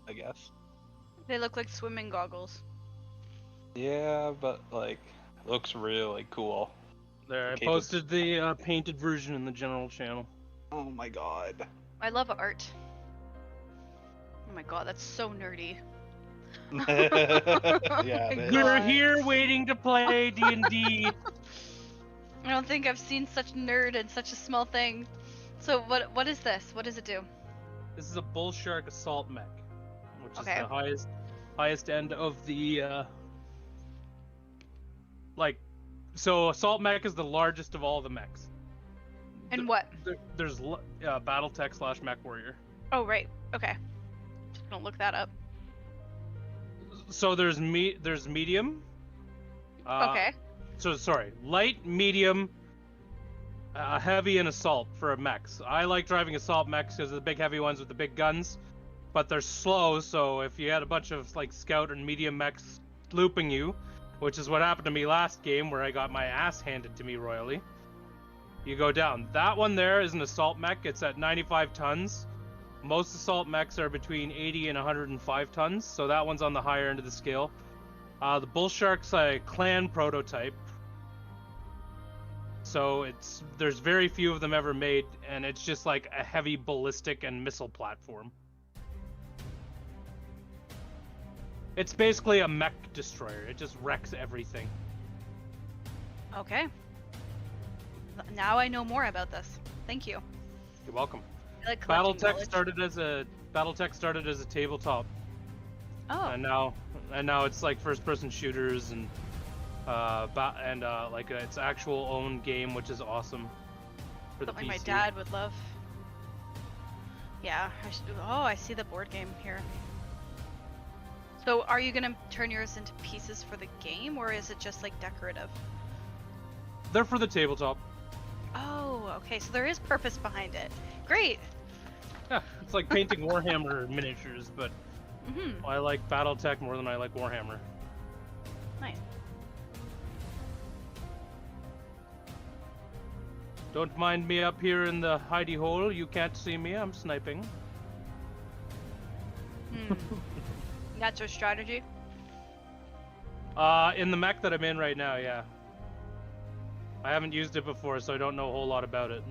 I guess. They look like swimming goggles. Yeah, but like, looks really cool. There, I Capable- posted the painted version in the general channel. Oh my god. I love art. Oh my god, that's so nerdy. Yeah, my it is. We're God. here waiting to play D&D. I don't think I've seen such nerd in such a small thing. So what is this? What does it do? This is a Bull Shark Assault Mech, which Okay. is the highest end of the So Assault Mech is the largest of all the mechs. And what? There's BattleTech / Mech Warrior. Oh right. Okay. Don't look that up. So there's medium. Okay. So sorry, light, medium, heavy, and assault for mechs. I like driving assault mechs because they're the big heavy ones with the big guns, but they're slow. So if you had a bunch of like scout and medium mechs looping you, which is what happened to me last game where I got my ass handed to me royally, you go down. That one there is an assault mech. It's at 95 tons. Most assault mechs are between 80 and 105 tons, so that one's on the higher end of the scale. The Bull Shark's a clan prototype, so there's very few of them ever made, and it's just like a heavy ballistic and missile platform. It's basically a mech destroyer. It just wrecks everything. Okay. Now I know more about this. Thank you. You're welcome. I like collecting BattleTech knowledge. started as a tabletop, Oh. and now it's like first-person shooters and its actual own game, which is awesome for the Something PC. my dad would love. Yeah. I see the board game here. So are you gonna turn yours into pieces for the game, or is it just like decorative? They're for the tabletop. Oh, okay. So there is purpose behind it. Great. Yeah, it's like painting Warhammer miniatures, but Mhm. I like BattleTech more than I like Warhammer. Nice. Don't mind me up here in the hidey hole. You can't see me. I'm sniping. That's your strategy. In the mech that I'm in right now, yeah. I haven't used it before, so I don't know a whole lot about it.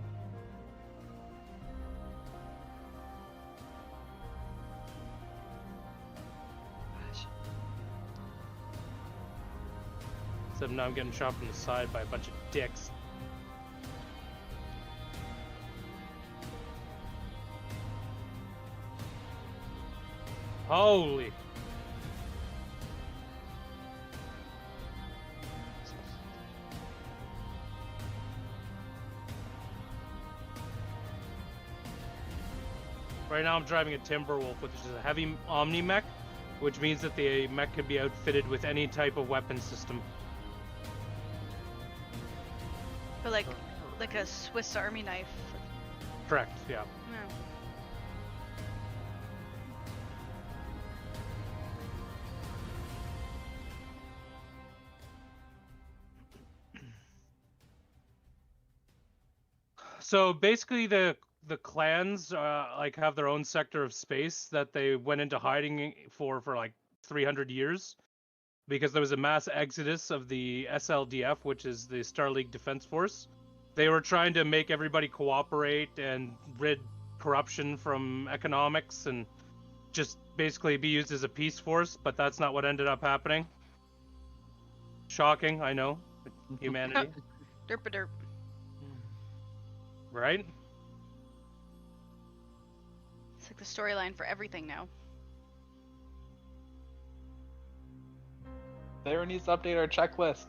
Gosh. Except now I'm getting shot from the side by a bunch of dicks. Holy. Right now I'm driving a Timberwolf, which is a heavy Omni mech, which means that the mech can be outfitted with any type of weapon system. But like a Swiss Army knife. Correct, yeah. Yeah. So basically the clans have their own sector of space that they went into hiding for like 300 years because there was a mass exodus of the SLDF, which is the Star League Defense Force. They were trying to make everybody cooperate and rid corruption from economics and just basically be used as a peace force, but that's not what ended up happening. Shocking, I know. Humanity. Derp-a-derp. Right? It's like the storyline for everything now. Sarah needs to update our checklist.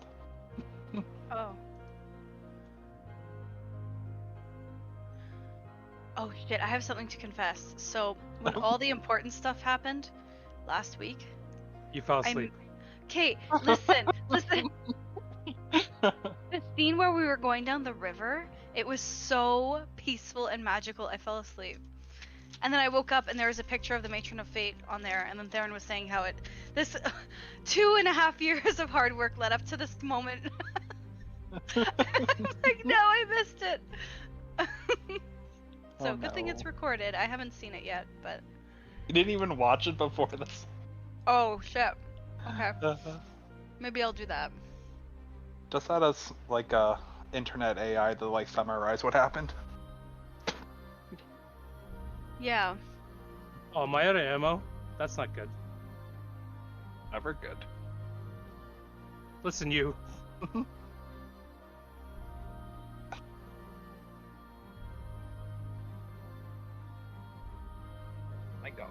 Oh. Oh shit, I have something to confess. So, when all the important stuff happened last week, You fell asleep. Kate, listen. The scene where we were going down the river, it was so peaceful and magical, I fell asleep. And then I woke up and there was a picture of the Matron of Fate on there, and then Theron was saying how this 2.5 years of hard work led up to this moment. I was like, no, I missed it. So Oh, good thing it's no. recorded. I haven't seen it yet, but You didn't even watch it before this. Oh shit. Okay. Maybe I'll do that. Just had us like internet AI to like summarize what happened. Yeah. Oh, am I out of ammo? That's not good. Never good. Listen, you. My God.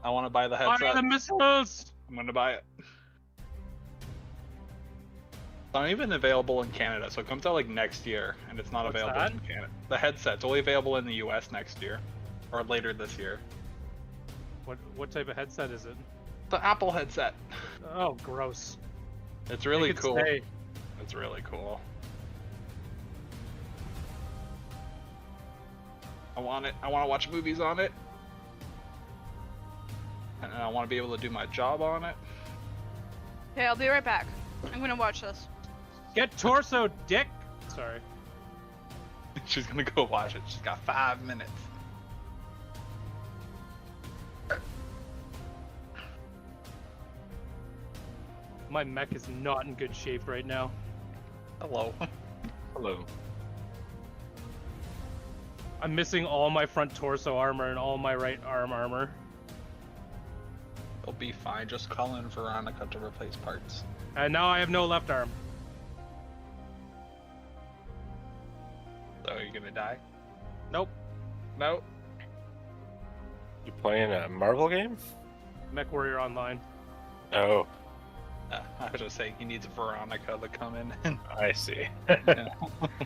I want to buy the Fire headset. the missiles! I'm gonna buy it. It's not even available in Canada, so it comes out like next year, and it's not What's available that? in Canada. The headset's only available in the US next year, or later this year. What type of headset is it? The Apple headset. Oh, gross. It's really Make it cool. stay. It's really cool. I want it. I want to watch movies on it. And I want to be able to do my job on it. Okay, I'll be right back. I'm gonna watch this. Get torso, dick! Sorry. She's gonna go watch it. She's got 5 minutes. My mech is not in good shape right now. Hello. Hello. I'm missing all my front torso armor and all my right arm armor. It'll be fine. Just call in Veronica to replace parts. And now I have no left arm. So are you gonna die? Nope. No. You playing a Marvel game? Mech Warrior Online. Oh, I was just saying he needs Veronica to come in and I see.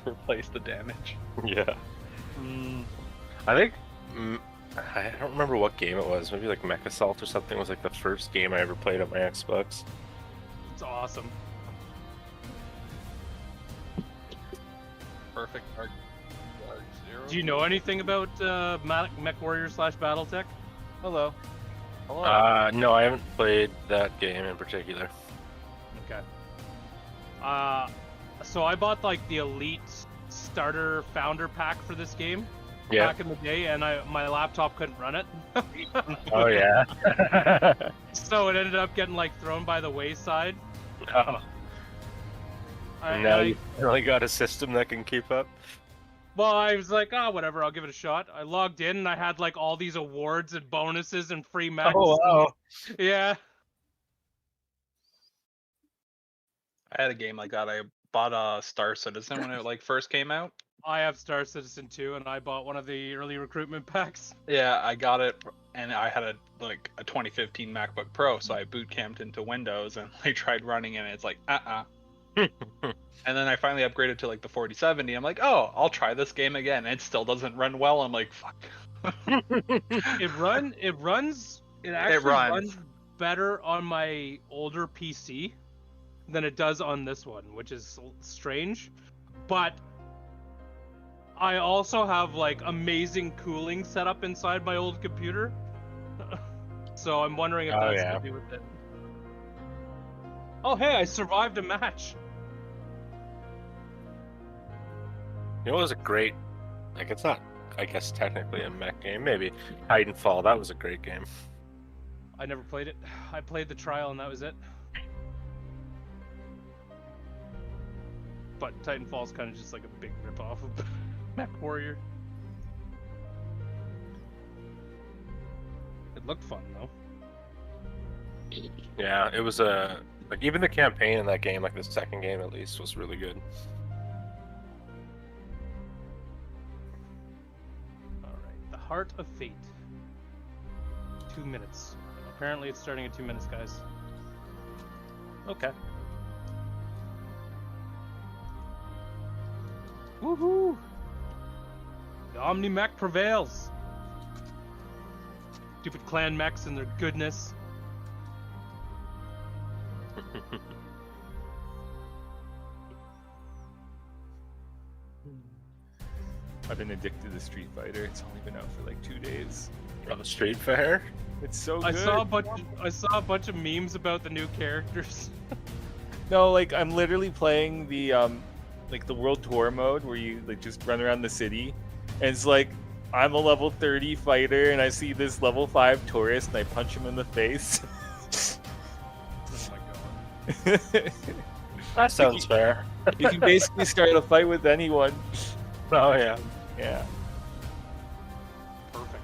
replace the damage. Yeah. I think I don't remember what game it was. Maybe like Mech Assault or something was like the first game I ever played on my Xbox. It's awesome. Perfect Dark Zero. Do you know anything about Mech Warrior / Battletech? Hello. Hello. No, I haven't played that game in particular. Okay. So I bought like the Elite Starter Founder Pack for this game back in the day, and my laptop couldn't run it. Oh yeah. So it ended up getting like thrown by the wayside. Oh. And now you finally got a system that can keep up. Well, I was like, oh, whatever, I'll give it a shot. I logged in and I had like all these awards and bonuses and free mechs. Oh wow. Yeah. I had a game like that. I bought Star Citizen when it like first came out. I have Star Citizen 2 and I bought one of the early recruitment packs. Yeah, I got it, and I had a 2015 MacBook Pro, so I boot camped into Windows and I tried running it, and it's like And then I finally upgraded to like the 4070. I'm like, oh, I'll try this game again. It still doesn't run well. I'm like, fuck. It runs better on my older PC than it does on this one, which is strange. But I also have like amazing cooling set up inside my old computer. So I'm wondering if that's to do with it. Oh hey, I survived a match. You know, it was a great, like, it's not, I guess, technically a mech game. Maybe Titanfall, that was a great game. I never played it. I played the trial and that was it. But Titanfall's kind of just like a big ripoff of Mech Warrior. It looked fun though. Yeah, it was like, even the campaign in that game, like the second game at least, was really good. Alright, the Heart of Fate. 2 minutes. Apparently it's starting at 2 minutes, guys. Okay. Woohoo! The Omni Mech prevails! Stupid clan mechs and their goodness. I've been addicted to Street Fighter. It's only been out for like 2 days. Oh, Street Fighter? It's so I good. saw a bunch of memes about the new characters. No, like I'm literally playing the like the World Tour mode where you like just run around the city, and it's like I'm a level 30 fighter, and I see this level 5 tourist, and I punch him in the face. Oh my god. That sounds fair. You can basically start a fight with anyone. Oh yeah. Yeah. Perfect.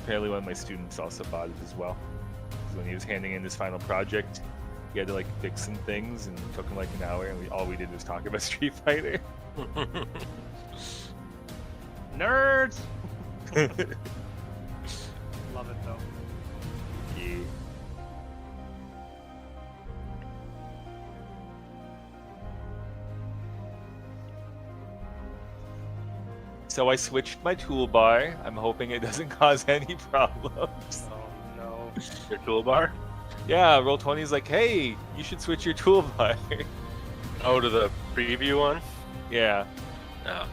Apparently one of my students also bought it as well. 'Cause when he was handing in his final project, he had to like fix some things, and it took him like an hour, and all we did was talk about Street Fighter. Nerds! Love it though. Yeah. So I switched my toolbar. I'm hoping it doesn't cause any problems. Oh no. Your toolbar? Yeah, Roll20's like, hey, you should switch your toolbar. Oh, to the preview one? Yeah. No.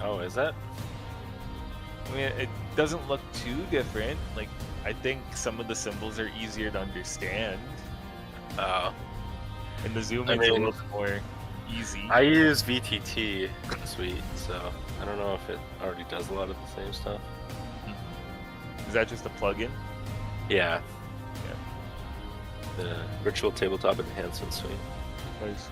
Oh, is that? I mean, it doesn't look too different. Like, I think some of the symbols are easier to understand, Oh. and the zoom I in's a mean- little more easy. I use VTT Suite, so I don't know if it already does a lot of the same stuff. Is that just a plugin? Yeah. The Virtual Tabletop Enhancement Suite. Nice.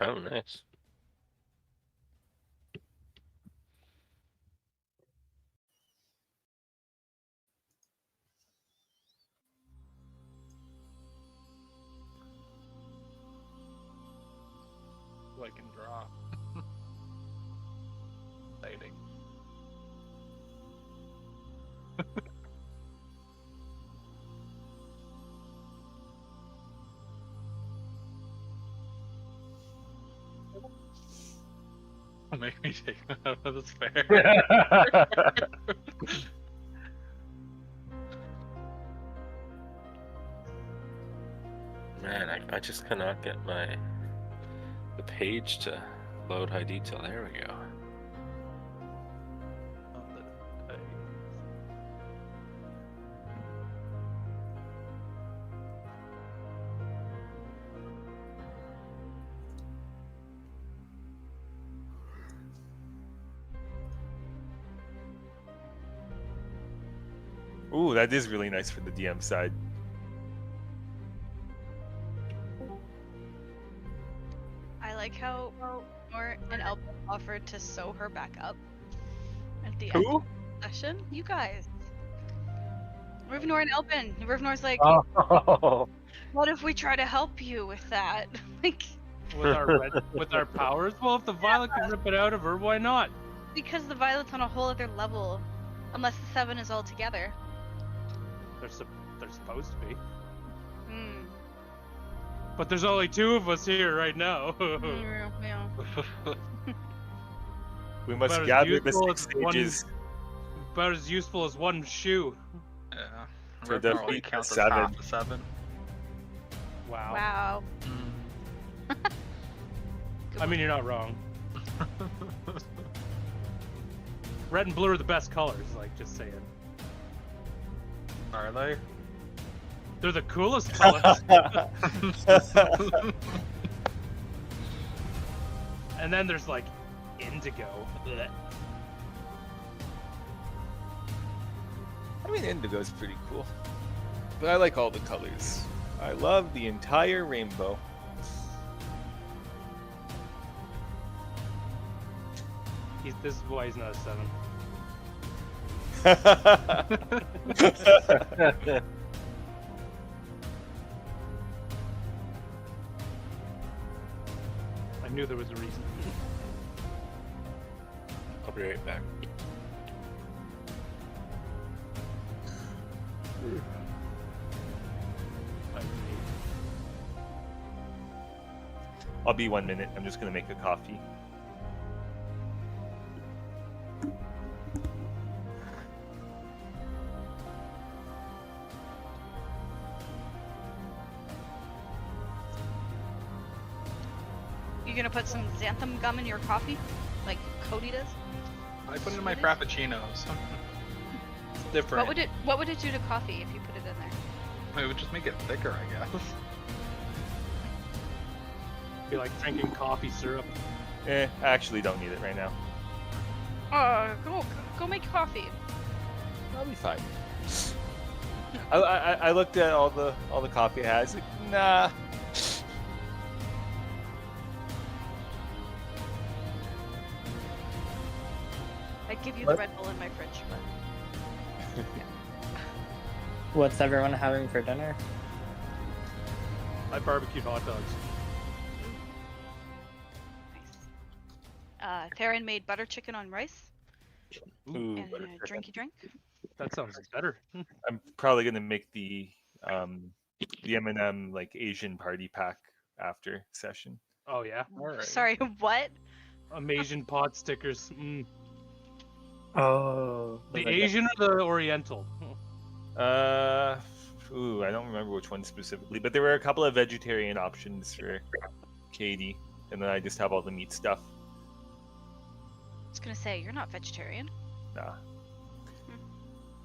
Oh, nice. I can draw. Exciting. Don't make me take that out of this fair. Man, I just cannot get the page to load high detail. There we go. Ooh, that is really nice for the DM side. I like how Nor and Elba offered to sew her back up at the end Who? of the session. You guys. Rivnor and Elpin. Rivnor's like, Oh. what if we try to help you with that? Like, With our powers? Well, if the Violet can rip it out of her, why not? because the Violet's on a whole other level. Unless the 7 is all together. They're supposed to be. Hmm. But there's only 2 of us here right now. Yeah. We must About as gather the useful 6 as one- stages. About as useful as one shoe. Yeah. To Ragnar only defeat the counts as 7. half the 7. Wow. Wow. I mean, you're not wrong. Red and blue are the best colors, like, just saying. Are they? They're the coolest colors. And then there's, like, indigo. Blech. I mean, indigo's pretty cool. But I like all the colors. I love the entire rainbow. This is why he's not a 7. I knew there was a reason. I'll be right back. I'll be 1 minute. I'm just gonna make a coffee. You gonna put some xanthan gum in your coffee, like Cody does? I put it in my frappuccinos. It's different. What would it do to coffee if you put it in there? It would just make it thicker, I guess. Be like drinking coffee syrup. I actually don't need it right now. Go make coffee. I'll be fine. I looked at all the coffee I had. It's like, nah. I'd give you What? the Red Bull in my fridge, but What's everyone having for dinner? I barbecued hot dogs. nice. Theron made butter chicken on rice Ooh, and butter a chicken. drinky drink. That sounds better. I'm probably gonna make the M&M like Asian party pack after session. Oh yeah, Alright. Sorry, what? Asian pot stickers. Oh, The Asian or the Oriental? I don't remember which one specifically, but there were a couple of vegetarian options for Katie, and then I just have all the meat stuff. I was gonna say, you're not vegetarian. Nah,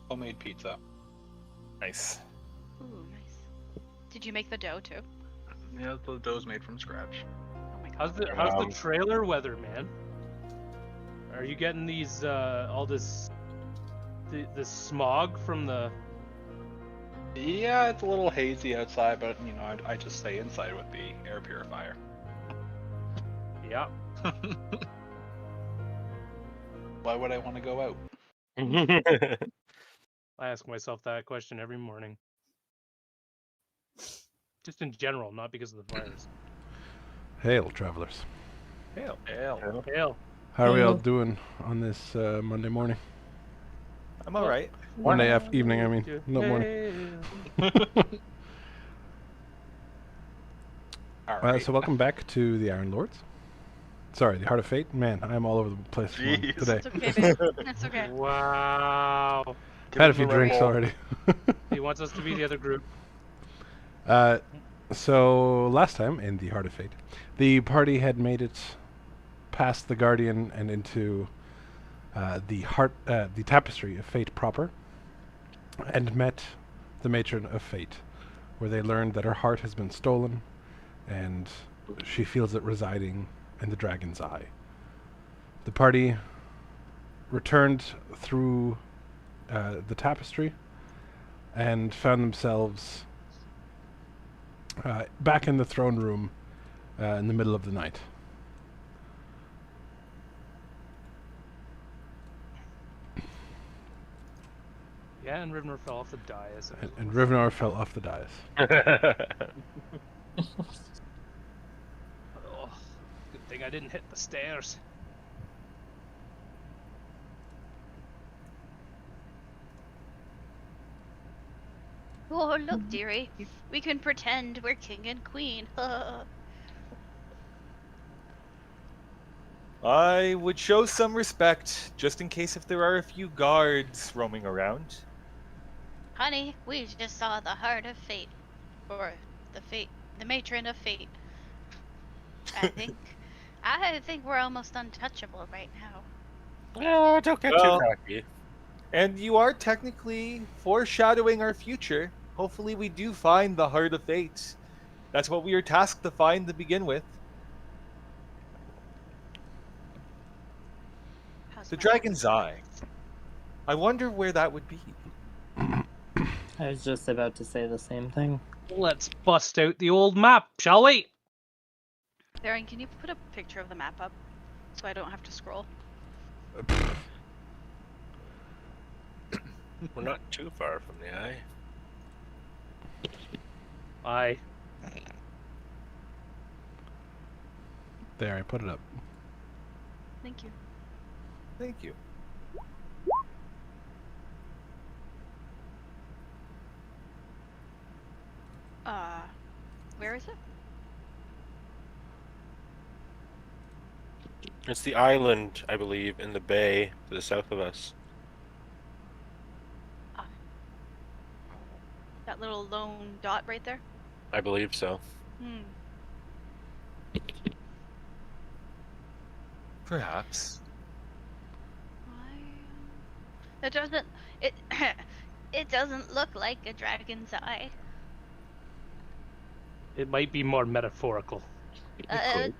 Homemade pizza. nice. Ooh, nice. Did you make the dough too? Yeah, the dough's made from scratch. Oh my god. How's the trailer weather, man? Are you getting these all this smog from the? Yeah, it's a little hazy outside, but you know, I just stay inside with the air purifier. Yeah. Why would I want to go out? I ask myself that question every morning. Just in general, not because of the virus. Hail, travelers. Hail. Hail. How are we all doing on this Monday morning? I'm all right. Monday evening, I mean, not morning. Alright. So welcome back to the Iron Lords. Sorry, the Heart of Fate. Man, I'm all over the place Jeez. today. It's okay, babe. It's okay. Wow. Had a few drinks already. He wants us to be the other group. So last time in the Heart of Fate, the party had made it past the Guardian and into the Tapestry of Fate proper, and met the Matron of Fate, where they learned that her heart has been stolen, and she feels it residing in the Dragon's Eye. The party returned through the Tapestry and found themselves back in the throne room in the middle of the night. Yeah, and Rivner fell off the dais. And Rivnar fell off the dais. Oh, good thing I didn't hit the stairs. Oh, look, dearie. We can pretend we're king and queen. I would show some respect, just in case if there are a few guards roaming around. Honey, we just saw the Heart of Fate. Or the Matron of Fate. I think we're almost untouchable right now. Oh, don't get Well- too cocky. And you are technically foreshadowing our future. Hopefully we do find the Heart of Fate. That's what we are tasked to find to begin with. How's The my Dragon's voice? Eye. I wonder where that would be. I was just about to say the same thing. Let's bust out the old map, shall we? Baron, can you put a picture of the map up so I don't have to scroll? We're not too far from the eye. Aye. There, I put it up. Thank you. Thank you. Where is it? It's the island, I believe, in the bay to the south of us. That little lone dot right there? I believe so. Hmm. Perhaps. It doesn't. It. It doesn't look like a dragon's eye. It might be more metaphorical. could.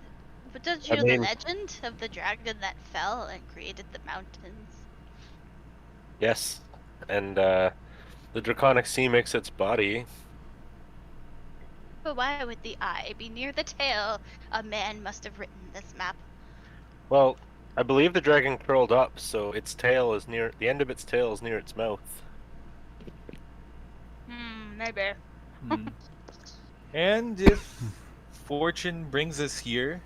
But don't you I know mean- the legend of the dragon that fell and created the mountains? Yes, and the draconic sea makes its body. But why would the eye be near the tail? A man must have written this map. Well, I believe the dragon curled up, so its tail is near the end of its tail is near its mouth. Maybe. Hmm. And if fortune brings us here,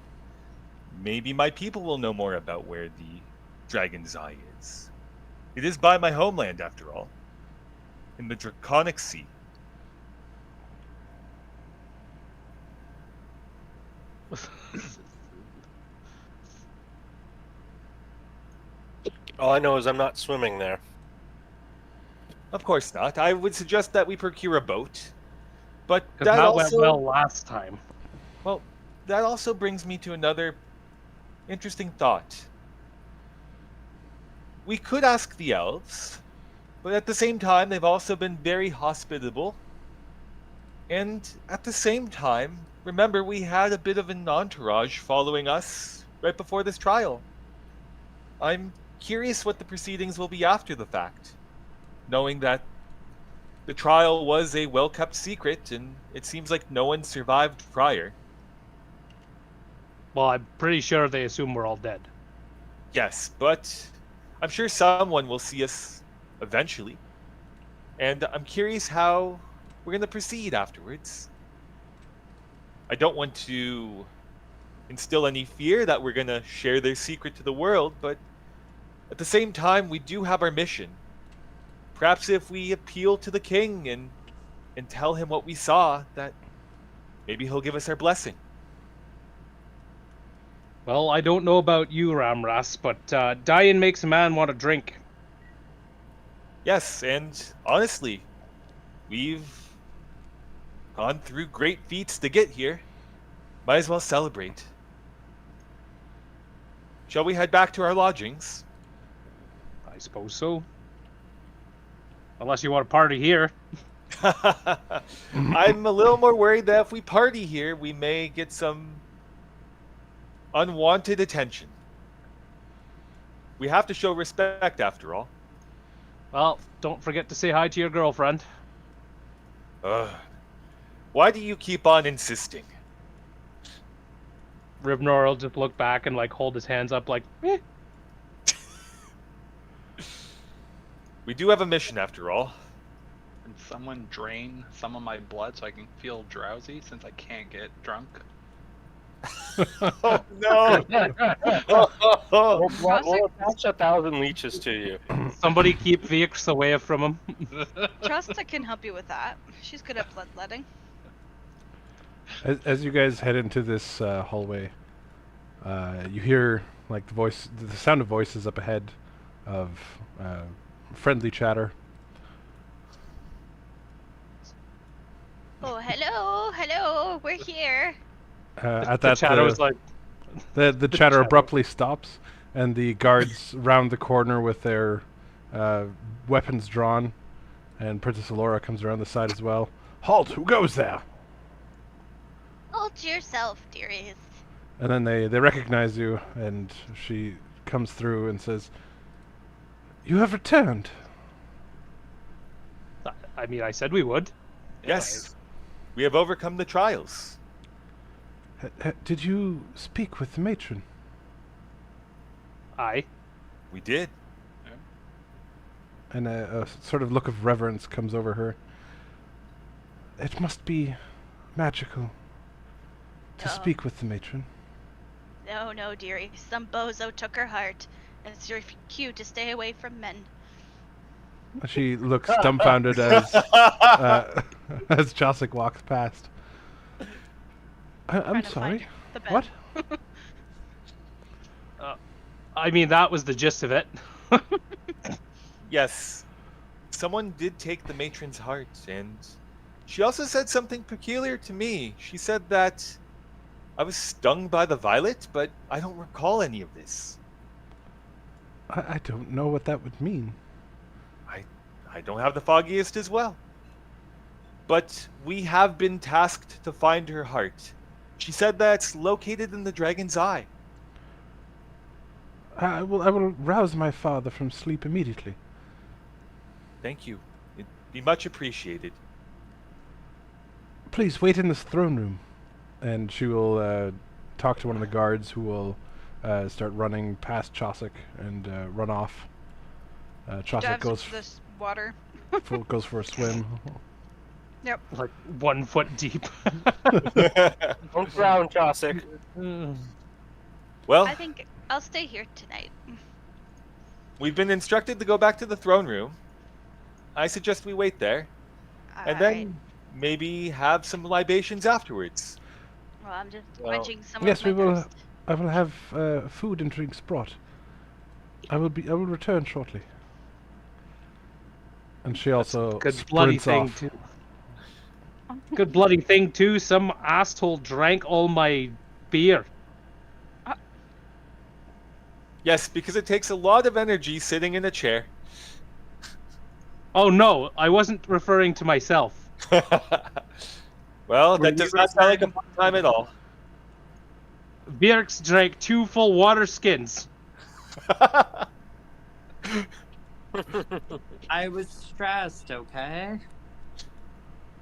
maybe my people will know more about where the dragon's eye is. It is by my homeland, after all, in the Draconic Sea. All I know is I'm not swimming there. Of course not. I would suggest that we procure a boat. But Because that that also, went well last time. well, that also brings me to another interesting thought. We could ask the elves, but at the same time, they've also been very hospitable. And at the same time, remember, we had a bit of an entourage following us right before this trial. I'm curious what the proceedings will be after the fact, knowing that the trial was a well-kept secret, and it seems like no one survived prior. Well, I'm pretty sure they assume we're all dead. Yes, but I'm sure someone will see us eventually. And I'm curious how we're going to proceed afterwards. I don't want to instill any fear that we're going to share their secret to the world, but at the same time, we do have our mission. Perhaps if we appeal to the king and tell him what we saw, that maybe he'll give us our blessing. Well, I don't know about you, Ramras, but dying makes a man want to drink. Yes, and honestly, we've gone through great feats to get here. Might as well celebrate. Shall we head back to our lodgings? I suppose so. Unless you want to party here. I'm a little more worried that if we party here, we may get some unwanted attention. We have to show respect, after all. Well, don't forget to say hi to your girlfriend. Why do you keep on insisting? Rivnor will just look back and like hold his hands up like, eh. We do have a mission, after all. Can someone drain some of my blood so I can feel drowsy since I can't get drunk? Oh no! We'll attach 1,000 leeches to you. Somebody keep Vix away from him. Trista can help you with that. She's good at bloodletting. As you guys head into this hallway, you hear like the sound of voices up ahead, of friendly chatter. Oh, hello, we're here. At The that, chatter was like, the chatter chatter. abruptly stops, and the guards round the corner with their weapons drawn, and Princess Alora comes around the side as well. Halt! Who goes there? Hold to yourself, dearest. And then they recognize you, and she comes through and says, "You have returned." I mean, I said we would. Yes, we have overcome the trials. Did you speak with the matron? Aye. We did. And a sort of look of reverence comes over her. It must be magical to Oh. speak with the matron. No, dearie. Some bozo took her heart. And it's your cue to stay away from men. She looks dumbfounded as as Josic walks past. I'm Trying to sorry. find the bed. What? I mean, that was the gist of it. Yes, someone did take the matron's heart, and she also said something peculiar to me. She said that I was stung by the violet, but I don't recall any of this. I don't know what that would mean. I don't have the foggiest as well. But we have been tasked to find her heart. She said that's located in the dragon's eye. I will rouse my father from sleep immediately. Thank you. It'd be much appreciated. Please wait in this throne room. And she will talk to one of the guards who will start running past Chosic and run off. Chosic Dives goes, into this water. goes for a swim. Yep. Like 1 foot deep. Don't drown, Chosic. Well, I think I'll stay here tonight. we've been instructed to go back to the throne room. I suggest we wait there, and then maybe have some libations afterwards. Well, I'm just Well, quenching some yes, of my we will. thirst. I will have food and drinks brought. I will return shortly. And she also Good bloody sprints thing off. too. Good bloody thing too. Some asshole drank all my beer. Yes, because it takes a lot of energy sitting in a chair. Oh no, I wasn't referring to myself. Well, Were that you does not sound like a fun time at all. Bjerx drank 2 full water skins. I was stressed, okay?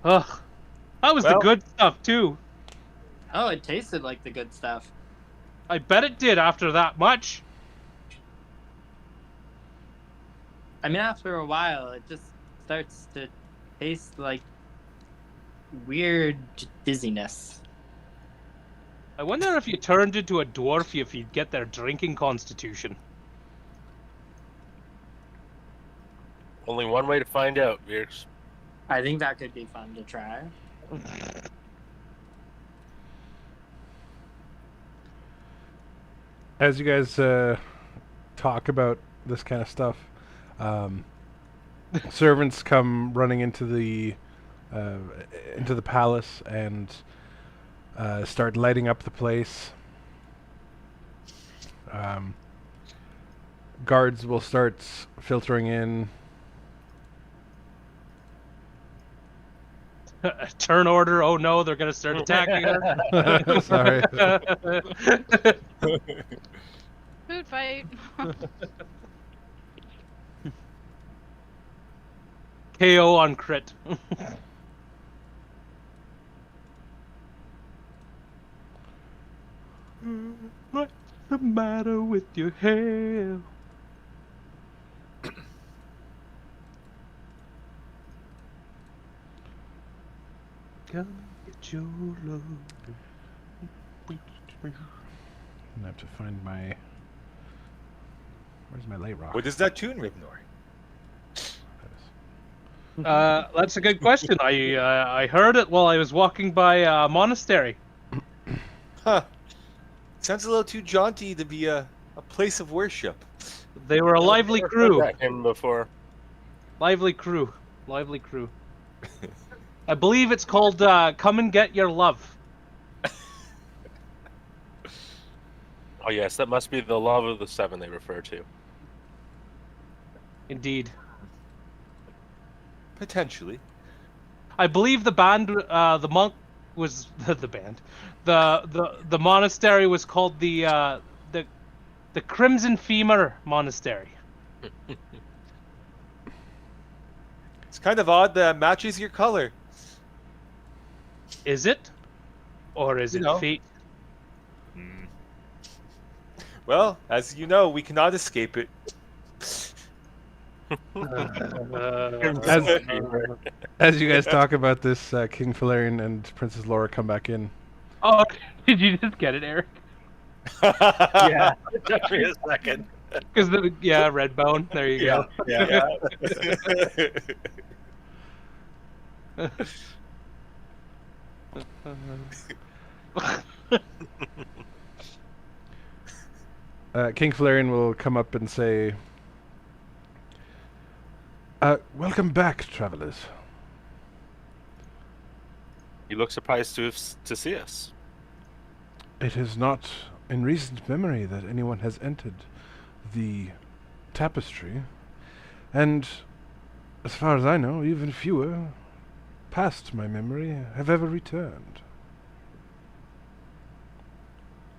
Ugh. That was the Well- good stuff too. Oh, it tasted like the good stuff. I bet it did after that much. I mean, after a while, it just starts to taste like weird dizziness. I wonder if you turned into a dwarf if you'd get their drinking constitution. Only one way to find out, Veers. I think that could be fun to try. As you guys talk about this kind of stuff, servants come running into the palace and start lighting up the place. Guards will start filtering in. Turn order. Oh no, they're gonna start attacking her. Sorry. Food fight. KO on crit. What's the matter with your hair? Come get your love. I have to find my. Where's my lay rock? What is that tune, Ribnor? That's a good question. I heard it while I was walking by a monastery. Huh. Sounds a little too jaunty to be a place of worship. They were a lively I've never crew. heard that hymn before. Lively crew. Lively crew. I believe it's called Come and Get Your Love. Oh yes, that must be the love of the seven they refer to. Indeed. Potentially. I believe the band, the monk was the band. The monastery was called the Crimson Femur Monastery. It's kind of odd that matches your color. Is it? Or is it No. fate? Well, as you know, we cannot escape it. As you guys talk about this, King Valerian and Princess Laura come back in. Oh, did you just get it, Eric? Yeah, it took me a second. Because Redbone. There you go. Yeah. King Valerian will come up and say, "Welcome back, travelers." You look surprised to see us. It is not in recent memory that anyone has entered the tapestry, and as far as I know, even fewer, past my memory, have ever returned.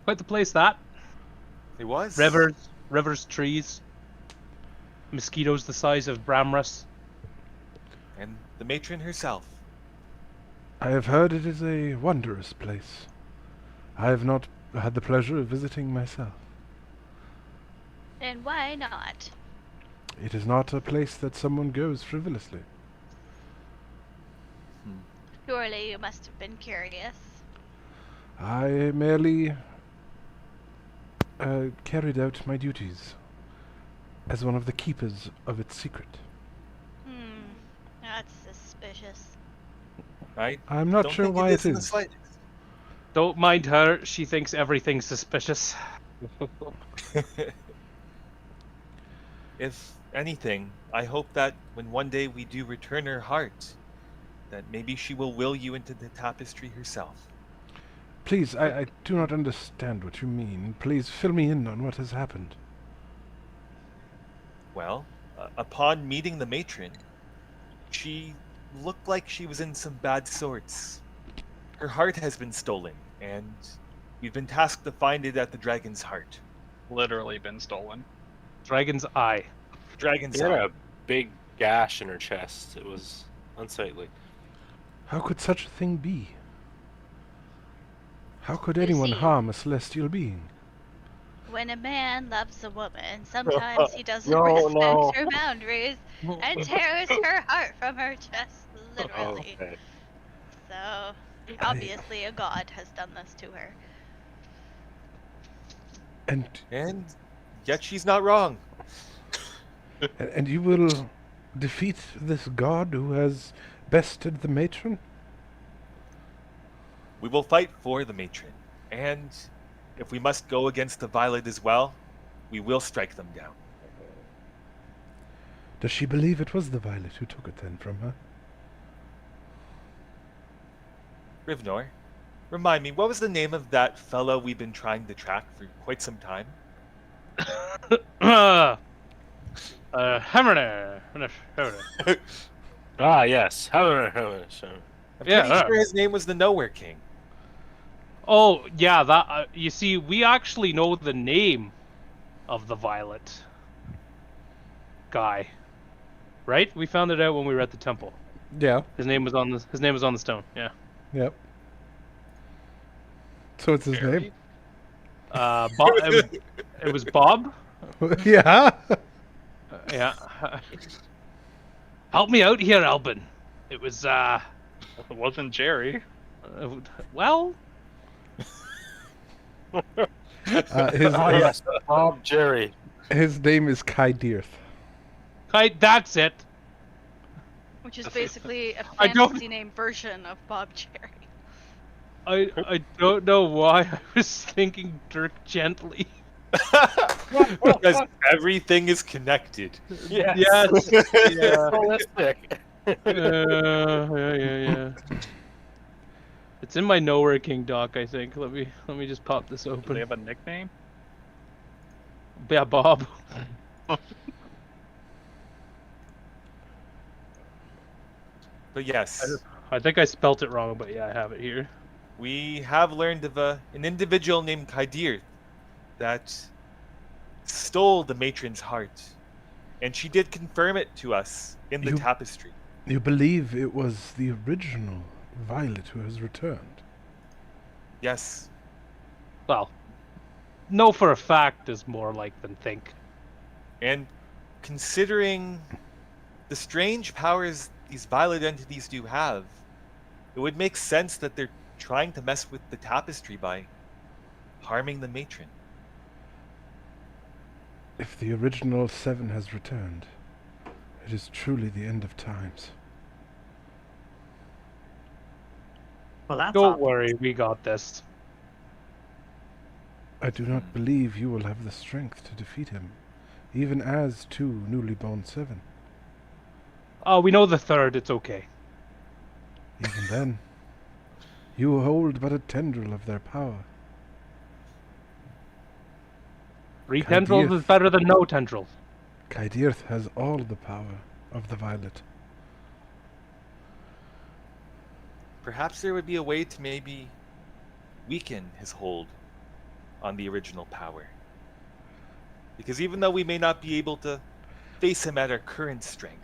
Quite the place that. It was. Rivers, trees, mosquitoes the size of Bramrus. And the matron herself. I have heard it is a wondrous place. I have not had the pleasure of visiting myself. And why not? It is not a place that someone goes frivolously. Surely you must have been curious. I merely carried out my duties as one of the keepers of its secret. That's suspicious. Right? I'm not Don't sure think why it is it in the is. slightest. Don't mind her. She thinks everything's suspicious. If anything, I hope that when one day we do return her heart, that maybe she will will you into the tapestry herself. Please, I do not understand what you mean. Please fill me in on what has happened. Well, upon meeting the matron, she looked like she was in some bad sorts. Her heart has been stolen, and we've been tasked to find it at the Dragon's Heart. Literally been stolen. Dragon's Eye. Dragon's She had Eye. a big gash in her chest. It was unsightly. How could such a thing be? How could You anyone see- harm a celestial being? When a man loves a woman, sometimes he doesn't No, respect no. her boundaries and tears her heart from her chest, Oh, literally. okay. So, obviously a god has done this to her. And And yet she's not wrong. and you will defeat this god who has bested the matron? We will fight for the matron. And if we must go against the Violet as well, we will strike them down. Does she believe it was the Violet who took it then from her? Rivnor, remind me, what was the name of that fellow we've been trying to track for quite some time? Hammerner. Ah, yes. I'm Yeah, pretty sure his name was the Nowhere King. Oh, yeah, that you see, we actually know the name of the Violet guy. Right? We found it out when we were at the temple. Yeah. His name was on the stone. Yeah. Yep. So it's his Barry? Bob, it was Bob. name? Yeah. Yeah. Help me out here, Albin. It was It wasn't Jerry. well, His Bob Jerry. his name is Kai Dearth. that's it. Which is basically a I don't- fantasy name version of Bob Cherry. I don't know why I was thinking Dirk Gently. Because everything is connected. Yes. Yes. Yeah. Holistic. Yeah. It's in my Nowhere King doc, I think. Let me just pop this Do they open. have a nickname? Yeah, Bob. But yes, I think I spelt it wrong, but yeah, I have it here. we have learned of an individual named Kaidir that stole the matron's heart. And she did confirm it to us in the You- tapestry. You believe it was the original Violet who has returned? Yes. Well, know for a fact is more like than think. And considering the strange powers these Violet entities do have, it would make sense that they're trying to mess with the tapestry by harming the matron. If the original Seven has returned, it is truly the end of times. Well, that's Don't awful. worry, we got this. I do not believe you will have the strength to defeat him, even as two newly born Seven. Oh, we know the third. It's okay. Even then, you hold but a tendril of their power. 3 tendrils Kadir. is better than no tendrils. Kaidirth has all the power of the violet. Perhaps there would be a way to maybe weaken his hold on the original power. Because even though we may not be able to face him at our current strength,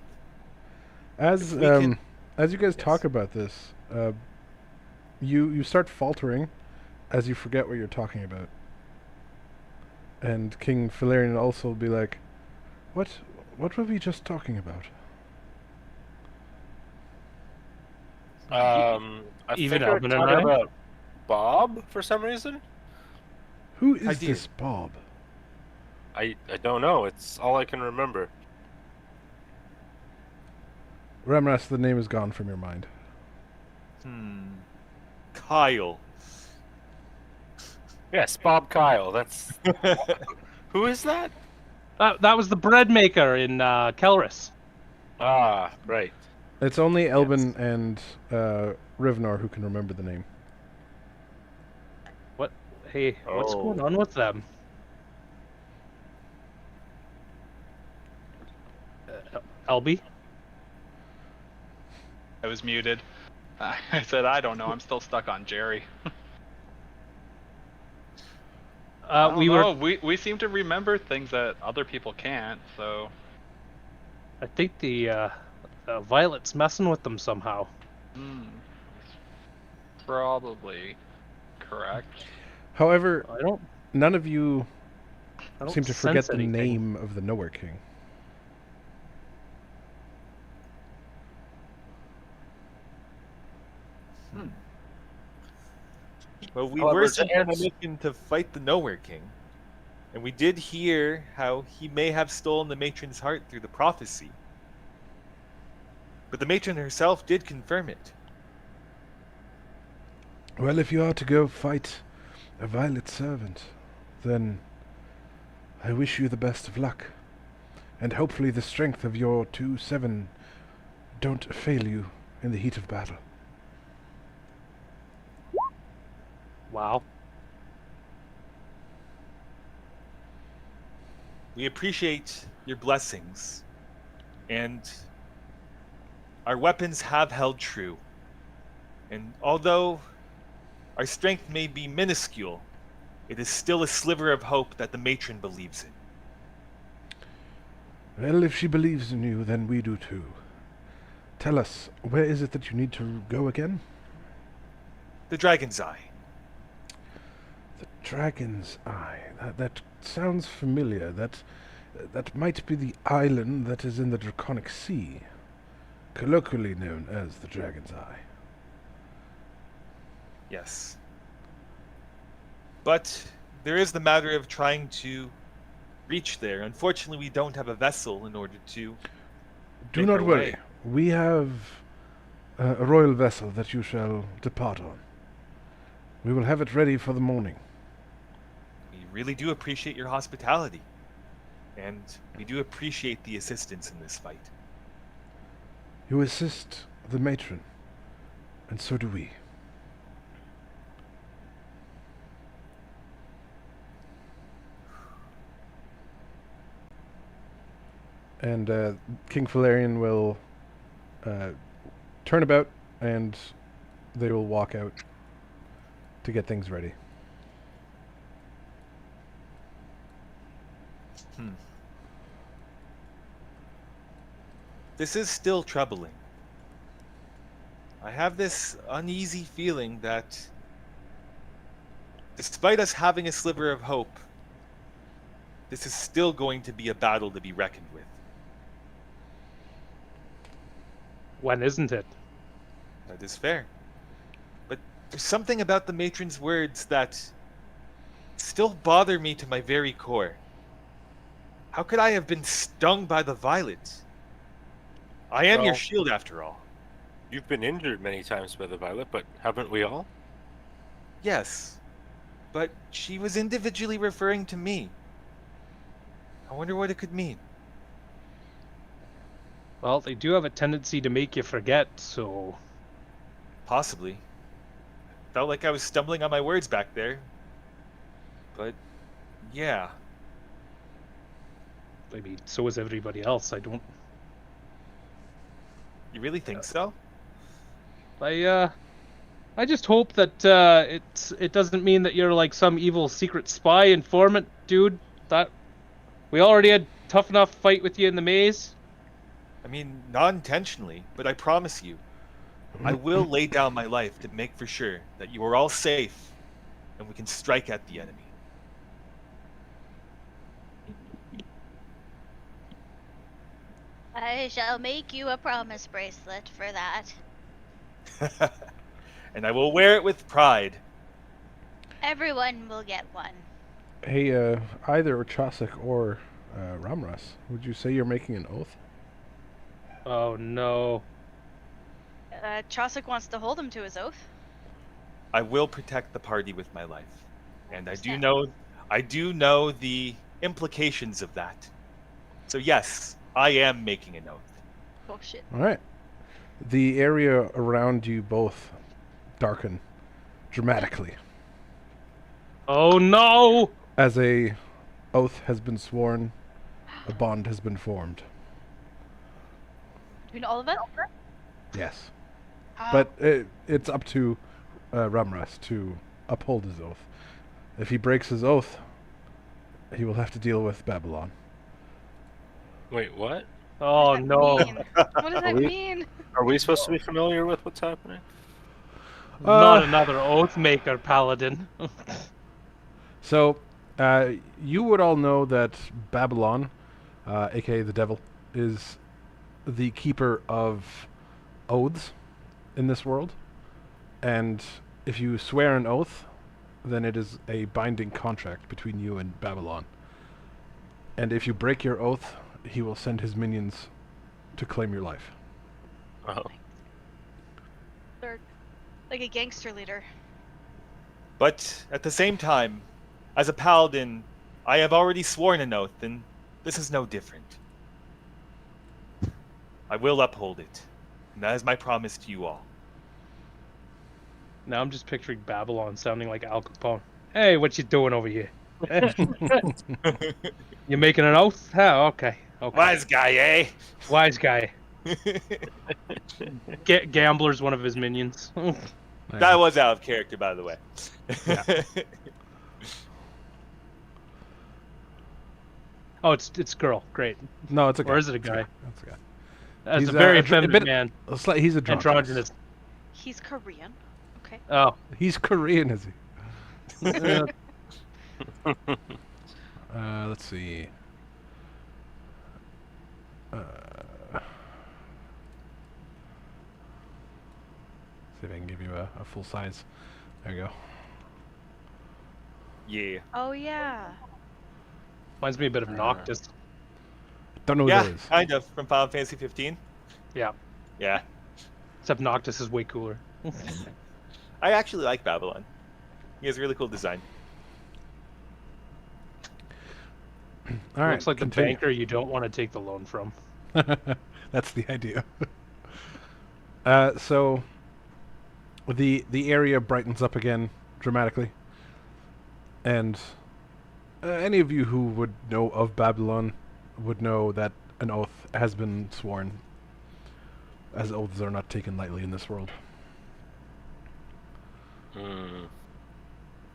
As If we can- as you guys Yes. talk about this, you start faltering as you forget what you're talking about. And King Valerian also will be like, What were we just talking about? I Even think we're Alvin and talking I? about Bob for some reason. Who is Kadir. this Bob? I don't know. It's all I can remember. Ramras, the name is gone from your mind. Kyle. Yes, Bob Kyle. That's who is that? That was the bread maker in Kelris. Ah, right. It's only Elbin and Rivnor who can remember the name. What? Hey, what's Oh. going on with them? Elby? I was muted. I said I don't know. I'm still stuck on Jerry. I don't We know. were. We seem to remember things that other people can't. So I think the Violet's messing with them somehow. probably correct. However, I don't. none of you I don't seem to forget sense the anything. name of the Nowhere King. Well, we However, were to sent on a answer- mission to fight the Nowhere King, and we did hear how he may have stolen the matron's heart through the prophecy. But the matron herself did confirm it. Well, if you are to go fight a Violet servant, then I wish you the best of luck. And hopefully the strength of your 2-7 don't fail you in the heat of battle. Wow. We appreciate your blessings, and our weapons have held true. And although our strength may be minuscule, it is still a sliver of hope that the matron believes in. Well, if she believes in you, then we do too. Tell us, where is it that you need to go again? The Dragon's Eye. The Dragon's Eye. That sounds familiar. That might be the island that is in the Draconic Sea, colloquially known as the Dragon's Eye. Yes. But there is the matter of trying to reach there. Unfortunately, we don't have a vessel in order to. Do Make not our worry. way. We have a royal vessel that you shall depart on. We will have it ready for the morning. We really do appreciate your hospitality. And we do appreciate the assistance in this fight. You assist the matron, and so do we. And King Valerian will turn about, and they will walk out to get things ready. This is still troubling. I have this uneasy feeling that, despite us having a sliver of hope, this is still going to be a battle to be reckoned with. When isn't it? That is fair. But there's something about the matron's words that still bother me to my very core. How could I have been stung by the violet? I am your Well- shield after all. You've been injured many times by the violet, but haven't we all? Yes. But she was individually referring to me. I wonder what it could mean. Well, they do have a tendency to make you forget, so. Possibly. Felt like I was stumbling on my words back there. But, yeah. I mean, so is everybody else. I don't. You really think so? I just hope that it doesn't mean that you're like some evil secret spy informant, dude. That we already had tough enough fight with you in the maze. I mean, not intentionally, but I promise you, I will lay down my life to make for sure that you are all safe and we can strike at the enemy. I shall make you a promise bracelet for that. And I will wear it with pride. Everyone will get one. Hey, either Chosik or Ramras, would you say you're making an oath? Oh no. Chaucer wants to hold him to his oath. I will protect the party with my life. And Understand. I do know the implications of that. So yes, I am making an oath. Bullshit. All right. The area around you both darken dramatically Oh no! as a oath has been sworn, a bond has been formed. Between all of us? Yes. But it's up to Ramras to uphold his oath. If he breaks his oath, he will have to deal with Babylon. Wait, what? Oh What does that no! mean? What does that we- mean? Are we supposed to be familiar with what's happening? Not another oath maker, paladin. So, you would all know that Babylon, aka the devil, is the keeper of oaths in this world. And if you swear an oath, then it is a binding contract between you and Babylon. And if you break your oath, he will send his minions to claim your life. Oh. They're like a gangster leader. But at the same time, as a paladin, I have already sworn an oath, and this is no different. I will uphold it. And that is my promise to you all. Now I'm just picturing Babylon sounding like Al Capone. Hey, what you doing over here? You making an oath? Oh, okay. Okay. Wise guy, eh? Wise guy. Gambler's one of his minions. That was out of character, by the way. Oh, it's girl. Great. No, it's a guy. Or is it a guy? That's a guy. That's He's, a very a effeminate bit- man. He's a Androgynous. He's Korean. Okay. Oh. He's Korean, is he? Let's see. See if I can give you a full size. There you go. Yeah. Oh yeah. Reminds me a bit of Noctis. Don't know who Yeah, that is. kind of. From Final Fantasy 15. Yeah. Yeah. Except Noctis is way cooler. I actually like Babylon. He has a really cool design. All right. Looks like continue. the banker you don't want to take the loan from. That's the idea. So the area brightens up again dramatically, and any of you who would know of Babylon would know that an oath has been sworn, as oaths are not taken lightly in this world. Hmm.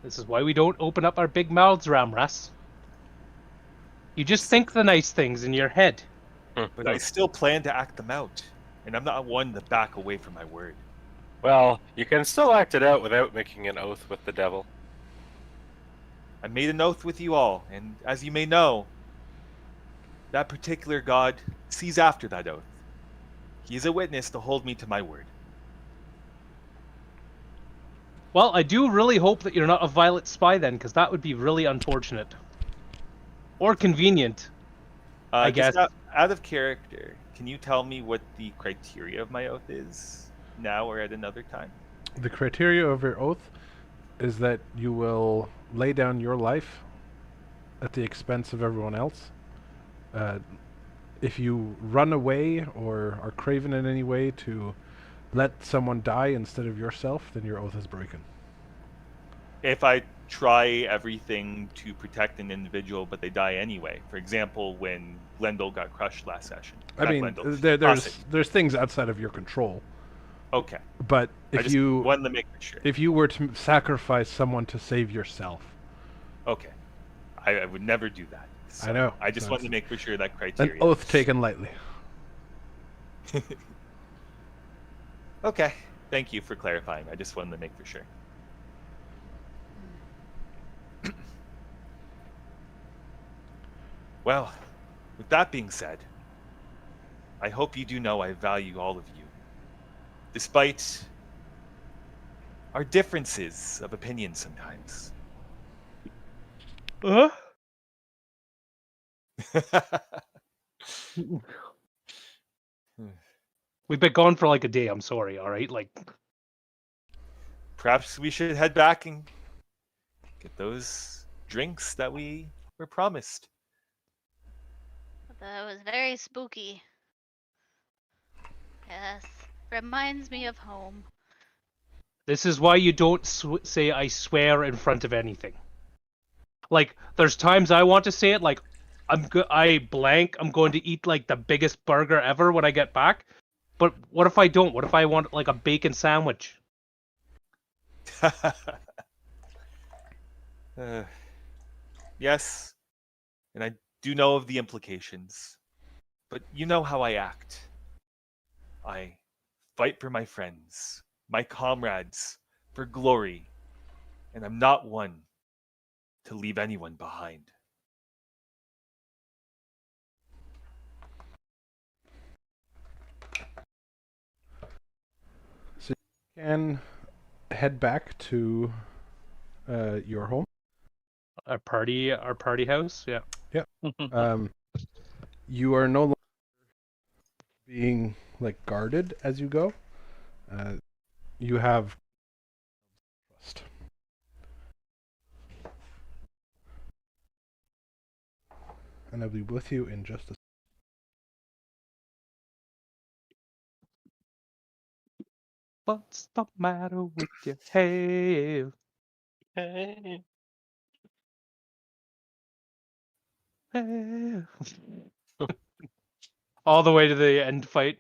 This is why we don't open up our big mouths, Ramras. You just think the nice things in your head. But I still plan to act them out. And I'm not one to back away from my word. Well, you can still act it out without making an oath with the devil. I made an oath with you all, and as you may know, that particular god sees after that oath. He is a witness to hold me to my word. Well, I do really hope that you're not a Violet spy then, because that would be really unfortunate. Or convenient. I Just guess. out of character, can you tell me what the criteria of my oath is now or at another time? The criteria of your oath is that you will lay down your life at the expense of everyone else. If you run away or are craven in any way to let someone die instead of yourself, then your oath is broken. If I try everything to protect an individual, but they die anyway. For example, when Glendale got crushed last session. I Not mean, Glendale, there's Fawcett. things outside of your control. Okay. But I if just you wanted to make sure. if you were to sacrifice someone to save yourself, Okay. I would never do that. So I know. I just So wanted to it's make sure that an criteria. oath taken lightly. Okay. Thank you for clarifying. I just wanted to make for sure. Well, with that being said, I hope you do know I value all of you. Despite our differences of opinion sometimes. We've been gone for like a day. I'm sorry. All right, like Perhaps we should head back and get those drinks that we were promised. That was very spooky. Yes. Reminds me of home. this is why you don't say "I swear" in front of anything. Like, there's times I want to say it, like I'm going to eat like the biggest burger ever when I get back. But what if I don't? What if I want like a bacon sandwich? Yes, and I do know of the implications, but you know how I act. I fight for my friends, my comrades, for glory, and I'm not one to leave anyone behind. So you can head back to your home. Our party house. Yeah. You are no longer being like guarded as you go. You have trust. And I'll be with you in just a What's the matter with your hair? Hey. Hair. All the way to the end fight.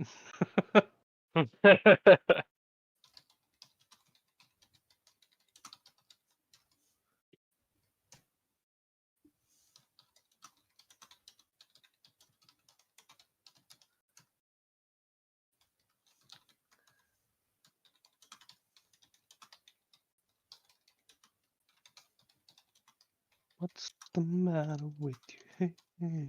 What's the matter with your hair?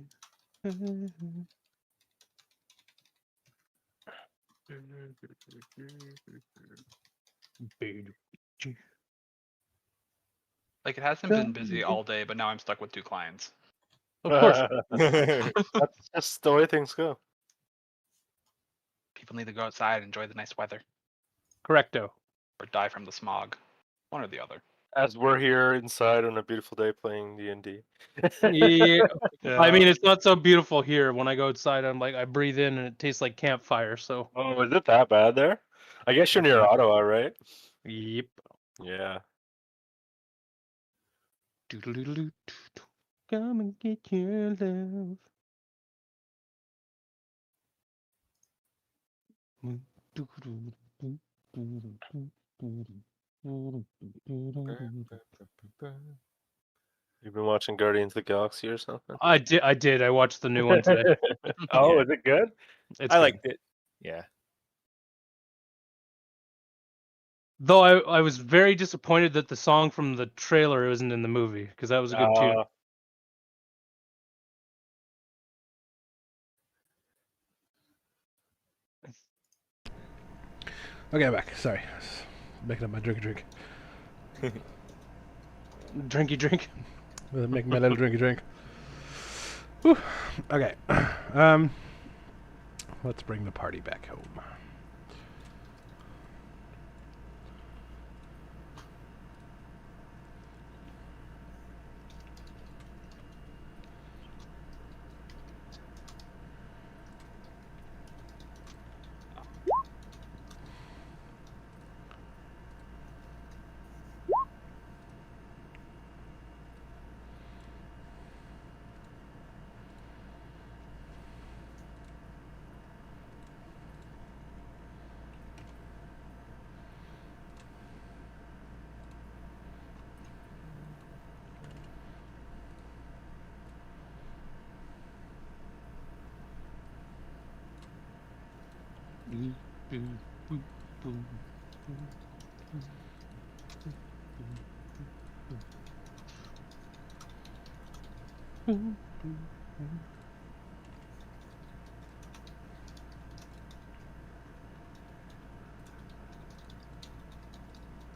Like it hasn't been busy all day, but now I'm stuck with 2 clients. Of course. That's just the way things go. People need to go outside, enjoy the nice weather, Correcto. or die from the smog. One or the other. As we're here inside on a beautiful day playing D&D. Yeah. Yeah. I mean, it's not so beautiful here. When I go outside, I'm like, I breathe in and it tastes like campfire. So. Oh, is it that bad there? I guess you're near Ottawa, right? Yep. Yeah. Doodle-doodle-doo, come and get your love. You've been watching Guardians of the Galaxy or something? I did. I watched the new one today. Oh, Yeah. is it good? It's I good. liked it. Yeah. Though I was very disappointed that the song from the trailer isn't in the movie, because that was a good tune. Okay, I'm back. Sorry. Making up my drink. Drinky drink. Making my little drink. Whew. Okay. Let's bring the party back home.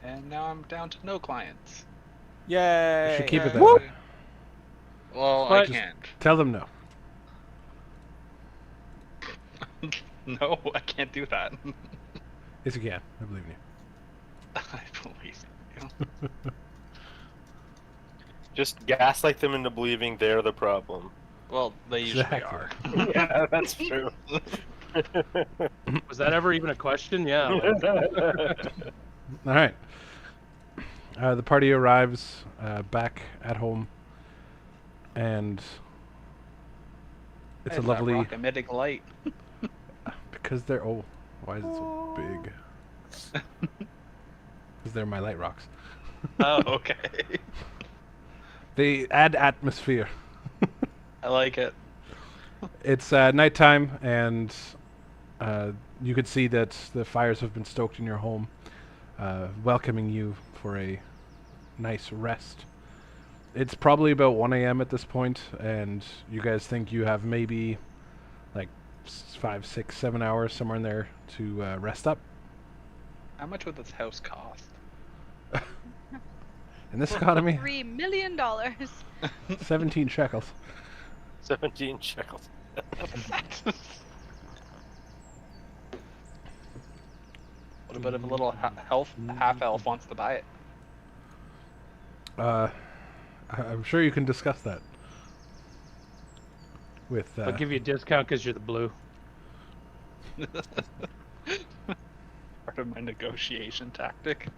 And now I'm down to no clients. Yay! You should keep it that Yay. way. Well, I But- can't. Tell them no. No, I can't do that. Yes, you can. I believe in you. I believe you. Just gaslight them into believing they're the problem. Well, they usually Exactly. are. Yeah, that's true. Was that ever even a question? Yeah. All right. The party arrives back at home, and it's Hey, a that lovely rock emitting light. because they're why is it so big? Because they're my light rocks. Oh, okay. They add atmosphere. I like it. It's nighttime, and you could see that the fires have been stoked in your home, welcoming you for a nice rest. It's probably about 1 a.m. at this point, and you guys think you have maybe like 5, 6, 7 hours somewhere in there to rest up. How much would this house cost? In this economy, $3 million. 17 shekels. 17 shekels. What about if a little half elf wants to buy it? I'm sure you can discuss that with. I'll give you a discount because you're the blue. Part of my negotiation tactic.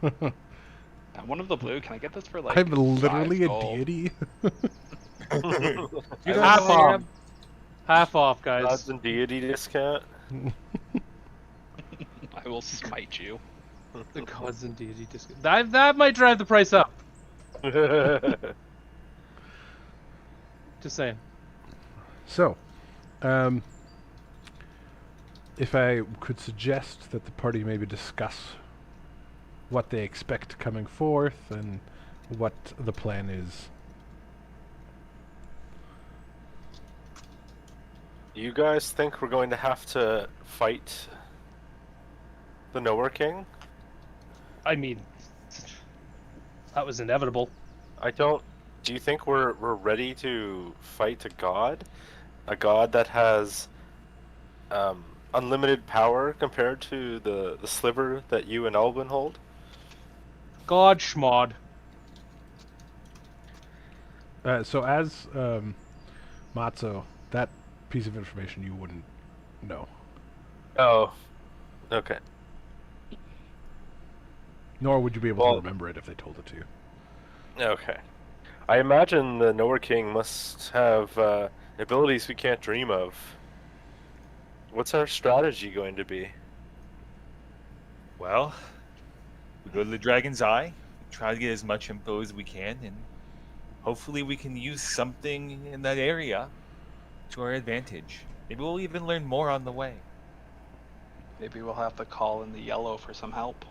I'm one of the blue. Can I get this for like? I'm literally 5 a gold? deity. You Half don't off. Half off, guys. Gods and deity discount. I will smite you. The gods and deity discount. That might drive the price up. Just saying. So, if I could suggest that the party maybe discuss what they expect coming forth and what the plan is. You guys think we're going to have to fight the Nowhere King? I mean, that was inevitable. I don't. Do you think we're ready to fight a god? A god that has unlimited power compared to the sliver that you and Albin hold? God schmod. So as Matzo, that piece of information you wouldn't know. Oh, okay. Nor would you be able Well- to remember it if they told it to you. Okay. I imagine the Nowhere King must have abilities we can't dream of. What's our strategy going to be? Well, we go to the Dragon's Eye, try to get as much info as we can, and hopefully we can use something in that area to our advantage. Maybe we'll even learn more on the way. Maybe we'll have to call in the yellow for some help.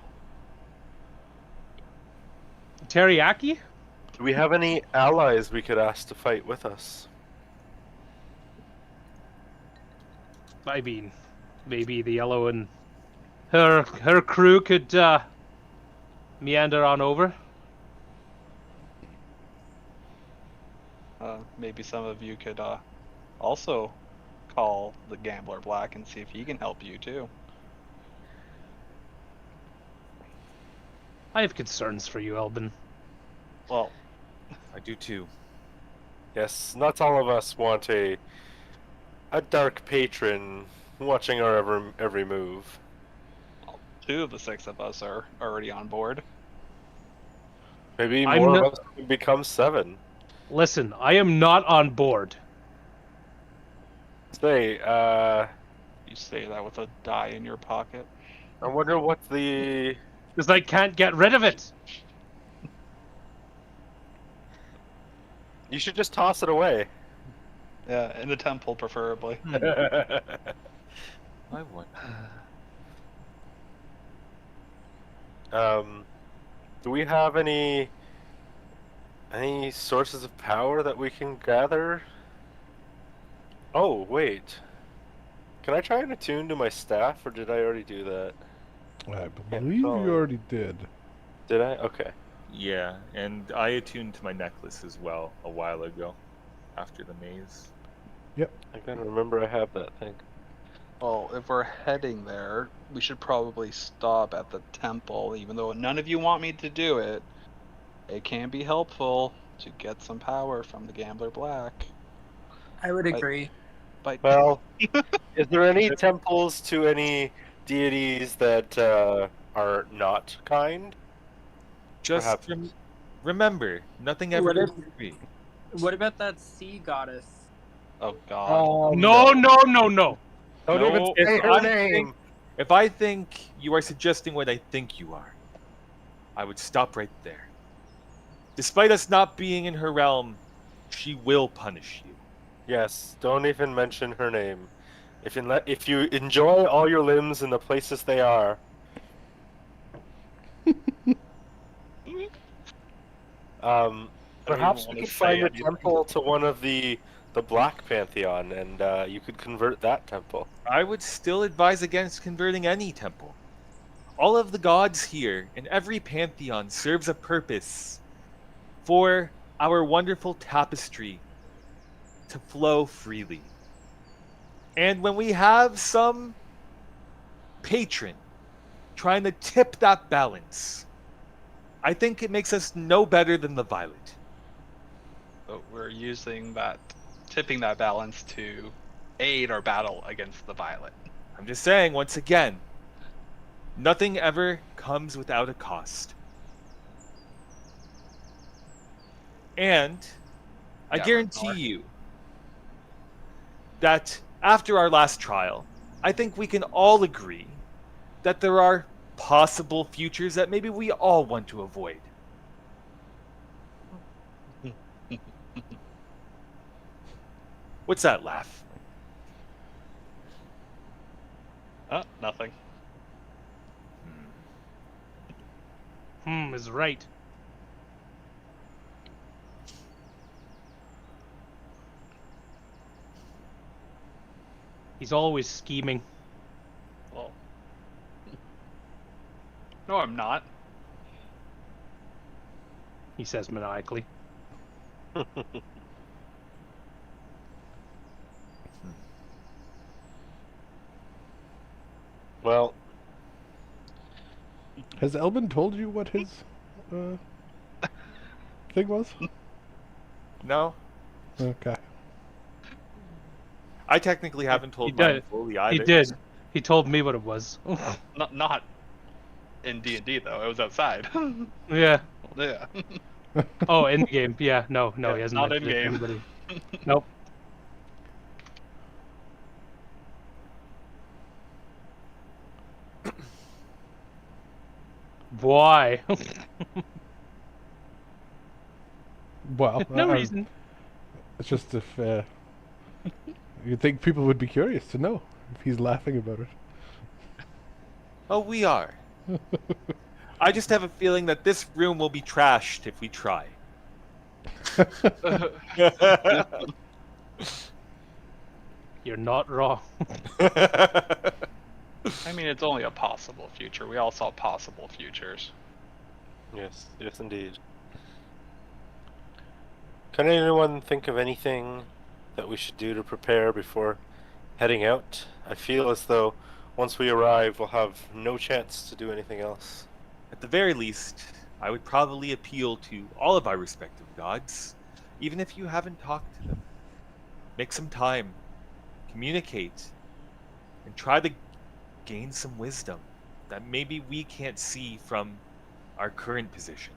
Teriyaki? Do we have any allies we could ask to fight with us? I mean, maybe the yellow and her crew could meander on over. Maybe some of you could also call the Gambler Black and see if he can help you too. I have concerns for you, Elbin. Well, I do too. Yes, not all of us want a dark patron watching our every move. 2 of the 6 of us are already on board. Maybe I'm more not- of us can become 7. Listen, I am not on board. Say, You say that with a die in your pocket. I wonder what the... Because I can't get rid of it. You should just toss it away. Yeah, in the temple preferably. I wonder. Do we have any sources of power that we can gather? Oh, wait. Can I try and attune to my staff, or did I already do that? I Yeah, believe oh, you already did. Did I? Okay. Yeah, and I attuned to my necklace as well a while ago, after the maze. I gotta remember I have that thing. Well, if we're heading there, we should probably stop at the temple, even though none of you want me to do it. It can be helpful to get some power from the Gambler Black. I would But- agree. But Well, is there any temples to any deities that are not kind? Just Perhaps. remember, nothing ever What goes if- free. What about that sea goddess? oh god, No, no, no, no. Don't No, even say if her I name. think- If I think you are suggesting what I think you are, I would stop right there. Despite us not being in her realm, she will punish you. Yes, don't even mention her name. If you enjoy all your limbs in the places they are, perhaps even we wanna could say find a anything. temple to one of the Black Pantheon, and you could convert that temple. I would still advise against converting any temple. All of the gods here in every pantheon serves a purpose for our wonderful tapestry to flow freely. And when we have some patron trying to tip that balance, I think it makes us no better than the Violet. but we're using that, tipping that balance to aid our battle against the Violet. I'm just saying, once again, nothing ever comes without a cost. And I Yeah, guarantee Rengar. you that after our last trial, I think we can all agree that there are possible futures that maybe we all want to avoid. What's that laugh? Nothing. Is right. He's always scheming. Well, no, I'm not. He says maniacally. Well, Has Elvin told you what his thing was? No? Okay. I technically haven't told He mine did. fully either. He did. He told me what it was. Not in D&D though. It was outside. Yeah. Yeah. Oh, in the game. Yeah. No, Yeah, he hasn't. not mentioned it to in-game. anybody. Nope. Why? Well, No reason. it's just if you'd think people would be curious to know if he's laughing about it. Oh, we are. I just have a feeling that this room will be trashed if we try. You're not wrong. I mean, it's only a possible future. We all saw possible futures. yes, indeed. Can anyone think of anything that we should do to prepare before heading out? I feel as though once we arrive, we'll have no chance to do anything else. At the very least, I would probably appeal to all of our respective gods, even if you haven't talked to them. Make some time, communicate, and try to gain some wisdom that maybe we can't see from our current position.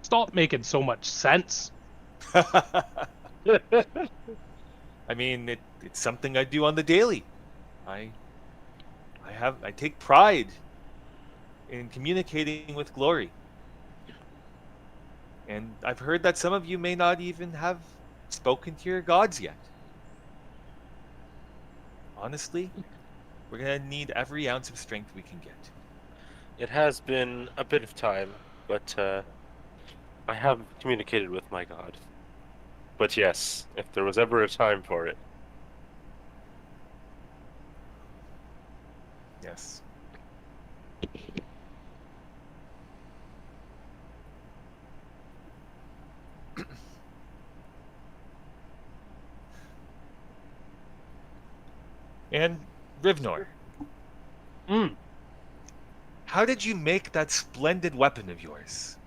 Stop making so much sense. I mean, it's something I do on the daily. I take pride in communicating with Glory. And I've heard that some of you may not even have spoken to your gods yet. honestly, we're gonna need every ounce of strength we can get. It has been a bit of time, but I have communicated with my god. But yes, if there was ever a time for it. Yes. And Rivnor, Mm. how did you make that splendid weapon of yours?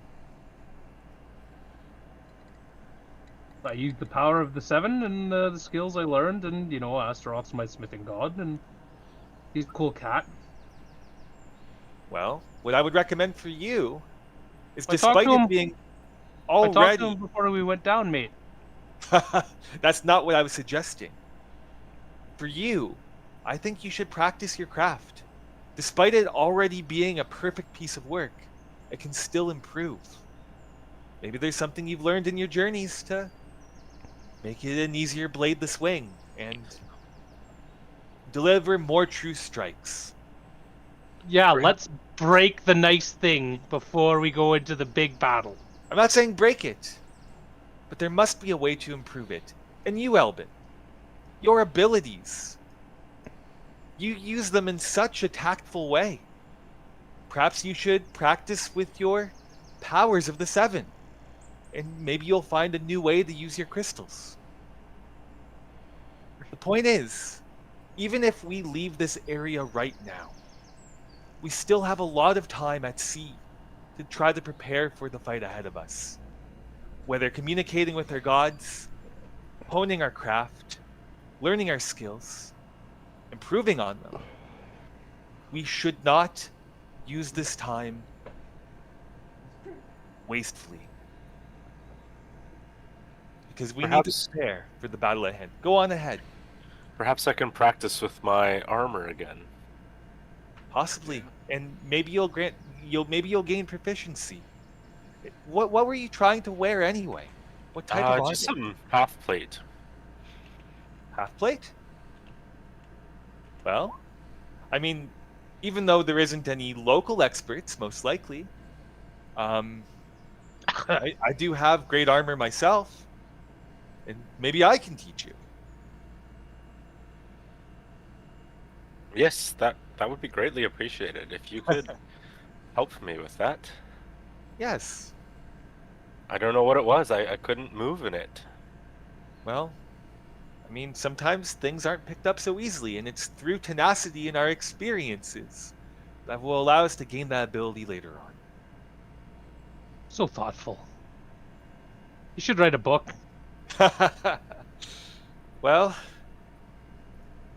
I used the power of the seven and the skills I learned, and Astaroth's my smithing god, and he's a cool cat. Well, what I would recommend for you is, I talked despite to him- it being I talked to already, him before we went down, mate. that's not what I was suggesting. For you, I think you should practice your craft. Despite it already being a perfect piece of work, it can still improve. Maybe there's something you've learned in your journeys to make it an easier blade to swing and deliver more true strikes. Yeah, Great. let's break the nice thing before we go into the big battle. I'm not saying break it, but there must be a way to improve it. And you, Elbin, your abilities, you use them in such a tactful way. Perhaps you should practice with your powers of the seven, and maybe you'll find a new way to use your crystals. The point is, even if we leave this area right now, we still have a lot of time at sea to try to prepare for the fight ahead of us. Whether communicating with our gods, honing our craft, learning our skills, improving on them, we should not use this time wastefully. Because we need to Perhaps- prepare for the battle ahead. Go on ahead. Perhaps I can practice with my armor again. Possibly. And maybe you'll gain proficiency. What were you trying to wear anyway? What type of armor? Just some half plate. Half plate? Well, I mean, even though there isn't any local experts, most likely, I do have great armor myself, and maybe I can teach you. Yes, that would be greatly appreciated if you could help me with that. Yes. I don't know what it was. I couldn't move in it. Well, I mean, sometimes things aren't picked up so easily, and it's through tenacity in our experiences that will allow us to gain that ability later on. So thoughtful. You should write a book. Well,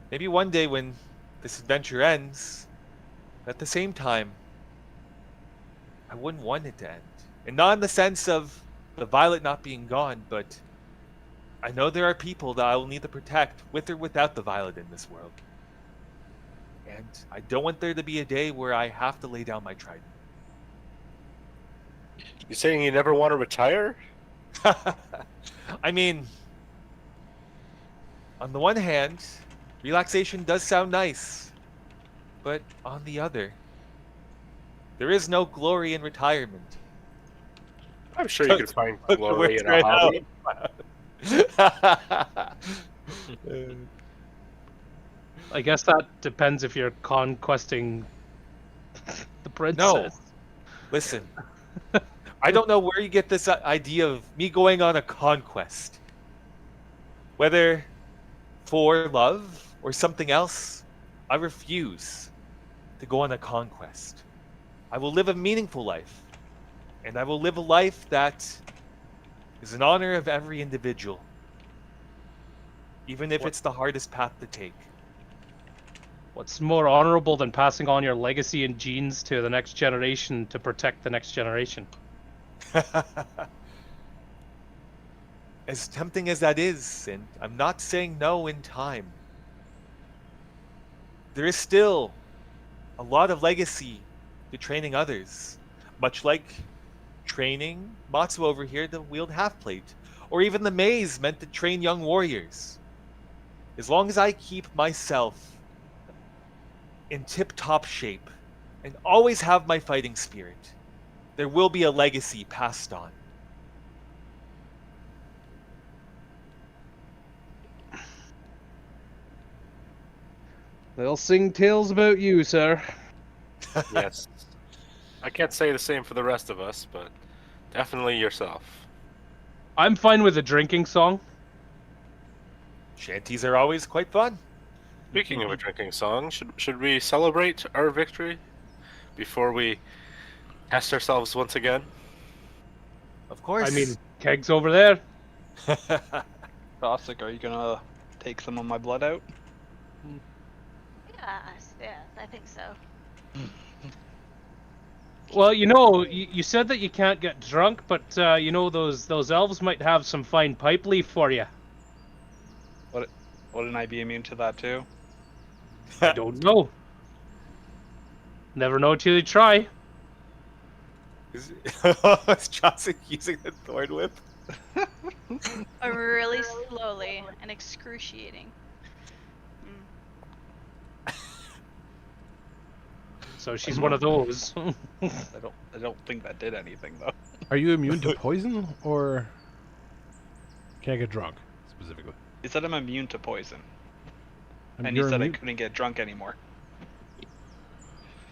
maybe one day when this adventure ends, at the same time, I wouldn't want it to end. And not in the sense of the violet not being gone, but I know there are people that I will need to protect with or without the violet in this world. And I don't want there to be a day where I have to lay down my trident. You saying you never want to retire? I mean, on the one hand, relaxation does sound nice, but on the other, there is no glory in retirement. I'm sure you could find Look glory in where a hobby. I guess that depends if you're conquesting the princess. Listen, I don't know where you get this idea of me going on a conquest. Whether for love or something else, I refuse to go on a conquest. I will live a meaningful life, and I will live a life that is in honor of every individual, even if it's the hardest path to take. What's more honorable than passing on your legacy and genes to the next generation to protect the next generation? As tempting as that is, and I'm not saying no in time, there is still a lot of legacy to training others, much like training Matsu over here to wield half plate, or even the maze meant to train young warriors. as long as I keep myself in tip-top shape and always have my fighting spirit, there will be a legacy passed on. They'll sing tales about you, sir. Yes. I can't say the same for the rest of us, but definitely yourself. I'm fine with a drinking song. Shanties are always quite fun. Speaking of a drinking song, should we celebrate our victory before we test ourselves once again? Of course. I mean, kegs over there. Cossack, are you gonna take some of my blood out? Yes, I think so. Well, you said that you can't get drunk, but those elves might have some fine pipe leaf for you. Wouldn't I be immune to that too? I don't know. Never know till you try. Is Josik using the thorn whip? Really slowly and excruciating. So she's one of those. I don't think that did anything though. Are you immune to poison, or can't get drunk, specifically? He said I'm immune to poison, and he you're said I immune- couldn't get drunk anymore.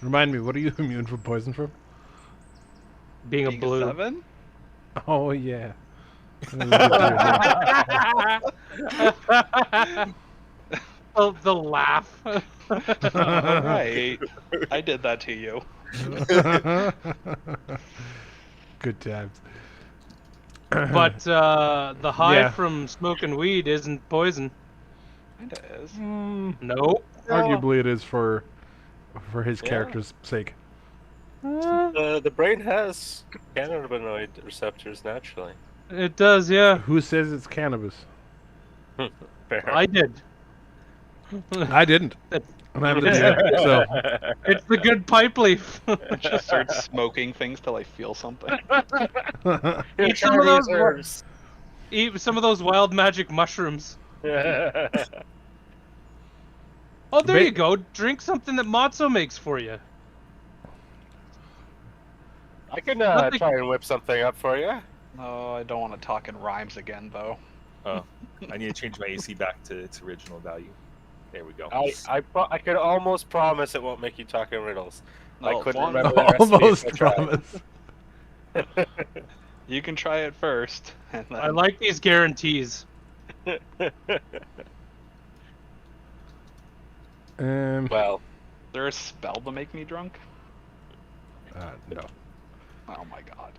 Remind me, what are you immune from poison from? Being a Being blue. 7? Oh, yeah. The laugh. Alright. I did that to you. Good times. But the high Yeah. from smoking weed isn't poison. Kinda is. Nope. Arguably, it is for his Yeah. character's sake. The brain has cannabinoid receptors naturally. It does, yeah. Who says it's cannabis? Fair. I did. I didn't. And I haven't yet, so It's the good pipe leaf. I just start smoking things till I feel something. Eat some of those. Eat some of those wild magic mushrooms. Oh, there you go. Drink something that Matzo makes for you. I can Nothing- try and whip something up for you. No, I don't want to talk in rhymes again though. Oh, I need to change my AC back to its original value. There we go. I could almost promise it won't make you talk in riddles. I No, couldn't one- remember the recipe. almost if I tried. promise. You can try it first. And then... I like these guarantees. Well, Is there a spell to make me drunk? No. Oh my god.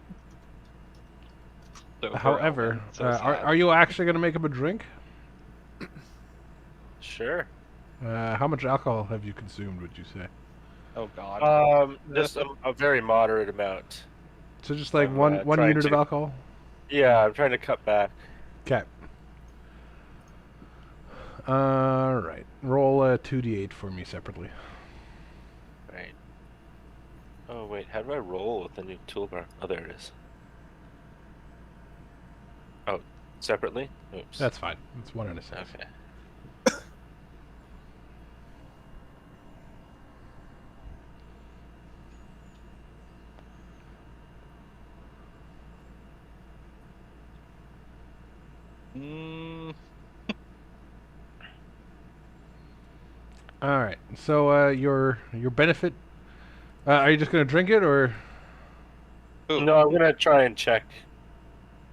So However, so are you actually going to make him a drink? sure. How much alcohol have you consumed, would you say? Oh god. Just a very moderate amount. So just like I'm, one trying unit of to- alcohol? Yeah, I'm trying to cut back. Okay. Alright. Roll a 2d8 for me separately. Right. Oh wait, how do I roll with the new toolbar? Oh, there it is. Oh, separately? Oops. That's fine. It's 1 and a 6. okay. Mm, Alright. So your benefit, are you just going to drink it, or... ooh, No, I'm gonna try and check.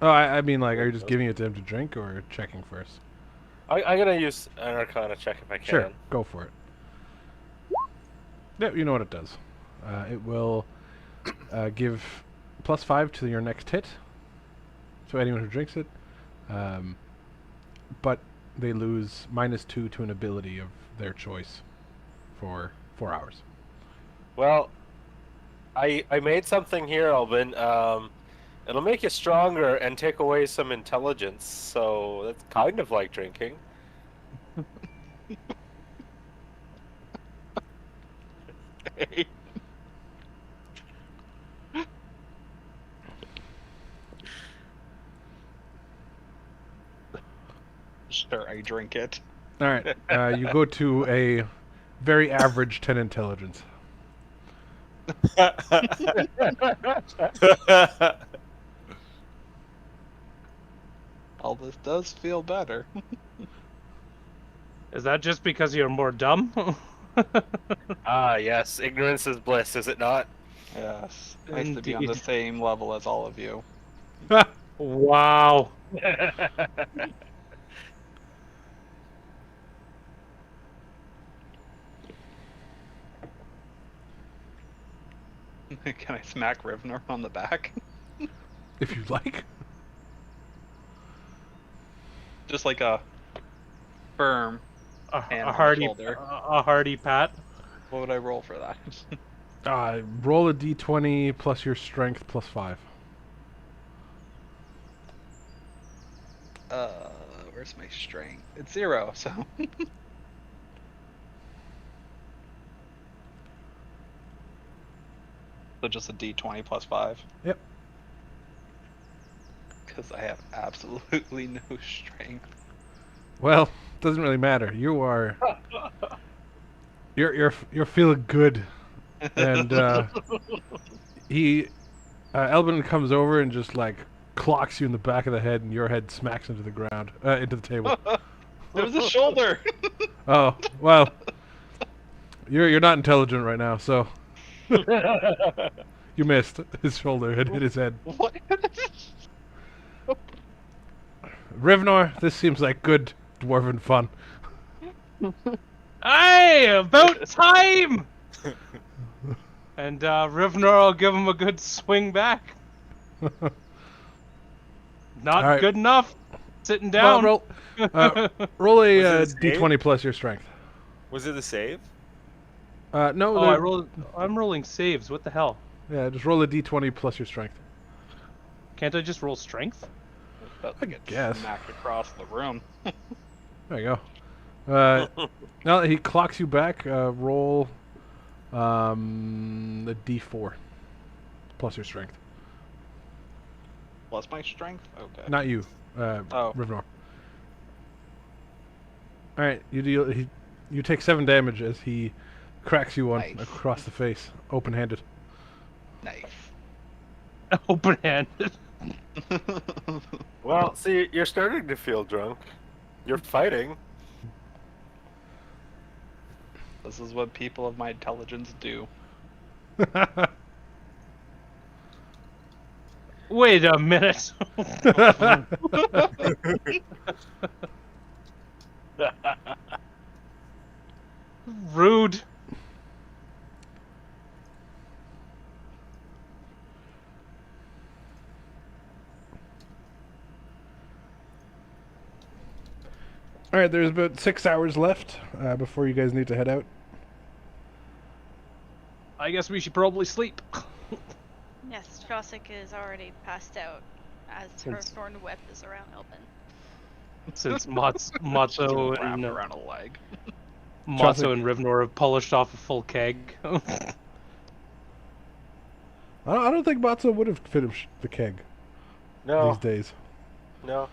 Oh, I mean, like, are you just giving it to him to drink, or checking first? I'm gonna use an Arcana check if I can. Sure, go for it. Yep, you know what it does. It will give +5 to your next hit, so anyone who drinks it. But they lose -2 to an ability of their choice for 4 hours. Well, I made something here, Alvin. It'll make you stronger and take away some intelligence, so that's kind of like drinking. sure, I drink it. All right. You go to a very average 10 intelligence. All this does feel better. Is that just because you're more dumb? Ah, yes. Ignorance is bliss, is it not? Yes. Nice to be on the Indeed. same level as all of you. Wow. Can I smack Rivnor on the back? If you like. Just like a firm. Hand on A the hearty, shoulder. a hearty pat. What would I roll for that? Roll a d20 plus your strength plus 5. Where's my strength? It's 0, so. So just a d20 plus 5. Yep. Because I have absolutely no strength. Well, doesn't really matter. You are. You're feeling good, and Elbin comes over and just like clocks you in the back of the head, and your head smacks into the ground, into the table. It was a shoulder. Oh well, you're not intelligent right now, so you missed. His shoulder had hit his head. What? Rivnor, this seems like good dwarven fun. Hey, about time! And Rivnor will give him a good swing back. Not Alright. good enough. Sitting Well, down. roll a Was it a save? d20 plus your strength. Was it a save? No, Oh, I'm rolling saves. What the hell? yeah, just roll a d20 plus your strength. Can't I just roll strength? About to get guess. smacked across the room. There you go. Now that he clocks you back, roll a d4 plus your strength. Plus my strength? Okay. Not you, Oh. Rivnor. All right, you take 7 damage as he cracks you one Nice. across the face, open-handed. Nice. Open-handed. Well, see, you're starting to feel drunk. You're fighting. This is what people of my intelligence do. Wait a minute. Rude. All right, there's about 6 hours left before you guys need to head out. I guess we should probably sleep. Yes, Josic is already passed out as her thorn whip is around Elbin. Since Just Matzo wrapped and around a leg. Matzo and Rivnor have polished off a full keg. I don't think Matzo would have finished the keg No, these days. no.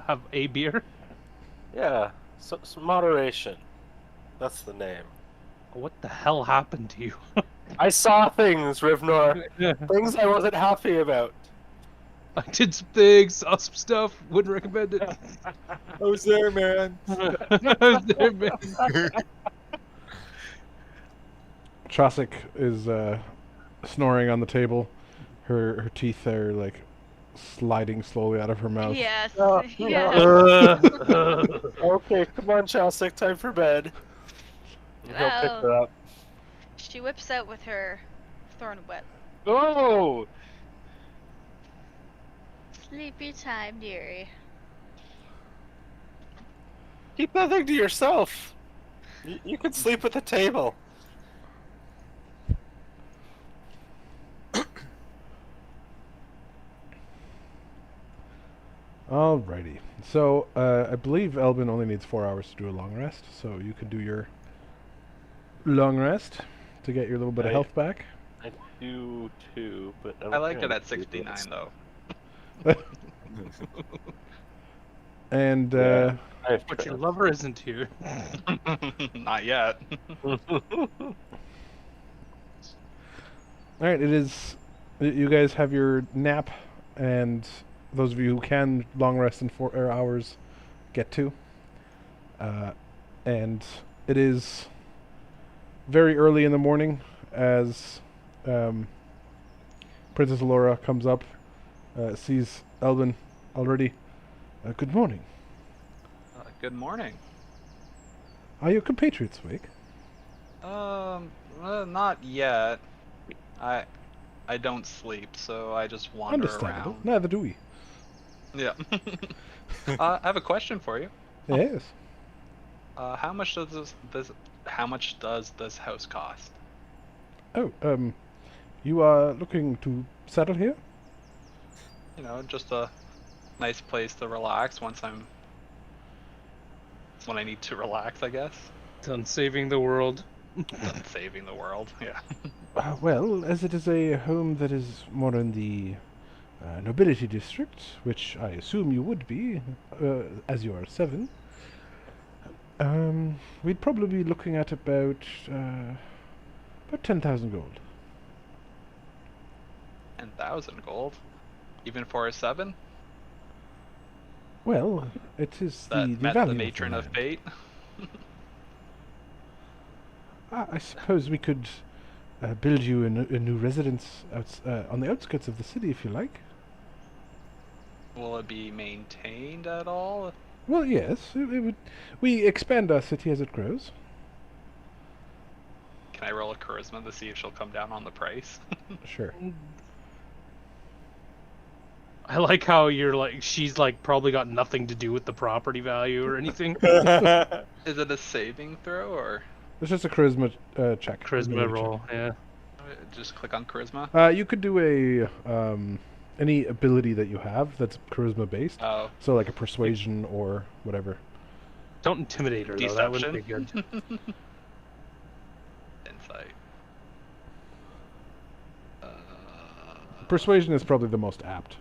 Have a beer. Yeah, so moderation. That's the name. What the hell happened to you? I saw things, Rivnor. Things I wasn't happy about. I did some things, saw some stuff, wouldn't recommend it. I was there, man. Chosic is snoring on the table. Her teeth are like sliding slowly out of her mouth. Yes, Oh, yes. Okay, come on, Chelsea, time for bed. And he'll pick her up. She whips out with her thorn whip. Oh! Sleepy time, dearie. Keep that thing to yourself. You can sleep at the table. Alrighty. So, I believe Elbin only needs 4 hours to do a long rest, so you can do your long rest to get your little bit of Right. health back. I do too, but I like it at 69 though. And Yeah. I have But your tried. lover isn't here. Not yet. all right, it is. You guys have your nap, and those of you who can long rest in 4 hours get to. And it is very early in the morning as Princess Laura comes up, sees Elvin already. Good morning. Good morning. Are your compatriots awake? Not yet. I don't sleep, so I just wander Understandable. around. Neither do we. Yeah. I have a question for you. Yes. How much does this house cost? Oh, you are looking to settle here? You know, just a nice place to relax when I need to relax, I guess. Done saving the world. Than saving the world. Yeah. Well, as it is a home that is more in the nobility district, which I assume you would be, as you are 7, we'd probably be looking at about 10,000 gold. 10,000 gold, even for a 7. Well, it is That the met value the of matron of land. fate. I suppose we could build you a new residence on the outskirts of the city, if you like. Will it be maintained at all? Well, yes, it would. We expand our city as it grows. Can I roll a charisma to see if she'll come down on the price? Sure. I like how you're like, she's like probably got nothing to do with the property value or anything. Is it a saving throw or It's just a charisma check. Charisma ability roll, yeah. just click on charisma? check. You could do a any ability that you have that's charisma based. Oh, So like a persuasion or whatever. Don't intimidate her though. That wouldn't be good. insight. Persuasion is probably the most apt.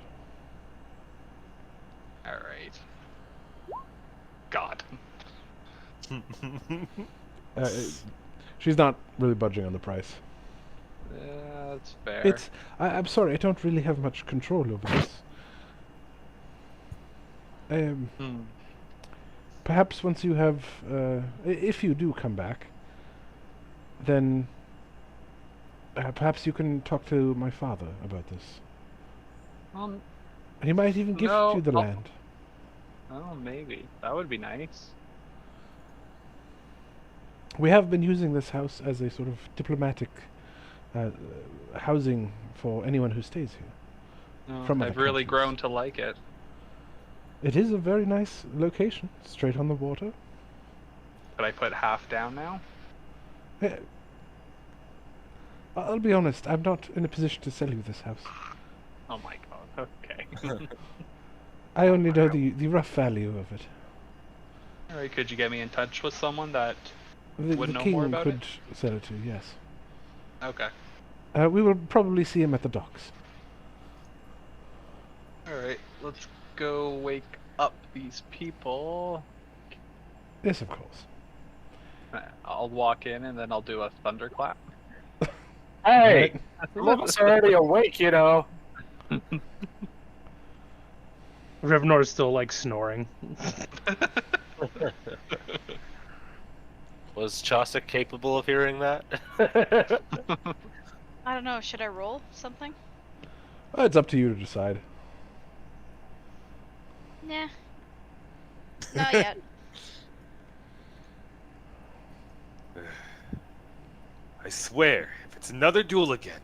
All right. God. She's not really budging on the price. That's fair. It's. I'm sorry, I don't really have much control over this. Hmm. Perhaps once you have, if you do come back, then perhaps you can talk to my father about this. He might even gift No, you the I'll- land. Oh, maybe that would be nice. We have been using this house as a sort of diplomatic housing for anyone who stays here. No, From I've other really countries. grown to like it. It is a very nice location, straight on the water. Could I put half down now? Eh, I'll be honest, I'm not in a position to sell you this house. Oh my god. Okay. I only know the rough value of it. All right. Could you get me in touch with someone that? The Would know king more about could sell it to you, yes. Okay. We will probably see him at the docks. All right. Let's go wake up these people. Yes, of course. I'll walk in and then I'll do a thunderclap. Hey, some of us are already awake, you know. Revnor's still like snoring. Was Chaucer capable of hearing that? I don't know. Should I roll something? It's up to you to decide. Nah. Not yet. I swear, if it's another duel again,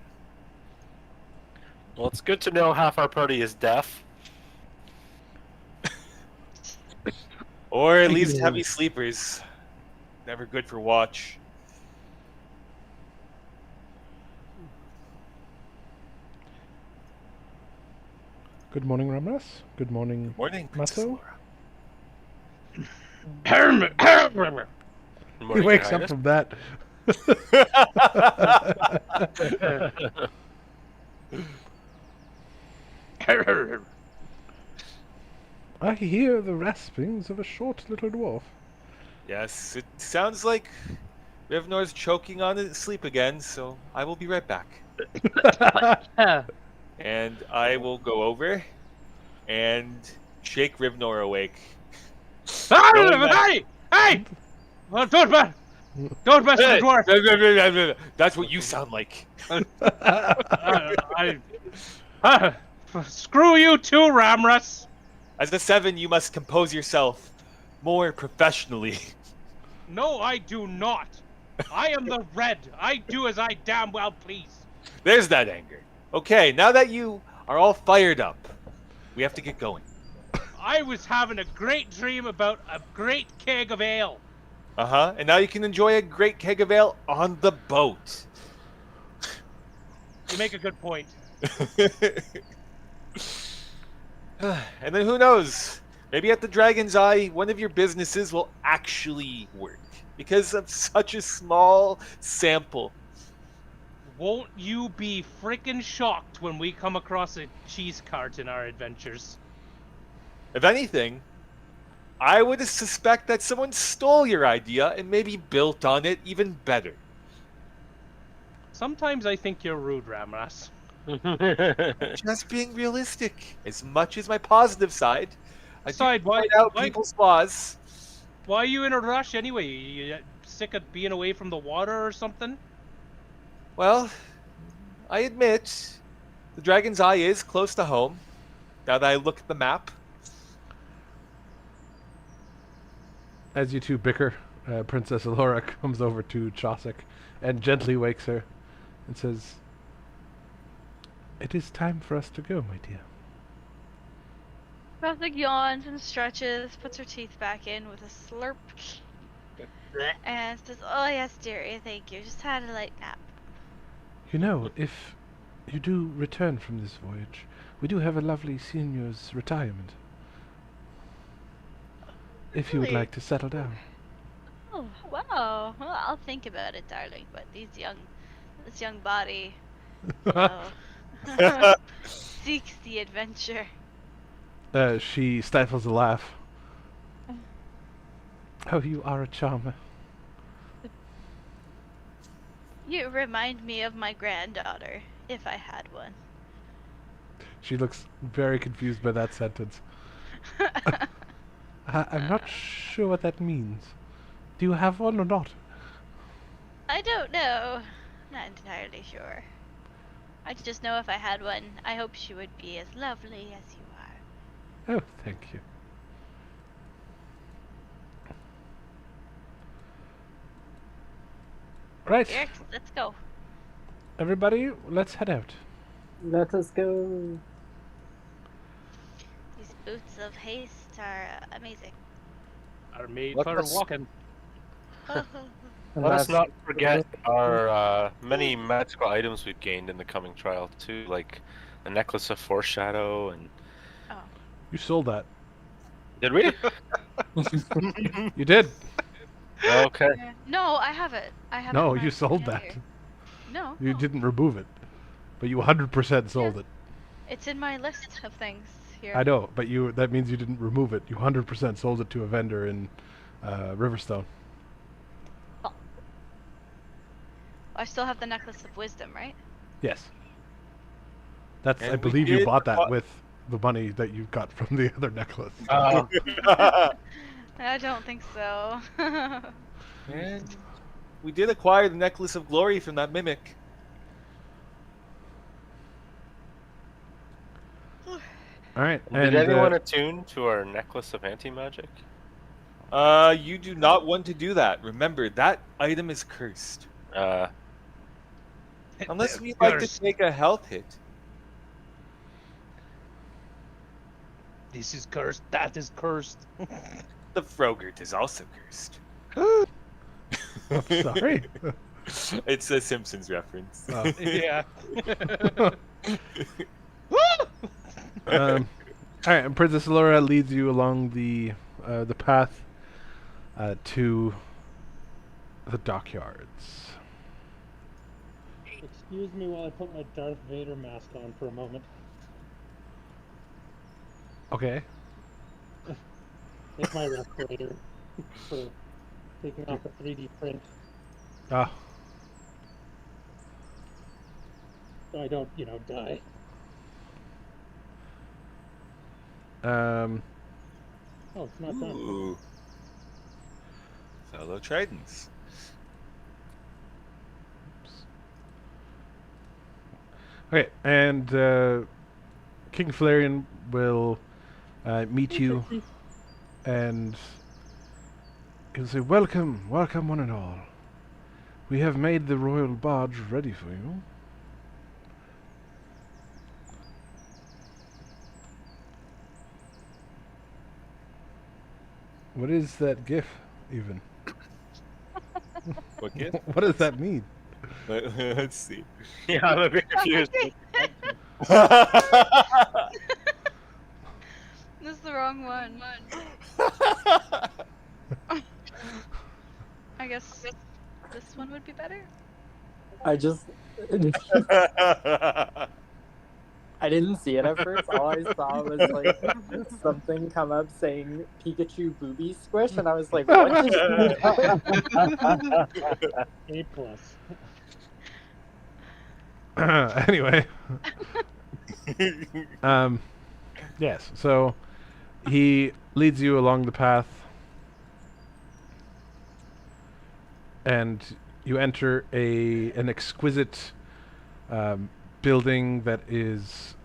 Well, it's good to know half our party is deaf. or at least heavy sleepers, never good for watch. Good morning, Ramras. Good morning. Morning, Princess Maso? Laura. He wakes up from that. I hear the raspings of a short little dwarf. Yes, it sounds like Rivnor's choking on his sleep again, so I will be right back. And I will go over and shake Rivnor awake. Knowing that- Hey! Hey! Oh, don't mess with the dwarf! That's what you sound like. Screw you too, Ramrus! As a 7, you must compose yourself more professionally. No, I do not. I am the red. I do as I damn well please. There's that anger. Okay, now that you are all fired up, we have to get going. I was having a great dream about a great keg of ale. Uh-huh, and now you can enjoy a great keg of ale on the boat. You make a good point. And then who knows? Maybe at the Dragon's Eye, one of your businesses will actually work because of such a small sample. Won't you be freaking shocked when we come across a cheese cart in our adventures? If anything, I would suspect that someone stole your idea and maybe built on it even better. Sometimes I think you're rude, Ramras. Just being realistic. As much as my positive side, I do point out people's flaws. Why are you in a rush anyway? You sick of being away from the water or something? Well, I admit, the Dragon's Eye is close to home, now that I look at the map. As you two bicker, Princess Alora comes over to Chosic and gently wakes her and says, "It is time for us to go, my dear." Chosic yawns and stretches, puts her teeth back in with a slurp, and says, "Oh yes, dearie, thank you. Just had a light nap." You know, if you do return from this voyage, we do have a lovely senior's retirement. If you would Really? like to settle down. Oh, wow. Well, I'll think about it, darling. But this young body, oh, seeks the adventure. She stifles a laugh. Oh, you are a charmer. You remind me of my granddaughter, if I had one. She looks very confused by that sentence. I'm not sure what that means. Do you have one or not? I don't know. Not entirely sure. I just know if I had one, I hope she would be as lovely as you are. Oh, thank you. Right, Eric, let's go. everybody, let's head out. Let us go. These boots of haste are amazing. Are made Let for us- walking. Let us not forget our many magical items we've gained in the coming trial too, like the necklace of foreshadow and. You sold that. Did we? You did. Okay. No, I have it. I have it. No, in my you sold that. here. No, You no. didn't remove it. But you 100% sold it. It's in my list of things here. I know, but that means you didn't remove it. You 100% sold it to a vendor in Riverstone. I still have the necklace of wisdom, right? Yes. That's And I we believe you did bought that bu- with the money that you got from the other necklace. I don't think so. And we did acquire the necklace of glory from that mimic. All right. Did anyone attune to our necklace of anti-magic? You do not want to do that. Remember, that item is cursed. Unless you'd like to take a health hit. This is cursed. That is cursed. The Frogurt is also cursed. Sorry. It's a Simpsons reference. Oh. Yeah. All right, and Princess Laura leads you along the path to the dockyards. Excuse me while I put my Darth Vader mask on for a moment. Okay. Make my respirator for taking off a 3D print, Ah, so I don't, die. Oh, it's not done. Ooh. Fellow Tritons. okay, and King Valerian will meet you, and he'll say, "Welcome, welcome, one and all. We have made the royal barge ready for you." What is that gif, even? What gift? What does that mean? Let's see. Yeah, I'm a bit confused. This is the wrong one. I guess this one would be better. I didn't see it at first. All I saw was like something come up saying Pikachu booby squish, and I was like, what just A+. Anyway. Yes, so he leads you along the path, and you enter an exquisite building that is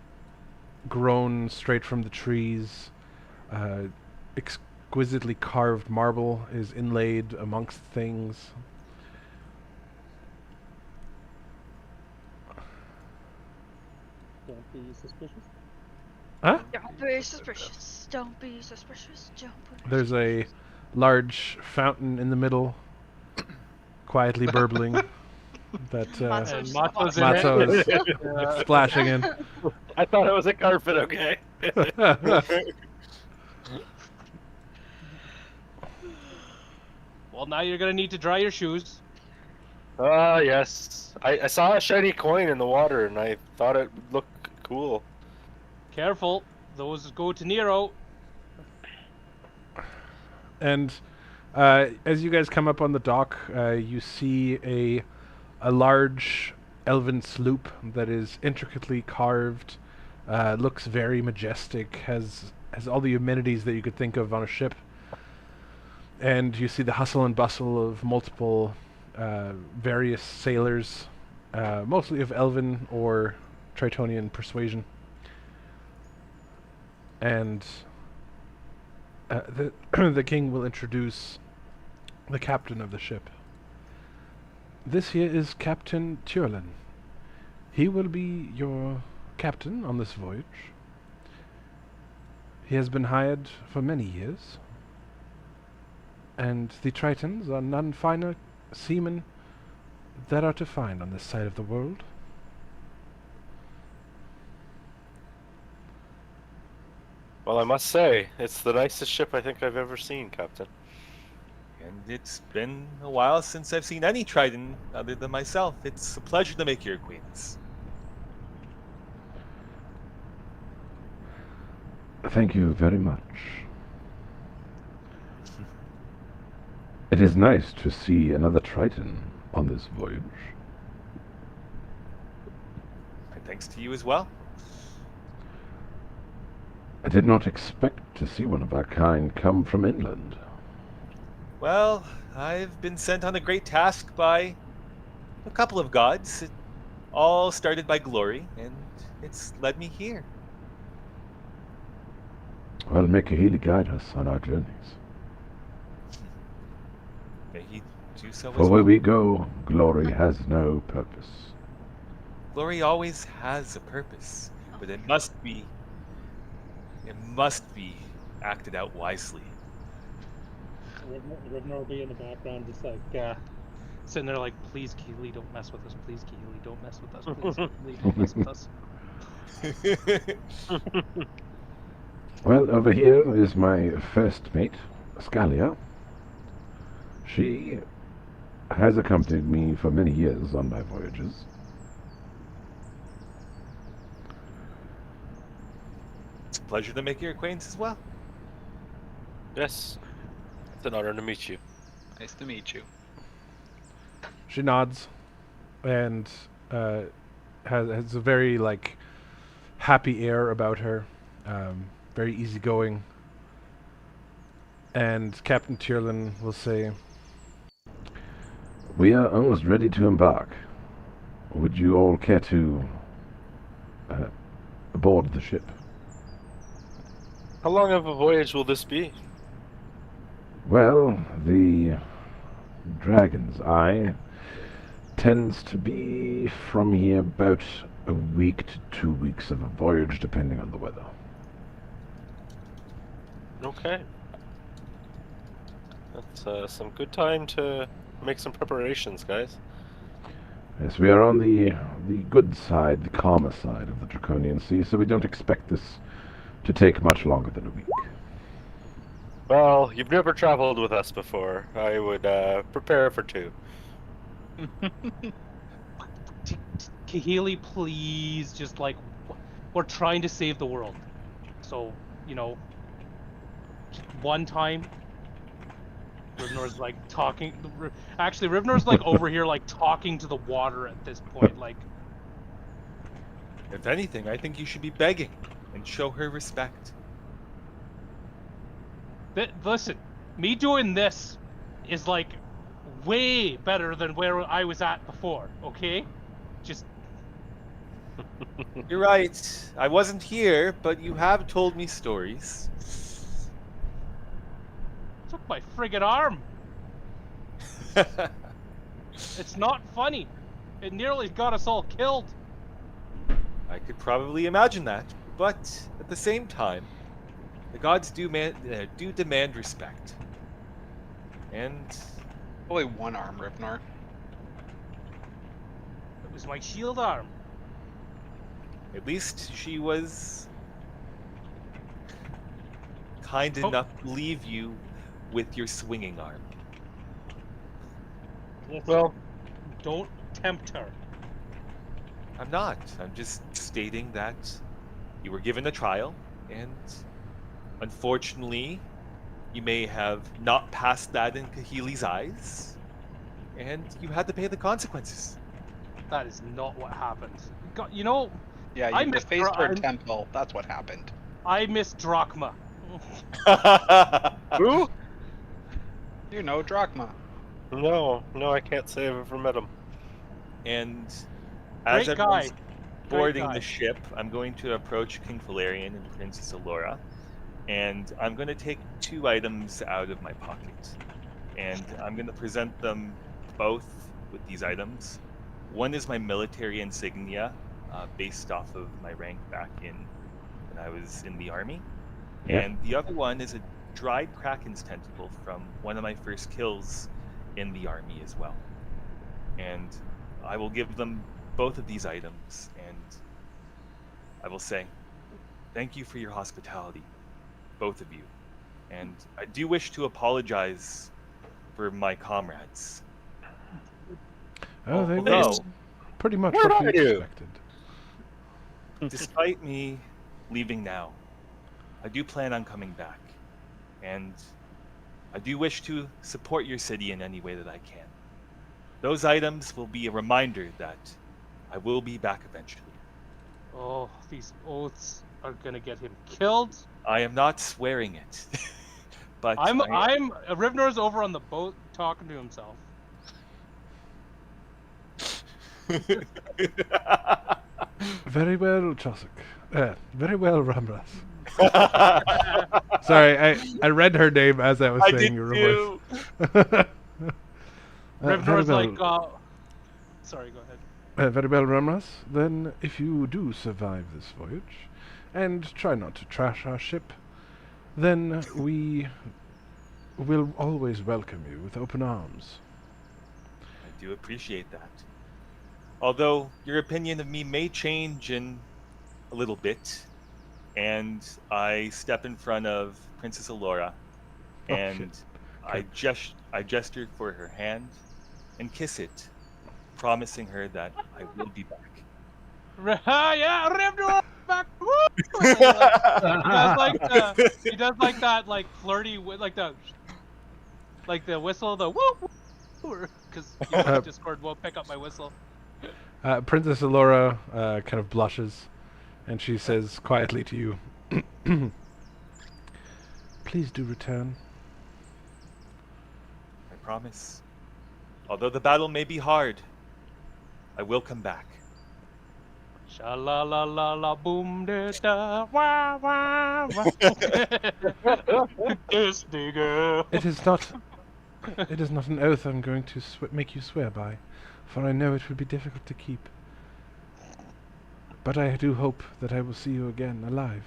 grown straight from the trees. Exquisitely carved marble is inlaid amongst things. Don't be suspicious. Huh? Don't be suspicious. Don't be suspicious. Don't be There's a large fountain in the middle, quietly burbling. That Matzo's And Matzo's in Matzo it. is splashing in. I thought it was a carpet, okay? Well, now you're gonna need to dry your shoes. Ah, yes. I saw a shiny coin in the water, and I thought it would look cool. Careful, those go to Nero. And as you guys come up on the dock, you see a large elven sloop that is intricately carved, looks very majestic, has all the amenities that you could think of on a ship. And you see the hustle and bustle of multiple various sailors, mostly of elven or Tritonian persuasion. And the king will introduce the captain of the ship. This here is Captain Turlin. He will be your captain on this voyage. He has been hired for many years, and the Tritons are none finer seamen that are to find on this side of the world. Well, I must say, it's the nicest ship I think I've ever seen, Captain. And it's been a while since I've seen any Triton other than myself. It's a pleasure to make your acquaintance. Thank you very much. It is nice to see another Triton on this voyage. And thanks to you as well. I did not expect to see one of our kind come from inland. Well, I've been sent on a great task by a couple of gods. It all started by glory, and it's led me here. Well, may Kahili guide us on our journeys. May he do so For as where well. we go, glory has no purpose. Glory always has a purpose, but it must be acted out wisely. Rivner will be in the background, just like, Sitting there like, please, Keely, don't mess with us. Please, Keely, don't mess with us. Please, Keely, don't mess with us. Well, over here is my first mate, Scalia. She has accompanied me for many years on my voyages. It's a pleasure to make your acquaintance as well. Yes. It's an honor to meet you. Nice to meet you. She nods, and has a very like happy air about her, very easygoing. And Captain Tierlin will say, We are almost ready to embark. Would you all care to aboard the ship? How long of a voyage will this be? Well, the Dragon's Eye tends to be from here about a week to 2 weeks of a voyage, depending on the weather. Okay. That's some good time to make some preparations, guys. Yes, we are on the good side, the calmer side of the Draconian Sea, so we don't expect this to take much longer than a week. Well, you've never traveled with us before. I would prepare for 2. Kahili, please, just like, we're trying to save the world. So, one time, Rivnor's like talking. Actually, Rivnor's like over here, like talking to the water at this point. Like, If anything, I think you should be begging and show her respect. listen, me doing this is like way better than where I was at before. Okay, just. You're right. I wasn't here, but you have told me stories. Took my friggin' arm. It's not funny. It nearly got us all killed. I could probably imagine that, but at the same time, the gods do demand respect. And Only one arm, Rivnor. It was my shield arm. at least she was kind enough to leave you with your swinging arm. Well, Don't tempt her. I'm not. I'm just stating that you were given a trial, and unfortunately, you may have not passed that in Kahili's eyes, and you had to pay the consequences. That is not what happened. Yeah, I you missed defaced her her- temple. That's what happened. I miss Drachma. who? You know Drachma. No, I can't say I've ever met him. And as Great guy. everyone's Great boarding guy. the ship, I'm going to approach King Valerian and Princess Alora, and I'm going to take 2 items out of my pocket, and I'm going to present them both with these items. One is my military insignia, based off of my rank back in when I was in the army, Yeah. and the other one is a dried kraken's tentacle from one of my first kills in the army as well. And I will give them both of these items, and I will say, thank you for your hospitality, both of you. And I do wish to apologize for my comrades. Oh, they no. were pretty much Where what are we you? expected. Despite me leaving now, I do plan on coming back. And I do wish to support your city in any way that I can. Those items will be a reminder that I will be back eventually. Oh, these oaths are gonna get him killed. I am not swearing it. But Rivnor's over on the boat talking to himself. Very well, Chosik. Very well, Ramras. Sorry, I read her name as I was I saying did your too. voice. Rivnor's like, sorry, go ahead. Very well, Ramras. Then, if you do survive this voyage, and try not to trash our ship, then we will always welcome you with open arms. I do appreciate that. Although your opinion of me may change in a little bit, and I step in front of Princess Alora, Oh, and shit. I gestured for her hand and kiss it, promising her that I will be back. Yeah, Rivnor back. Woo! He does like that, like flirty, like the whistle, the whoop, because Discord won't pick up my whistle. Princess Allura kind of blushes, and she says quietly to you, "Please do return." I promise. Although the battle may be hard, I will come back. Sha la la la la boom da da wah wah wah. Disney girl. It is not an oath I'm going to make you swear by, for I know it would be difficult to keep. But I do hope that I will see you again alive.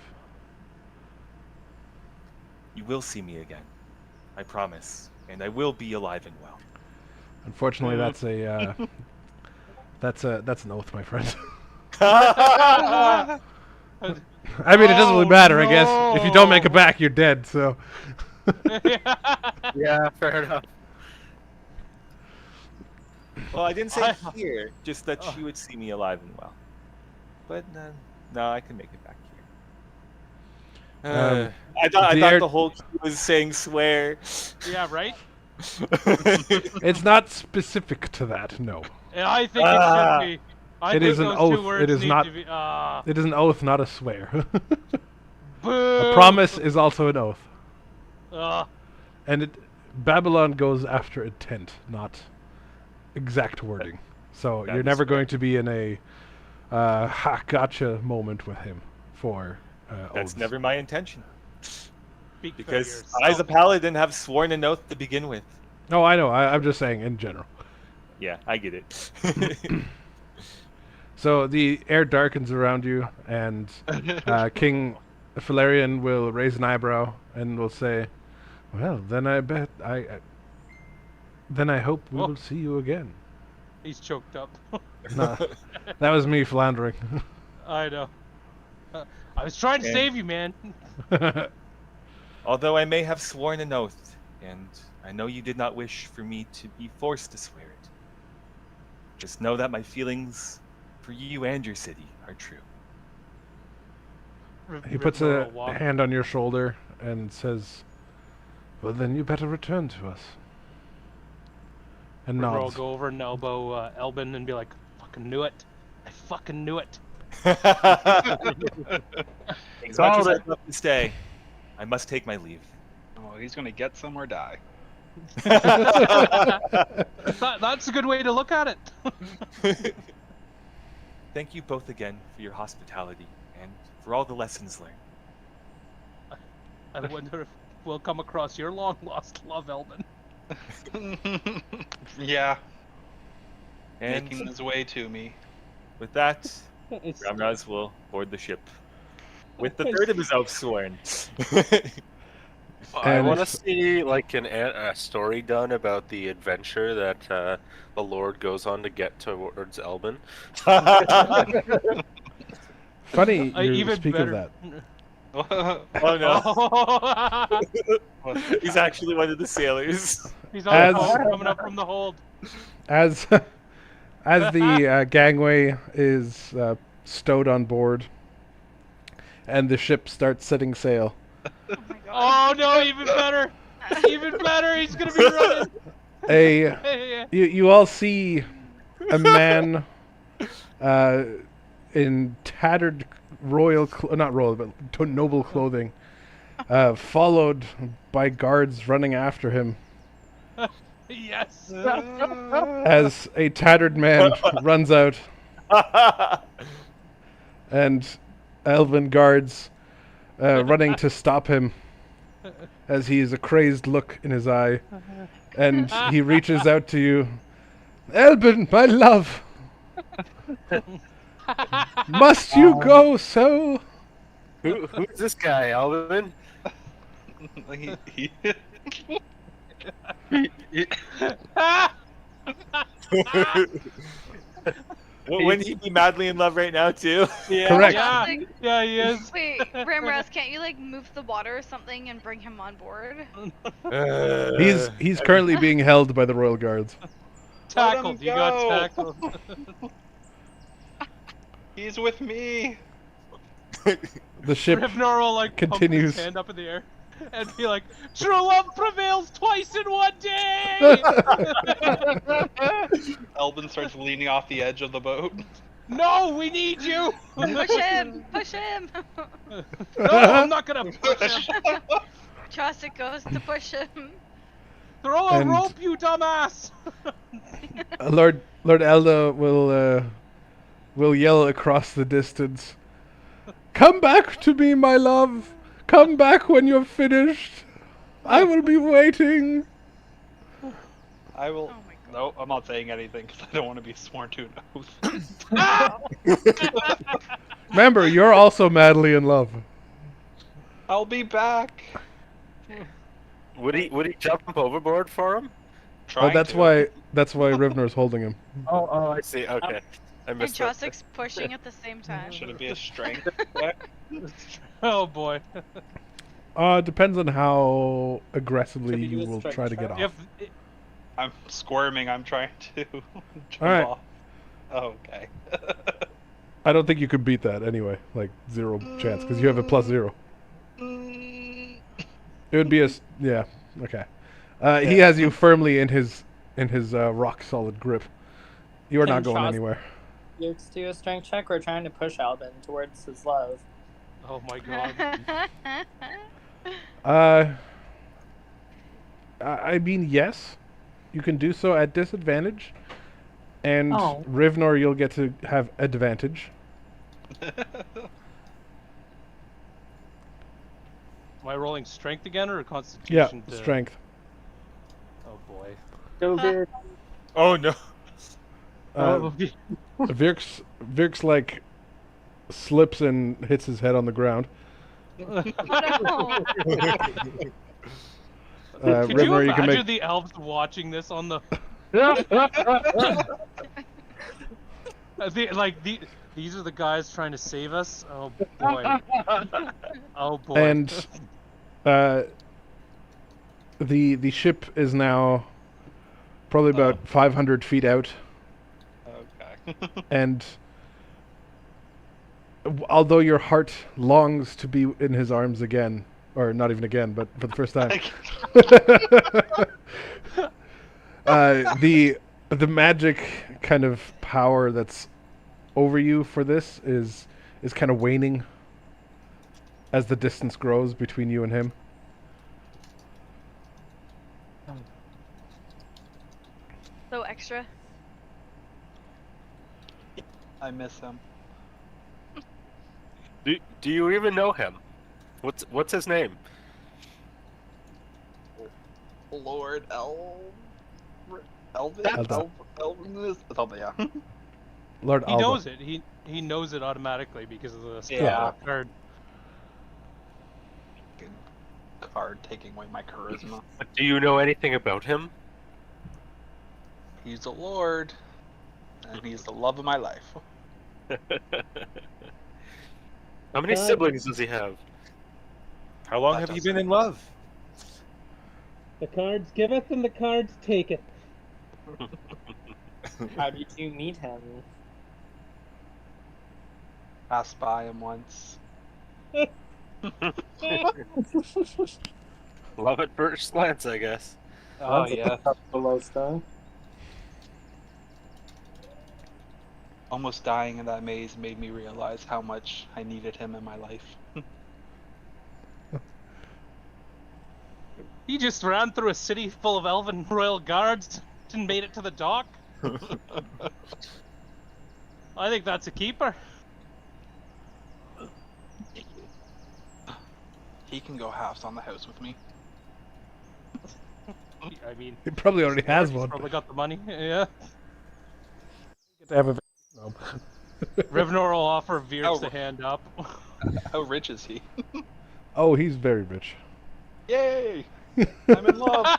You will see me again. I promise. And I will be alive and well. Unfortunately, that's an oath, my friend. I mean, it doesn't really matter, I guess. If you don't make it back, you're dead, so... Yeah, fair enough. Well, I didn't say here, just that she would see me alive and well. But no, I can make it back here. I thought the whole queue was saying swear. Yeah, right? It's not specific to that, no. And I think it should be. It is an oath. It is not. It is an oath, not a swear. A promise is also an oath. And Babylon goes after intent, not exact wording. So you're never going to be in a ha gotcha moment with him for That's oaths. never my intention. Because I, as a paladin, have sworn an oath to begin with. No, I know. I'm just saying in general. Yeah, I get it. So the air darkens around you, and King Valerian will raise an eyebrow and will say, "Well, then I bet then I hope we will see you again." He's choked up. No, that was me floundering. I know. I was trying to save you, man. Although I may have sworn an oath, and I know you did not wish for me to be forced to swear it. Just know that my feelings for you and your city are true. He puts a hand on your shoulder and says, "Well, then you better return to us." And I'll nods. go over and elbow Elbin and be like, "Fucking knew it! I fucking knew it!" As much as I'd love to stay, I must take my leave. Oh, he's gonna get some or die. That's a good way to look at it. Thank you both again for your hospitality and for all the lessons learned. I wonder if we'll come across your long-lost love, Elbin. Yeah. And making his way to me. with that, Ramraz will board the ship. With the third of his oath sworn. I want to see like a story done about the adventure that the Lord goes on to get towards Elbin. Funny you even speak better. of that. Oh no. He's actually one of the sailors. He's on the hold, coming up from the hold. As the gangway is stowed on board, and the ship starts setting sail. Oh no! Even better! Even better! He's gonna be running. You all see a man in tattered not royal, but noble clothing, followed by guards running after him. Yes. As a tattered man runs out, and elven guards running to stop him, as he has a crazed look in his eye, and he reaches out to you. "Elbin, my love, must you go so?" Who's this guy, Elbin? Wouldn't he be madly in love right now too? Yeah. Correct. Yeah, he is. Wait, Ramraz, can't you like move the water or something and bring him on board? He's currently being held by the royal guards. Tackled. You got tackled. He's with me. The ship Rivnor will like continues. pump his hand up in the air and be like, "True love prevails twice in one day." Elvin starts leaning off the edge of the boat. No, we need you. Push him! Push him! No, I'm not gonna push him. Chaucer goes to push him. Throw a And- rope, you dumbass. Lord Elda will yell across the distance. Come back to me, my love. Come back when you're finished. I will be waiting. I will. Oh my god. No, I'm not saying anything because I don't want to be sworn to an oath. Remember, you're also madly in love. I'll be back. Would he jump overboard for him? Trying Oh, that's to. why Rivnor's holding him. Oh, I see. Okay, I And missed that. Chaucer's pushing at the same time. Should it be a strength check? Oh boy. Depends on how aggressively Should we do you a will strength try to check? get off. If I'm squirming. I'm trying to jump Alright. off. Okay. I don't think you could beat that anyway. Like 0 chance because you have a +0. It would be yeah. Okay. He has you firmly in his rock solid grip. You are not Can going Chaucer- anywhere. Let's do a strength check. We're trying to push Albin towards his love. oh my god. I mean, yes, you can do so at disadvantage, and Oh. Rivnor, you'll get to have advantage. Am I rolling strength again or Yeah, constitution? strength. Oh boy. Go big. Oh no. Oh, Virks like slips and hits his head on the ground. No. Could Rivnor, you you can imagine make the elves watching this on the these are the guys trying to save us? Oh boy. Oh boy. and the ship is now probably about 500 feet out, Okay. and although your heart longs to be in his arms again, or not even again, but for the first time, the magic kind of power that's over you for this is kind of waning as the distance grows between you and him. So extra. I miss him. Do you even know him? What's his name? Lord Elvin. Elda. Elvin, yeah. Lord he Alba. knows it. He knows it automatically because of the Yeah. card. Card taking away my charisma. But do you know anything about him? He's a lord, and he's the love of my life. How many siblings does he have? How long That have you doesn't- been in love? The cards giveth and the cards taketh. How did you meet him? Passed by him once. Love at first glance, I guess. Oh That's a yeah. below stone. Almost dying in that maze made me realize how much I needed him in my life. He just ran through a city full of elven royal guards and made it to the dock. I think that's a keeper. He can go halves on the house with me. I mean, He probably already has he's one. probably got the money. Yeah. To have a no. Rivnor will offer Virks Oh. a hand up. How rich is he? Oh, he's very rich. Yay! I'm in love.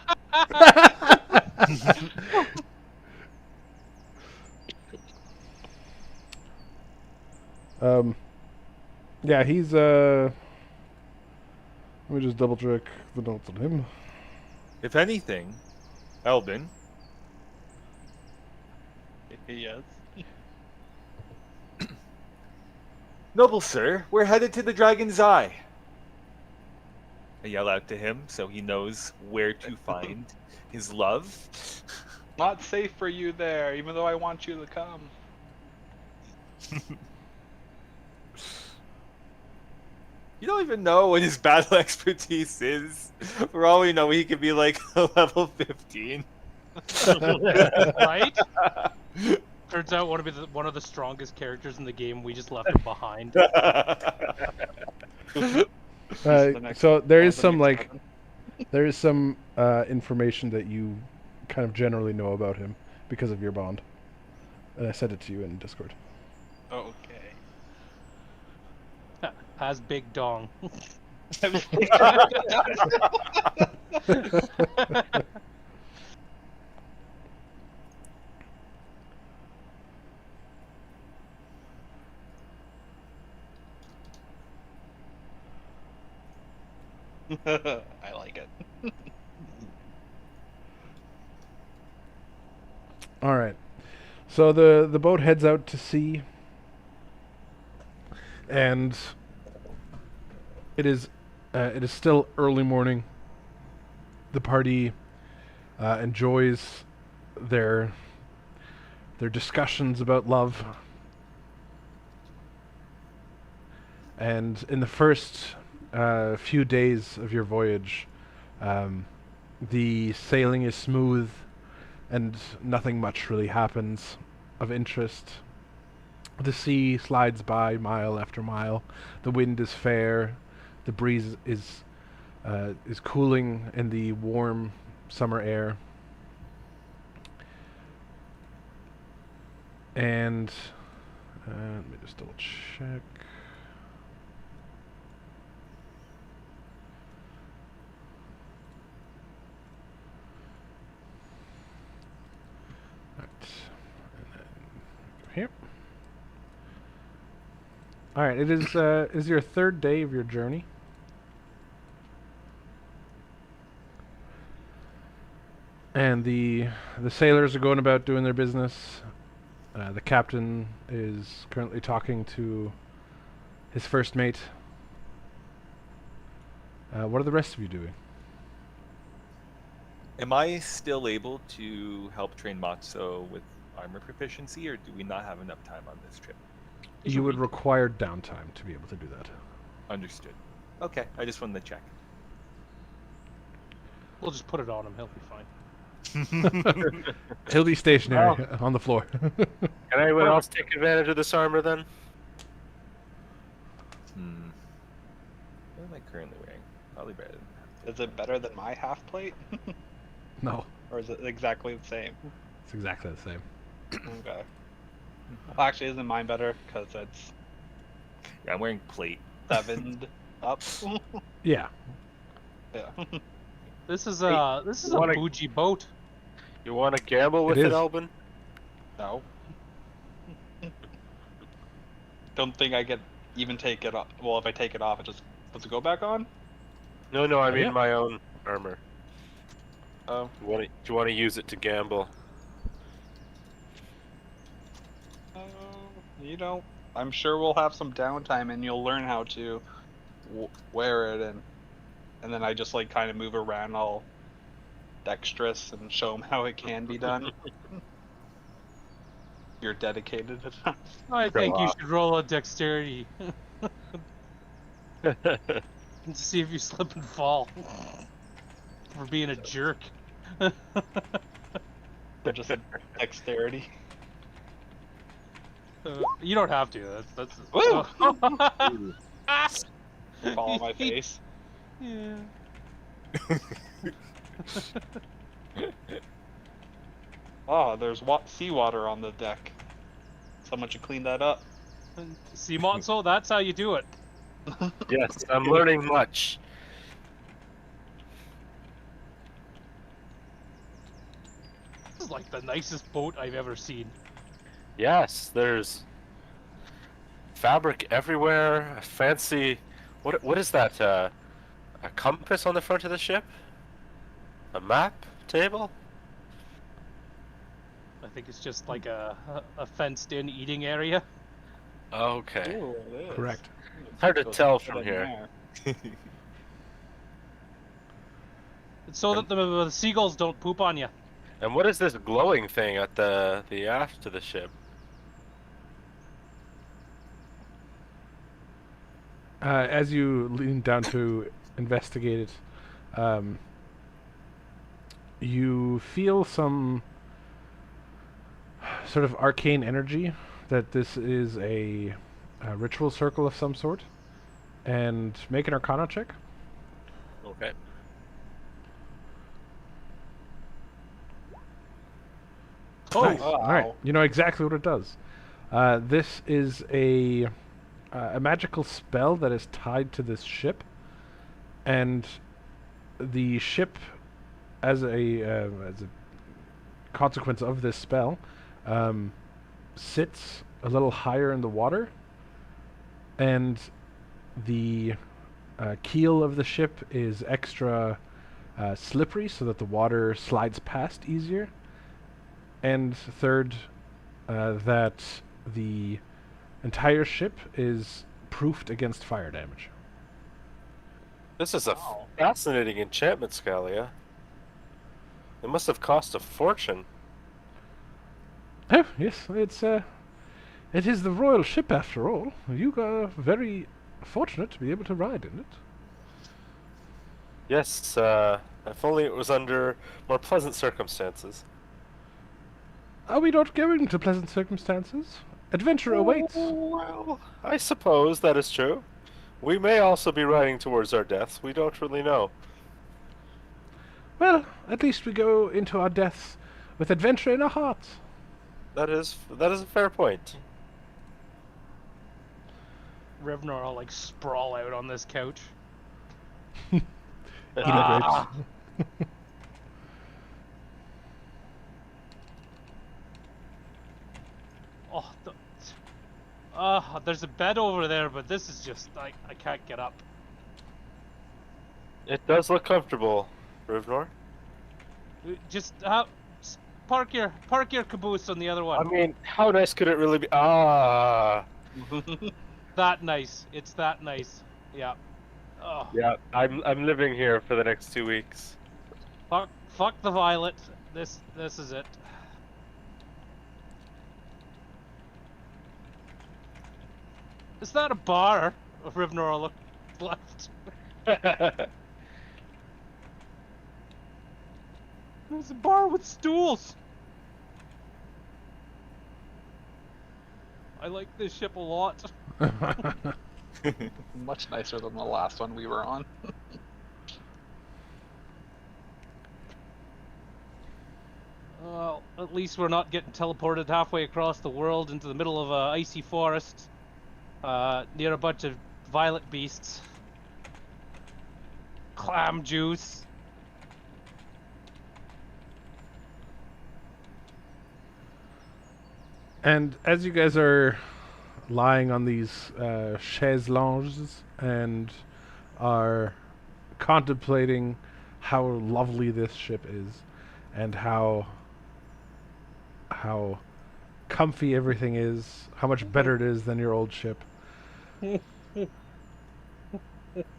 Yeah, he's let me just double check the notes on him. If anything, Elbin, Yes. Noble sir, we're headed to the Dragon's Eye. I yell out to him so he knows where to find his love. Not safe for you there, even though I want you to come. You don't even know what his battle expertise is. For all we know, he could be like level 15. Right? Turns out one of the strongest characters in the game. We just left him behind. So there is some information that you kind of generally know about him because of your bond, and I sent it to you in Discord. Okay. Has big dong. I like it. All right. So the boat heads out to sea, and it is still early morning. The party enjoys their discussions about love, and in the first few days of your voyage, the sailing is smooth, and nothing much really happens of interest. The sea slides by mile after mile. The wind is fair. The breeze is cooling in the warm summer air. And let me just double check. Here. All right. It is your third day of your journey. And the sailors are going about doing their business. The captain is currently talking to his first mate. What are the rest of you doing? Am I still able to help train Matzo with armor proficiency, or do we not have enough time on this trip? You would require downtime to be able to do that. Understood. Okay, I just wanted to check. We'll just put it on him. He'll be fine. He'll be stationary on the floor. Can anyone else take advantage of this armor then? What am I currently wearing? Probably better than Is it better than my half plate? No, Or is it exactly the same? it's exactly the same. Okay. Well, actually, isn't mine better? Because it's Yeah, I'm wearing plate. 7'd up. Yeah. Yeah. This is a bougie boat. You want to gamble with It it, is. Albin? No. Don't think I get even take it off. Well, if I take it off, does it go back on? No, I mean yeah. my own armor. Oh. Do you want to use it to gamble? You know, I'm sure we'll have some downtime, and you'll learn how to wear it, and then I just like kind of move around all dexterous and show them how it can be done. You're dedicated. I think you should roll a dexterity to see if you slip and fall for being a jerk. Or just dexterity. You don't have to. That's Woo! Fall on my face. Yeah. Oh, there's seawater on the deck. Someone should clean that up. See, Monso, that's how you do it. Yes, I'm learning much. This is like the nicest boat I've ever seen. Yes, there's fabric everywhere. A fancy. What is that? A compass on the front of the ship? A map table? I think it's just like a fenced-in eating area. Okay. Ooh, it is. Correct. It's hard to Goes tell right from in here. there. It's so that the seagulls don't poop on you. And what is this glowing thing at the aft of the ship? As you lean down to investigate it, you feel some sort of arcane energy, that this is a ritual circle of some sort. And make an Arcana check. Okay. Oh, Nice. wow. All right. You know exactly what it does. This is a magical spell that is tied to this ship, and the ship, as a consequence of this spell, sits a little higher in the water, and the keel of the ship is extra slippery, so that the water slides past easier. And third, that the entire ship is proofed against fire damage. This is a fascinating enchantment, Scalia. It must have cost a fortune. Oh, yes, it is the royal ship after all. You are very fortunate to be able to ride in it. Yes, if only it was under more pleasant circumstances. Are we not going to pleasant circumstances? Adventure awaits. Well, I suppose that is true. We may also be riding towards our deaths. We don't really know. Well, at least we go into our deaths with adventure in our hearts. That is a fair point. Rivnor will like sprawl out on this couch. Eating Ah. grapes. There's a bed over there, but this is just like I can't get up. It does look comfortable, Rivnor. Just park your caboose on the other I one. mean, how nice could it really be? Ah, That nice. It's that nice. Yeah. Oh, yeah. I'm living here for the next 2 weeks. fuck the violet. This is it. Is that a bar? Rivnor look left. There's a bar with stools. I like this ship a lot. Much nicer than the last one we were on. Well, at least we're not getting teleported halfway across the world into the middle of a icy forest, near a bunch of violet beasts. Clam juice. And as you guys are lying on these chaise longues and are contemplating how lovely this ship is and how comfy everything is, how much better it is than your old ship,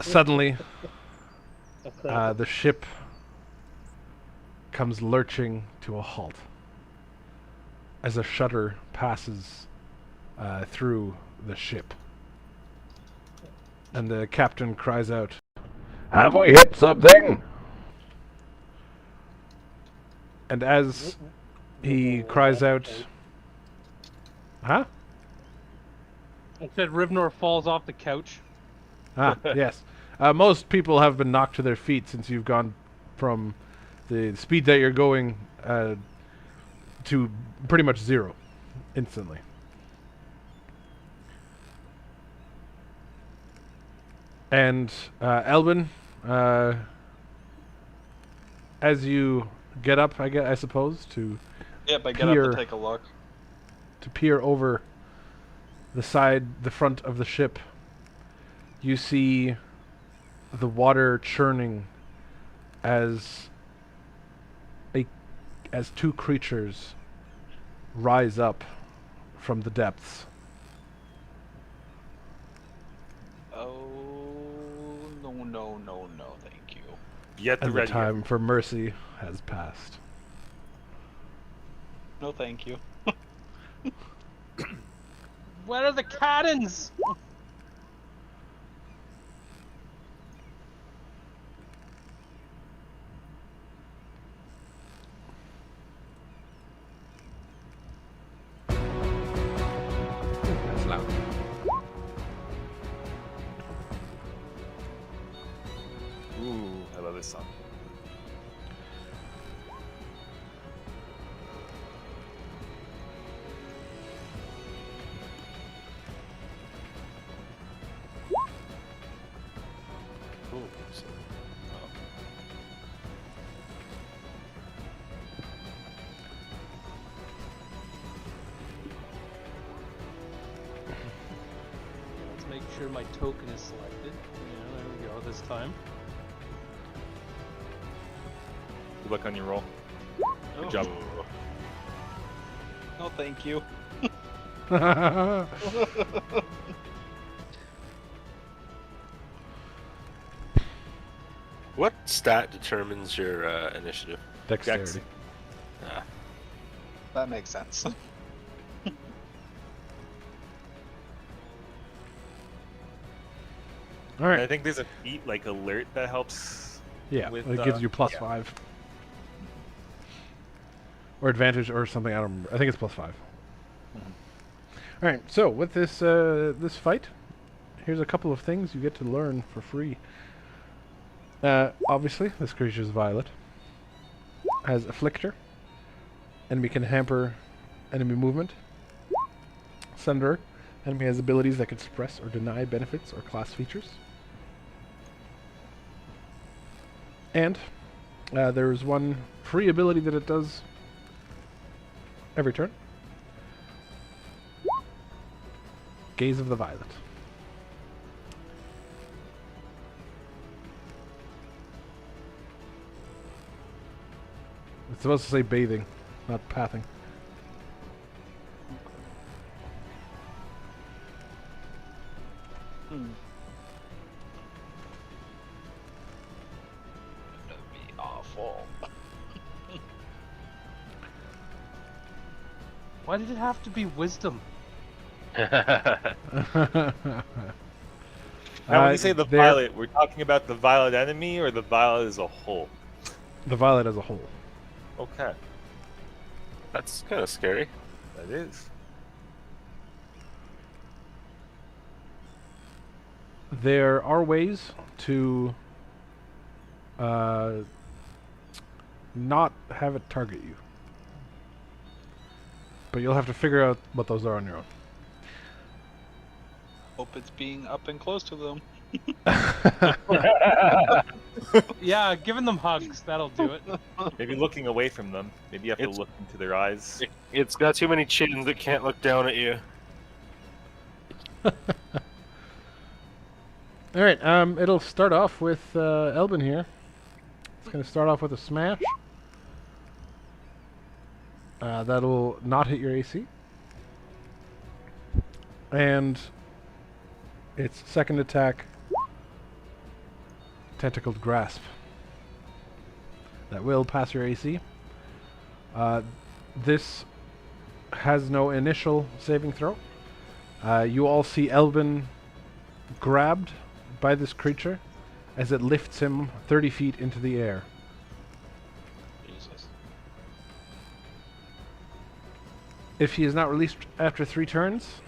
suddenly the ship comes lurching to a halt as a shutter passes through the ship. And the captain cries out, Have we hit something? and as he cries out, huh? I said Rivnor falls off the couch. Ah, yes. Most people have been knocked to their feet since you've gone from the speed that you're going to pretty much zero instantly. And Elwin, as you get up, I suppose, to Yep, I get up Peer. to take a look. peer over the front of the ship, you see the water churning as two creatures rise up from the depths. Be at the and the ready. time for mercy has passed. No, thank you. Where are the cannons? That's loud. Ooh, I love this song. Ooh, so- oh. Let's make sure my token is selected. Yeah, there we go this time. Good luck on your roll. Good job. No, thank you. What stat determines your initiative? Dexterity. Ah, That makes sense. All And I right. think there's a feat like alert that helps. Yeah, with, it gives you plus yeah. 5. Or advantage or something, I don't remember. I think it's plus 5. Alright, so with this this fight, here's a couple of things you get to learn for free. Obviously, this creature is violet. Has Afflictor. Enemy can hamper enemy movement. Sunderer. Enemy has abilities that can suppress or deny benefits or class features. And there's one free ability that it does every turn. Gaze of the Violet. It's supposed to say bathing, not pathing. That'd be awful. Why did it have to be wisdom? Now, when you say the they're- violet, we're talking about the violet enemy or the violet as a whole? The Violet as a whole. Okay, that's kind of scary. that is. There are ways to not have it target you. But you'll have to figure out what those are on your own. Hope it's being up and close to them. Yeah, giving them hugs, that'll do it. Maybe looking away from them. Maybe you have to It's- look into their eyes. It's got too many chins that can't look down at you. Alright, it'll start off with Elbin here. It's going to start off with a smash. That'll not hit your AC. And its second attack, Tentacled Grasp. That will pass your AC. This has no initial saving throw. You all see Elbin grabbed by this creature as it lifts him 30 feet into the air. Jesus. If he is not released after 3 turns,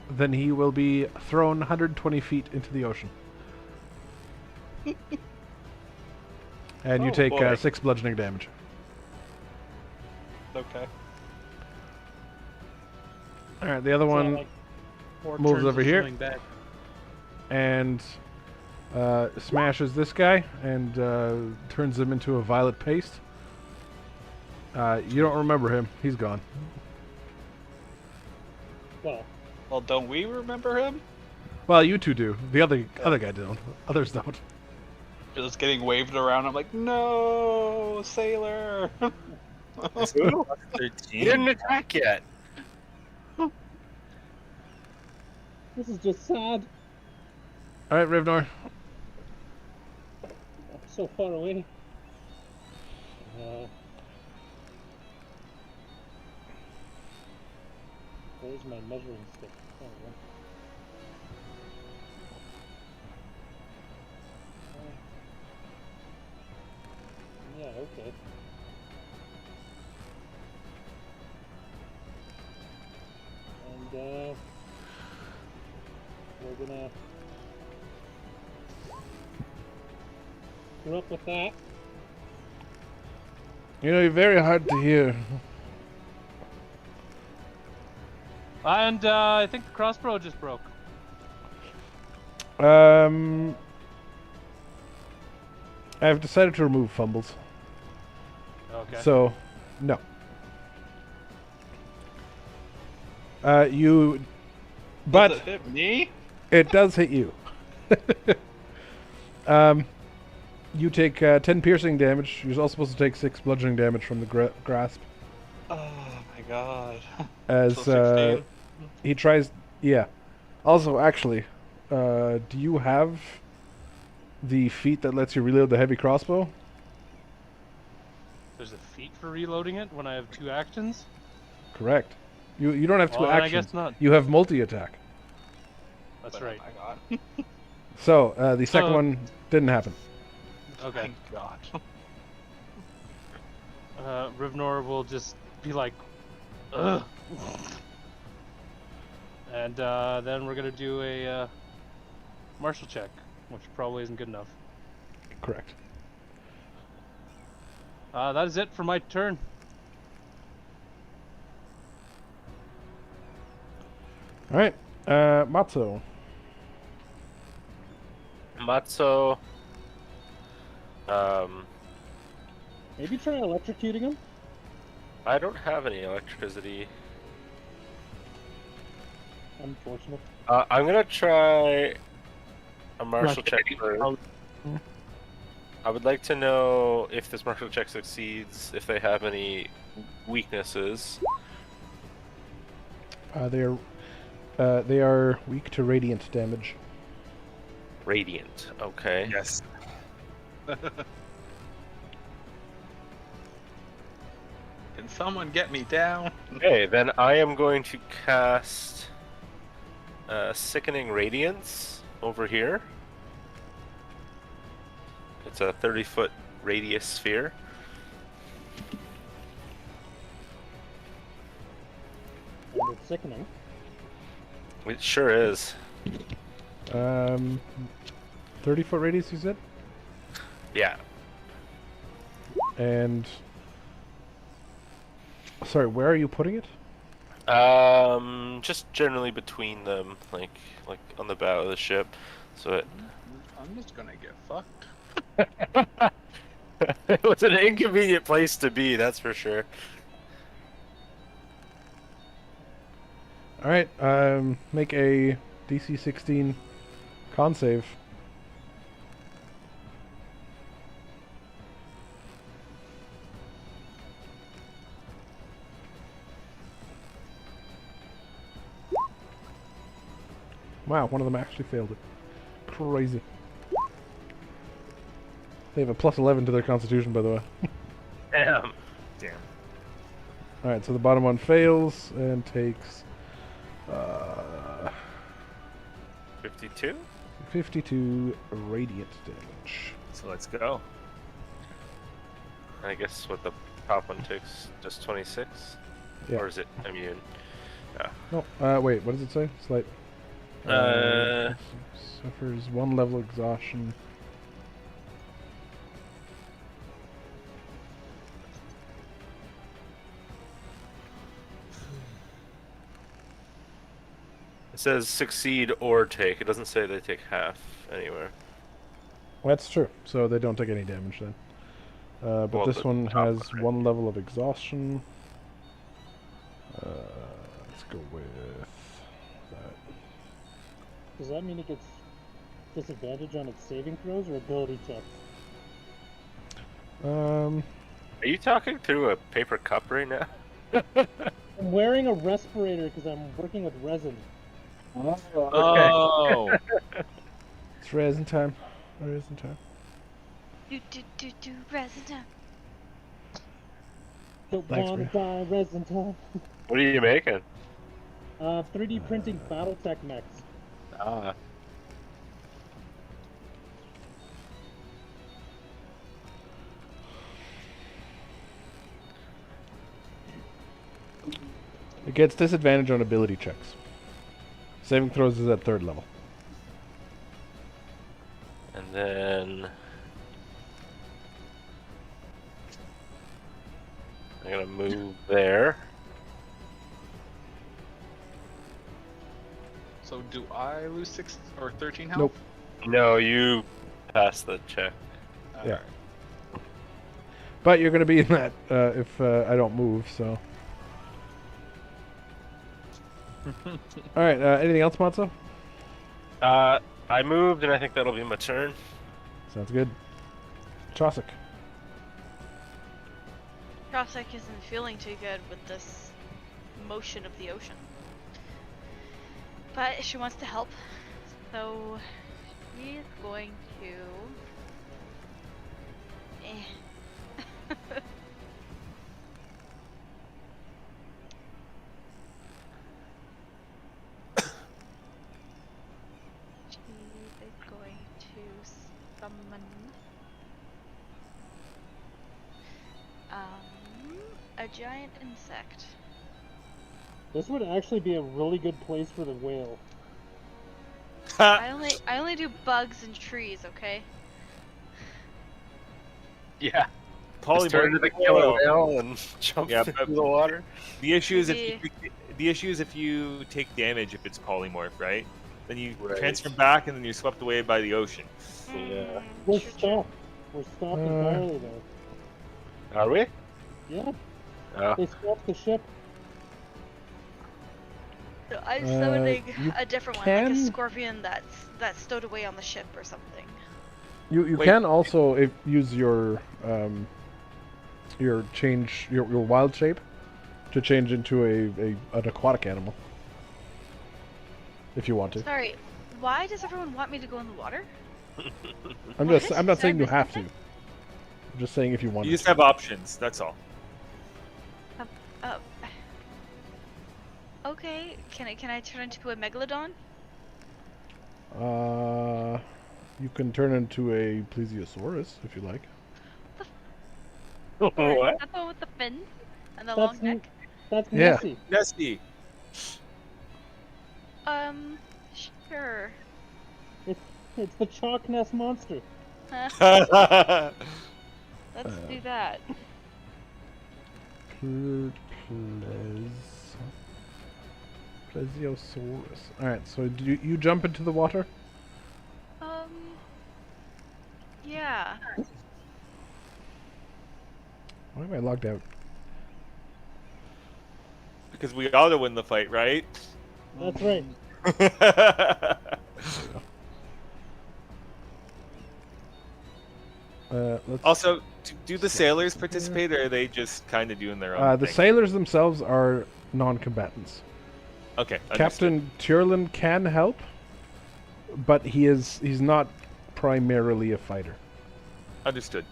then he will be thrown 120 feet into the ocean. And you Oh, take boy. 6 bludgeoning damage. Okay. Alright, the other one like 4 moves turns over of here. swimming back. and smashes this guy and turns him into a violet paste. You don't remember him. He's gone. Well, don't we remember him? Well, you two do. The other guy don't. Others don't. Just getting waved around. I'm like, no, sailor. He 13. didn't attack yet. This is just sad. All right, Rivnor. so far away. Where's my measuring stick? There we go. Yeah, okay. And we're gonna screw up with that. You know, you're very hard to hear. And I think the crossbow just broke. I've decided to remove fumbles. Okay. So, no. But Does it hit me? it does hit you. You take 10 piercing damage. You're also supposed to take 6 bludgeoning damage from the grasp. Oh my god. As So 16. he tries, yeah. Also, actually, do you have the feat that lets you reload the heavy crossbow? There's a feat for reloading it when I have 2 actions? Correct. You don't have 2 Well, then I actions. guess not. You have multi-attack. That's But, right. Oh my god. So the second So- one didn't happen. Okay. Thank god. Rivnor will just be like, ugh. And then we're gonna do a martial check, which probably isn't good enough. Correct. That is it for my turn. All right, Matzo. Matzo. Maybe try electrocuting him? I don't have any electricity. Unfortunate. I'm gonna try a martial check first. I would like to know if this martial check succeeds, if they have any weaknesses. They are weak to radiant damage. Radiant, okay. Yes. Can someone get me down? Okay, then I am going to cast Sickening Radiance over here. It's a 30-foot radius sphere. And it's sickening. It sure is. 30-foot radius, you said? Yeah. And sorry, where are you putting it? Just generally between them, like on the bow of the ship. So it I'm just gonna get fucked. it was an inconvenient place to be, that's for sure. All right, make a DC 16 con save. Wow, one of them actually failed it. Crazy. They have a plus 11 to their constitution, by the way. Damn. Alright, so the bottom one fails and takes 52? 52 radiant damage. So let's go. I guess what the top one takes just 26? Yeah. Or is it immune? No, wait, what does it say? Slight. Suffers 1 level exhaustion. It says succeed or take. It doesn't say they take half anywhere. That's true. So they don't take any damage then. But Well, this the one top has one, right? 1 level of exhaustion. Let's go with that. Does that mean it gets disadvantage on its saving throws or ability checks? Are you talking through a paper cup right now? I'm wearing a respirator because I'm working with resin. Oh. It's resin time. Resin time. Do resin time. Don't Thanks, wanna bro. die, resin time. What are you making? 3D printing BattleTech mechs. Ah. It gets disadvantage on ability checks. Saving throws is at 3rd level. And then I'm gonna move there. So do I lose 6 or 13 health? Nope. No, you passed the check. Yeah. But you're going to be in that if I don't move, so. Alright, anything else, Matzo? I moved, and I think that'll be my turn. Sounds good. Chosik. Krosek isn't feeling too good with this motion of the ocean. But she wants to help. So she's going to She is going to summon a giant insect. This would actually be a really good place for the whale. I only do bugs and trees, okay? Yeah. Polymorph Just turn into the killer whale and jump Yeah, into but the water. the issue is Maybe- if you take damage if it's polymorph, right? Then you Right. transfer back and then you're swept away by the ocean. Yeah. We're True, true. stopped. We're stopped entirely though. Are we? Yeah, Oh. they stopped the ship. So I'm summoning you a different one, like a can- scorpion that's stowed away on the ship or something. You Wait. can also use your wild shape to change into an aquatic animal. If you want to. Sorry, why does everyone want me to go in the water? I'm What? not Did I saying you miss have to. something? I'm just saying if you want You just to. have options, that's all. Oh. Okay, can I turn into a megalodon? You can turn into a plesiosaurus if you like. What? That the one with the fins and the long That's neck? That's Yeah. Nessie. Nessie. Sure. It's the Chalk Nest monster. Huh? Let's do that. Plesiosaurus. Alright, so do you jump into the water? Yeah. Why am I logged out? Because we ought to win the fight, right? That's right. Let's, Also, do the sailors participate, or are they just kind of doing their own the thing? sailors themselves are non-combatants. Okay, understood. Captain Tyrlin can help, but he's not primarily a fighter. Understood.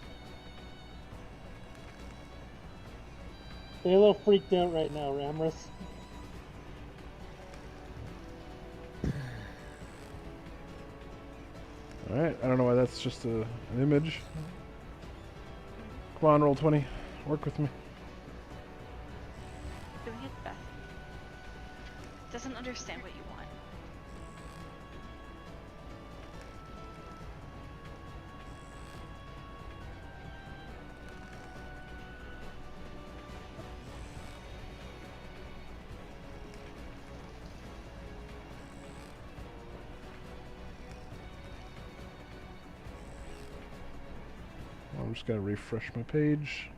They're a little freaked out right now, Ramrus. Alright, I don't know why that's just an image. Come on, roll 20. Work with me. Doing its best. Doesn't understand what you want. I'm just gonna refresh my page.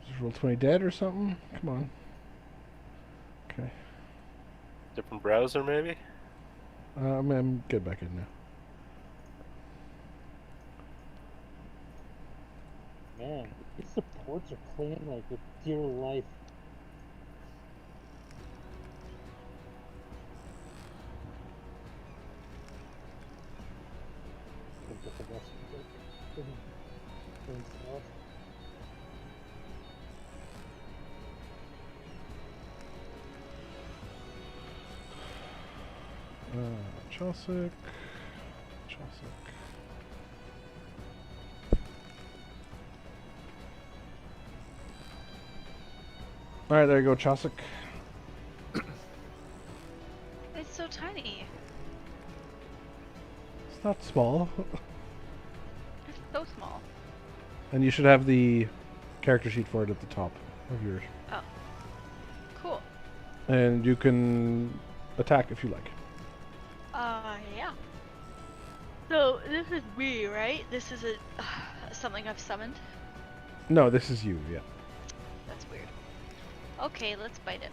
Is roll 20 dead or something? Come on. Okay. Different browser, maybe? I'm get back in now. Man, these supports are playing like with dear life. Going south. Chosic. Alright, there you go, Chosic. It's so tiny. It's not small. It's so small. And you should have the character sheet for it at the top of yours. Oh. Cool. And you can attack if you like. Yeah. So, this is me, right? This is something I've summoned? No, this is you, yeah. That's weird. Okay, let's bite it.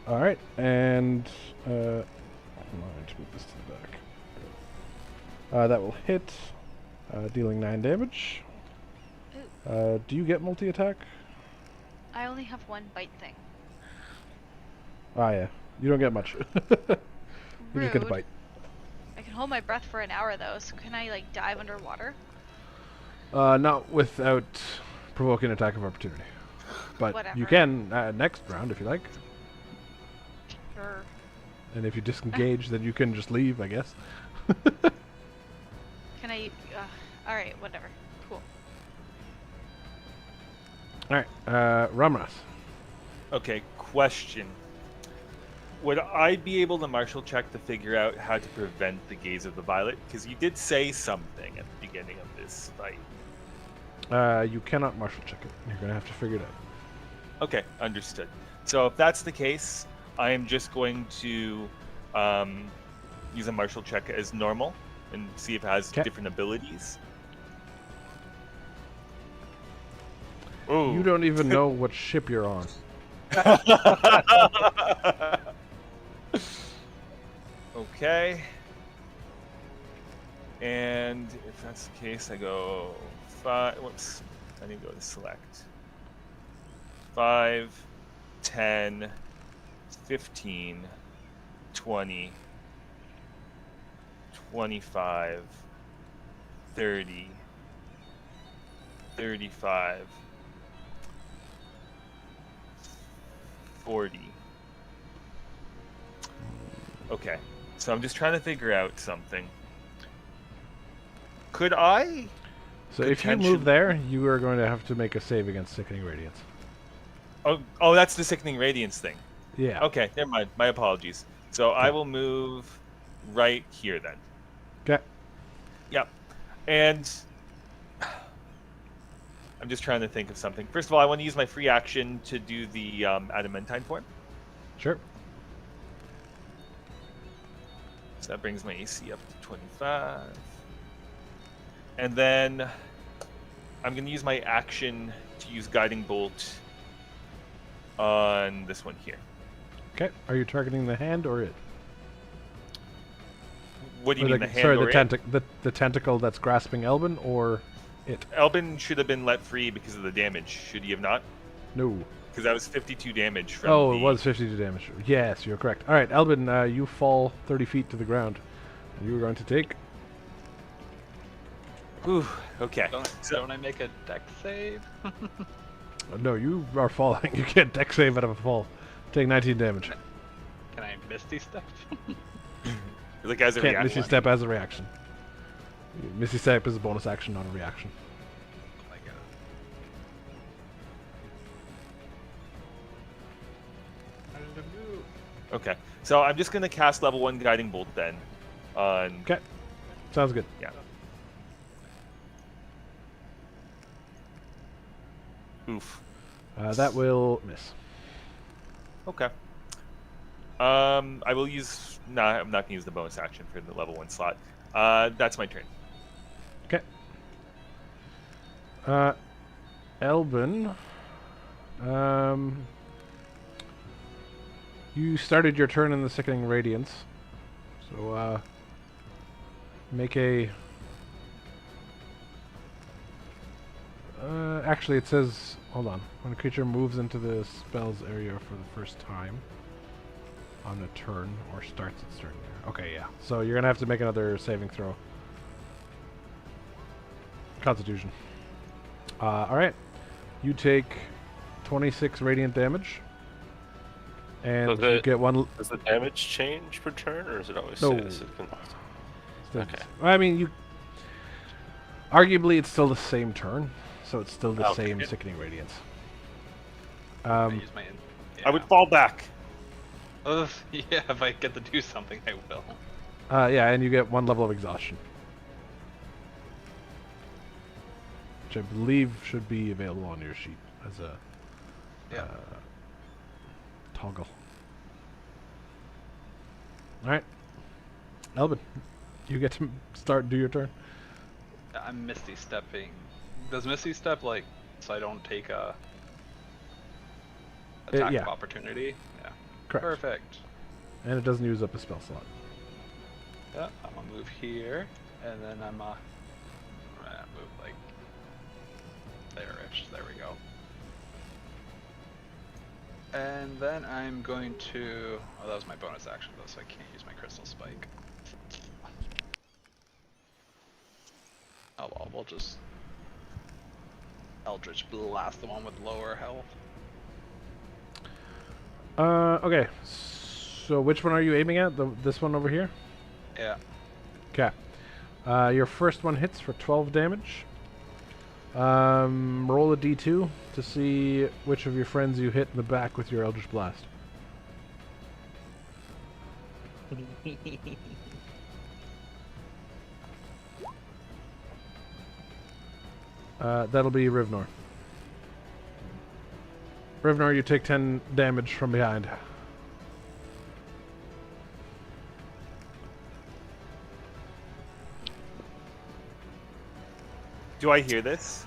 Alright, and hold on, I need to move this to the back. That will hit, dealing 9 damage. Do you get multi-attack? I only have one bite thing. Ah, yeah. You don't get much. You just get a Rude. bite. I can hold my breath for an hour though, so can I like dive underwater? Not without provoking an attack of opportunity. But Whatever. you can next round if you like. Sure. And if you disengage, then you can just leave, I guess. Can I? Alright, whatever. Cool. Alright, Ramras. Okay, question. Would I be able to martial check to figure out how to prevent the gaze of the violet? Because you did say something at the beginning of this fight. You cannot martial check it. You're going to have to figure it out. Okay, understood. So if that's the case, I am just going to use a martial check as normal and see if it has different abilities. Ooh. You don't even know what ship you're on. Okay. And if that's the case, I go 5. Whoops. I need to go to select. 5, 10, 15, 20, 25, 30, 35, 40. Okay, so I'm just trying to figure out something. Could I? So if you move there, you are going to have to make a save against Sickening Radiance. Oh, that's the Sickening Radiance thing. Yeah. Okay, never mind. My apologies. So I will move right here then. Okay. Yep. And I'm just trying to think of something. First of all, I want to use my free action to do the adamantine form. Sure. So that brings my AC up to 25. And then I'm going to use my action to use Guiding Bolt on this one here. Okay. Are you targeting the hand or it? What do you mean, the hand sorry, or it? the tentacle that's grasping Elbin or it? Elbin should have been let free because of the damage. Should he have not? No. Because that was 52 damage from it was 52 damage. Yes, you're correct. All right, Elbin, you fall 30 feet to the ground. And you are going to take... Ooh, okay. Don't I make a deck save? No, you are falling. You can't deck save out of a fall. Take 19 damage. Can I Misty Step? Like as a Can't reaction. Misty Step as a reaction. Misty Step is a bonus action, not a reaction. Oh my god. Okay, so I'm just going to cast level 1 Guiding Bolt then. Okay, sounds good. Yeah. Oof. That will miss. Okay. I will use... No, I'm not going to use the bonus action for the level 1 slot. That's my turn. Okay. Elbin. You started your turn in the Sickening Radiance. So, make a... actually, it says... Hold on. When a creature moves into the spell's area for the first time, on a turn or starts its turn. Okay, yeah. So you're gonna have to make another saving throw. Constitution. All right. You take 26 radiant damage, and you get one. Does the damage change per turn, or is it always No. Okay. I mean, you. Arguably, it's still the same turn, so it's still the Okay. same sickening radiance. I use my. I would fall back. Yeah, if I get to do something, I will. Yeah, and you get 1 level of exhaustion, which I believe should be available on your sheet as a toggle. All right, Elvin, you get to do your turn. I'm Misty Stepping. Does Misty Step, like, so I don't take a attack yeah. of opportunity? Yeah. Correct. Perfect. And it doesn't use up a spell slot. Yeah, I'm gonna move here, and then I'm gonna move like there-ish. There we go. And then I'm going to. Oh, that was my bonus action though, so I can't use my Crystal Spike. Oh well, we'll just Eldritch Blast the one with lower health. Okay. So which one are you aiming at? This one over here? Yeah. Okay. Your first one hits for 12 damage. Roll a d2 to see which of your friends you hit in the back with your Eldritch Blast. That'll be Rivnor. Rivnor, you take 10 damage from behind. Do I hear this?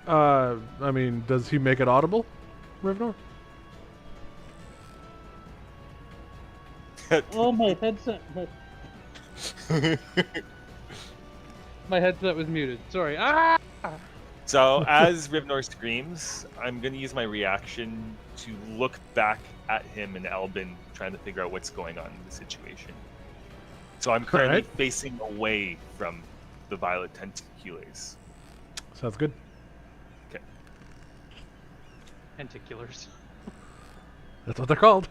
I mean, does he make it audible, Rivnor? Oh, my headset. My headset was muted. Sorry. Ah! So as Rivnor screams, I'm gonna use my reaction to look back at him and Albin, trying to figure out what's going on in the situation. So I'm currently Alright. facing away from the violet tentaculars. Sounds good. Okay. Tentaculars. That's what they're called.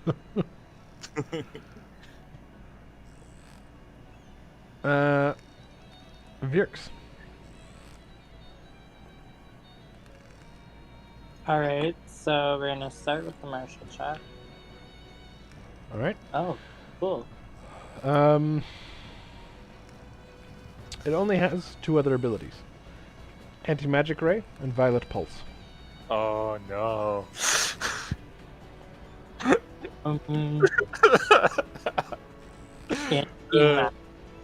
Virks. Alright, so we're gonna start with the martial check. All right. Oh, cool. It only has 2 other abilities: Anti-Magic Ray and Violet Pulse. Oh no.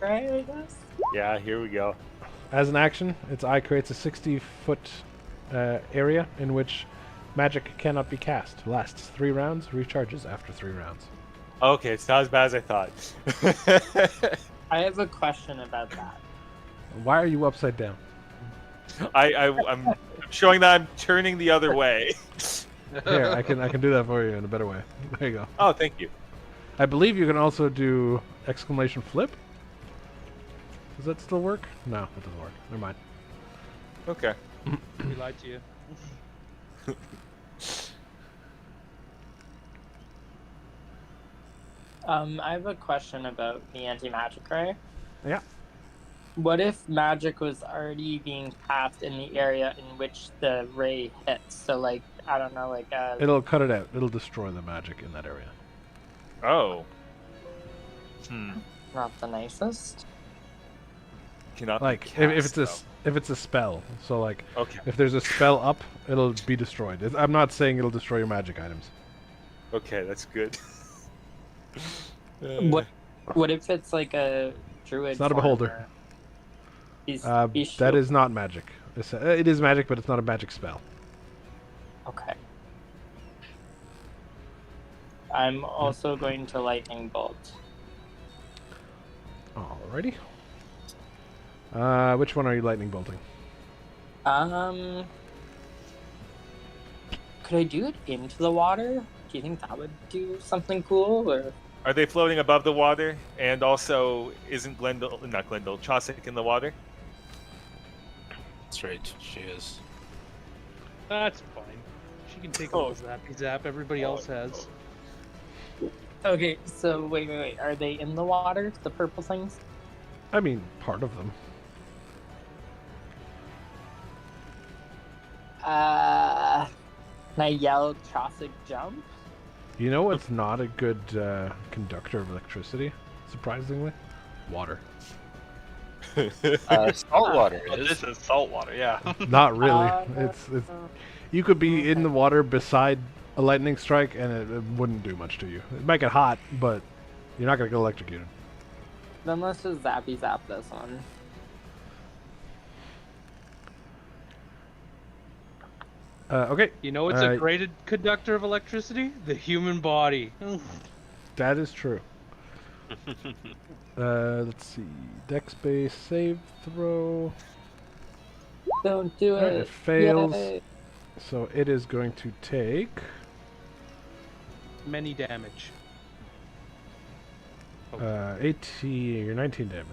Right, I guess? Yeah, here we go. As an action, its eye creates a 60-foot area in which magic cannot be cast. Lasts 3 rounds, recharges after 3 rounds. Okay, it's not as bad as I thought. I have a question about that. Why are you upside down? I'm showing that I'm turning the other way. Here, I can do that for you in a better way. There you go. Oh, thank you. I believe you can also do exclamation flip. Does that still work? No, it doesn't work. Never mind. Okay. We lied to you. I have a question about the anti-magic ray. Yeah. What if magic was already being cast in the area in which the ray hits? So, like, I don't know, like It'll cut it out. It'll destroy the magic in that area. Oh. not the nicest. Cannot Like be if it's cast, if it's a spell. So like Okay. if there's a spell up, it'll be destroyed. I'm not saying it'll destroy your magic items. Okay, that's good. What if it's like a druid? It's not a form beholder. or- He's That shield- is not magic. It is magic, but it's not a magic spell. Okay. I'm also going to lightning bolt. Alrighty. Which one are you lightning bolting? Could I do it into the water? Do you think that would do something cool, or? Are they floating above the water? And also, isn't not Glendale, Chausic in the water? That's right, she is. That's fine. She can take a little zappy zap. Everybody else has. Okay, so wait. Are they in the water? The purple things? I mean, part of them. Can I yell Chausic jump? You know what's not a good conductor of electricity? Surprisingly, water. Salt water Oh, is. this is salt water, yeah. Not really. It's you could be in the water beside a lightning strike, and it wouldn't do much to you. It might get hot, but you're not gonna get electrocuted. Then let's just zappy zap this one. Okay. You know what's a great conductor of electricity? The human body. That is true. Let's see. Dex base save throw. Don't do Alright, it. it fails. Yay. So it is going to take Many damage. 18 or 19 damage.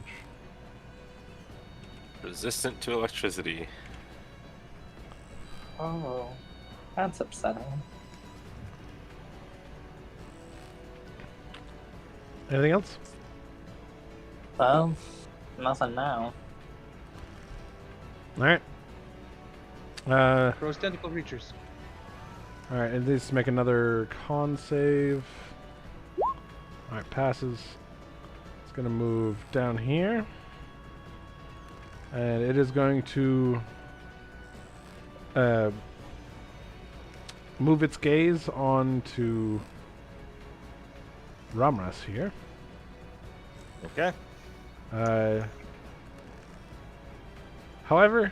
Resistant to electricity. Oh, that's upsetting. Anything else? Well, nothing now. Alright. Gross tentacle creatures. Alright, and this make another con save. Alright, passes. It's gonna move down here. And it is going to move its gaze onto Ramras here. Okay. However,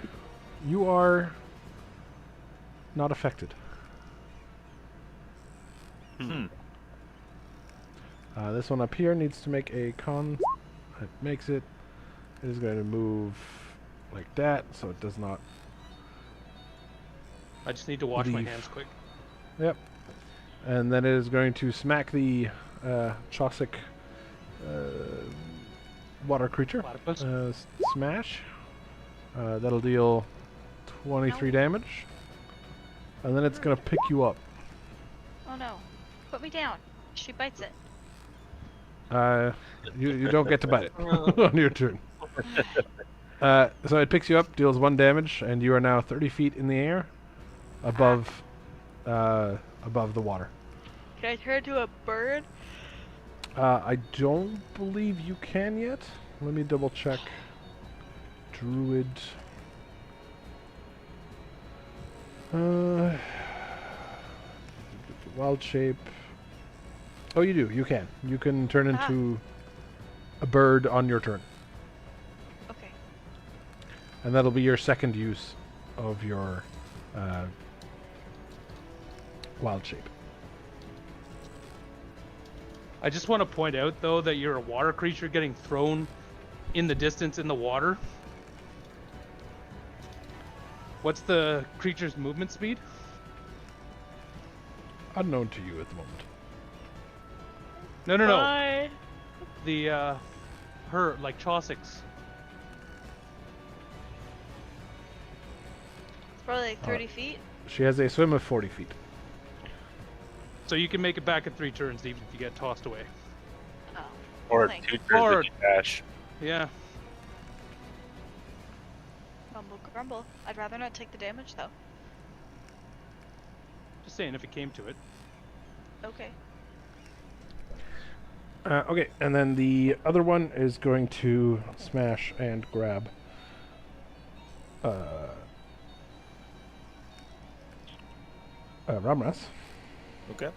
you are not affected. This one up here needs to make a con. It makes it. It is going to move like that, so it does not. I just need to wash my Leave. hands quick. Yep. And then it is going to smack the Chausic water creature. Platypus. Smash. That'll deal 23 damage. And then it's going to pick you up. Oh no. Put me down. She bites it. You don't get to bite it on your turn. So it picks you up, deals 1 damage, and you are now 30 feet in the air above above the water. Can I turn into a bird? I don't believe you can yet. Let me double check. Druid. Wild shape. Oh, you do. You can. You can turn into a bird on your turn. Okay. And that'll be your second use of your wild shape. I just want to point out, though, that you're a water creature getting thrown in the distance in the water. What's the creature's movement speed? Unknown to you at the moment. No. Bye. The, her, like Chausic's. It's probably like 30 feet. She has a swim of 40 feet. So you can make it back in 3 turns, even if you get tossed away. Oh. Or Thanks. 2 turns Or- of dash. Yeah. Grumble, grumble. I'd rather not take the damage though. Just saying, if it came to it. Okay. Okay, and then the other one is going to smash and grab Ramras. Okay.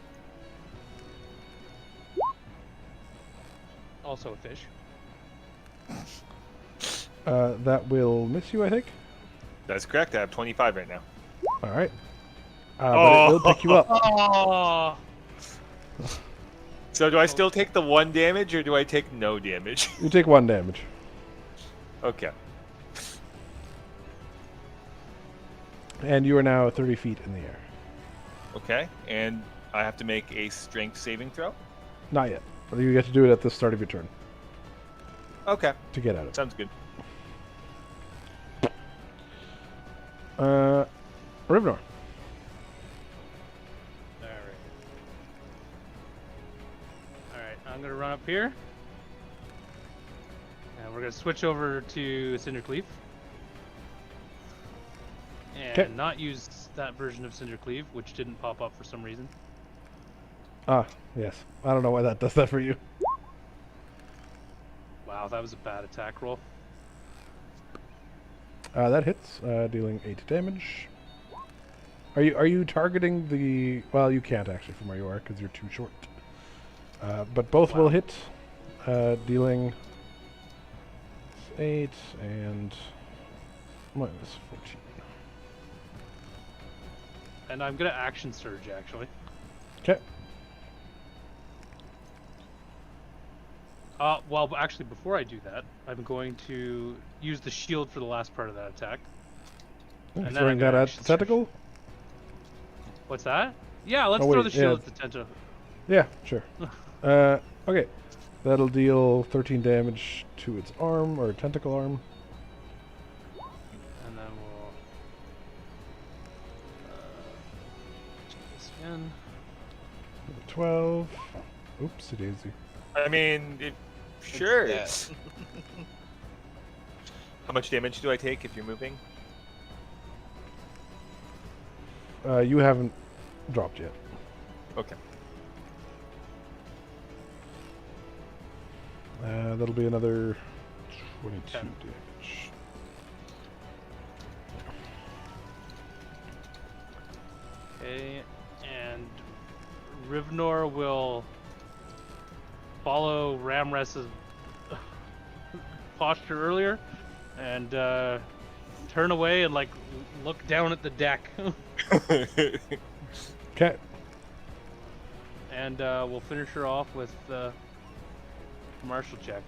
Also a fish. That will miss you, I think. That's correct. I have 25 right now. All right. But it will pick you up. Oh! So do I still take the 1 damage, or do I take no damage? You take 1 damage. Okay. And you are now 30 feet in the air. Okay. And I have to make a strength saving throw? Not yet. But you get to do it at the start of your turn Okay, to get out of it. sounds good. Rivnor. Alright, I'm gonna run up here. And we're gonna switch over to Cindercleave. And 'Kay. not use that version of Cindercleave, which didn't pop up for some reason. Ah, yes. I don't know why that does that for you. Wow, that was a bad attack roll. That hits, dealing 8 damage. Are you targeting the... Well, you can't actually from where you are because you're too short. But both will hit, dealing 8 and minus 14. And I'm gonna action surge actually. Okay. Well, actually, before I do that, I'm going to use the shield for the last part of that attack. And then Throwing I'm that gonna at action the surge. tentacle? What's that? Yeah, let's Oh, throw wait, the shield yeah. at the tentacle. Yeah, sure. Okay. That'll deal 13 damage to its arm, or tentacle arm. And then we'll do this again. 12. Oopsie daisy. I mean, sure. Yeah. How much damage do I take if you're moving? You haven't dropped yet. Okay. That'll be another 22 10. damage. Okay, and Rivnor will follow Ramres's posture earlier and turn away and like look down at the deck. Okay. And we'll finish her off with martial check.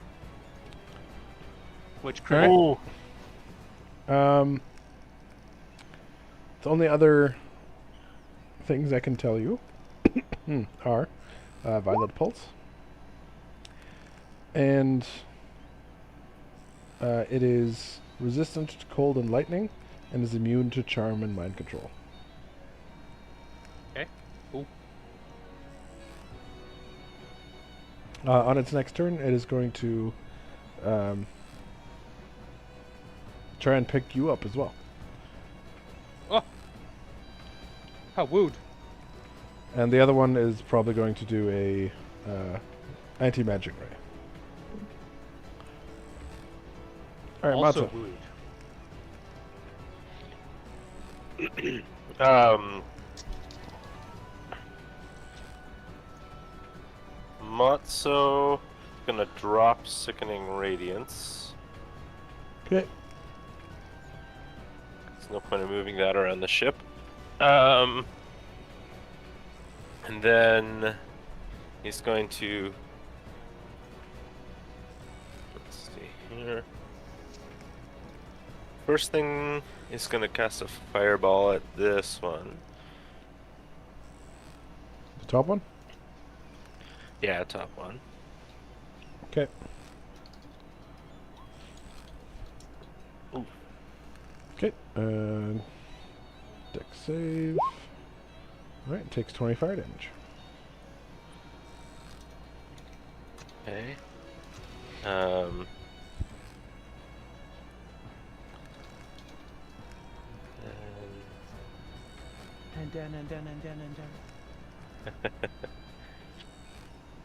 Which crit. Ooh. The only other things I can tell you are Violet Pulse. And it is resistant to cold and lightning and is immune to charm and mind control. Okay, cool. On its next turn, it is going to try and pick you up as well. Oh! How wooed. And the other one is probably going to do a anti-magic ray. All right, Also Matsu. wooed. Matsu gonna drop Sickening Radiance. Okay. There's no point in moving that around the ship. And then he's going to... Let's see here. First thing, he's going to cast a fireball at this one. The top one? Yeah, top one. Okay. Ooh. Okay. Dex save. Alright, takes 20 fire damage. Okay.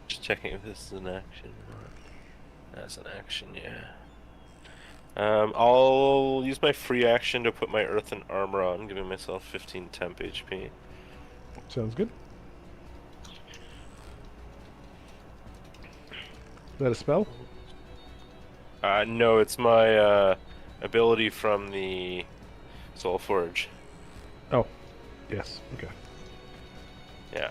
Just checking if this is an action or not. That's an action, yeah. I'll use my free action to put my earthen armor on, giving myself 15 temp HP. Sounds good. Is that a spell? No, it's my ability from the Soul Forge. Oh. Yes. Okay. Yeah.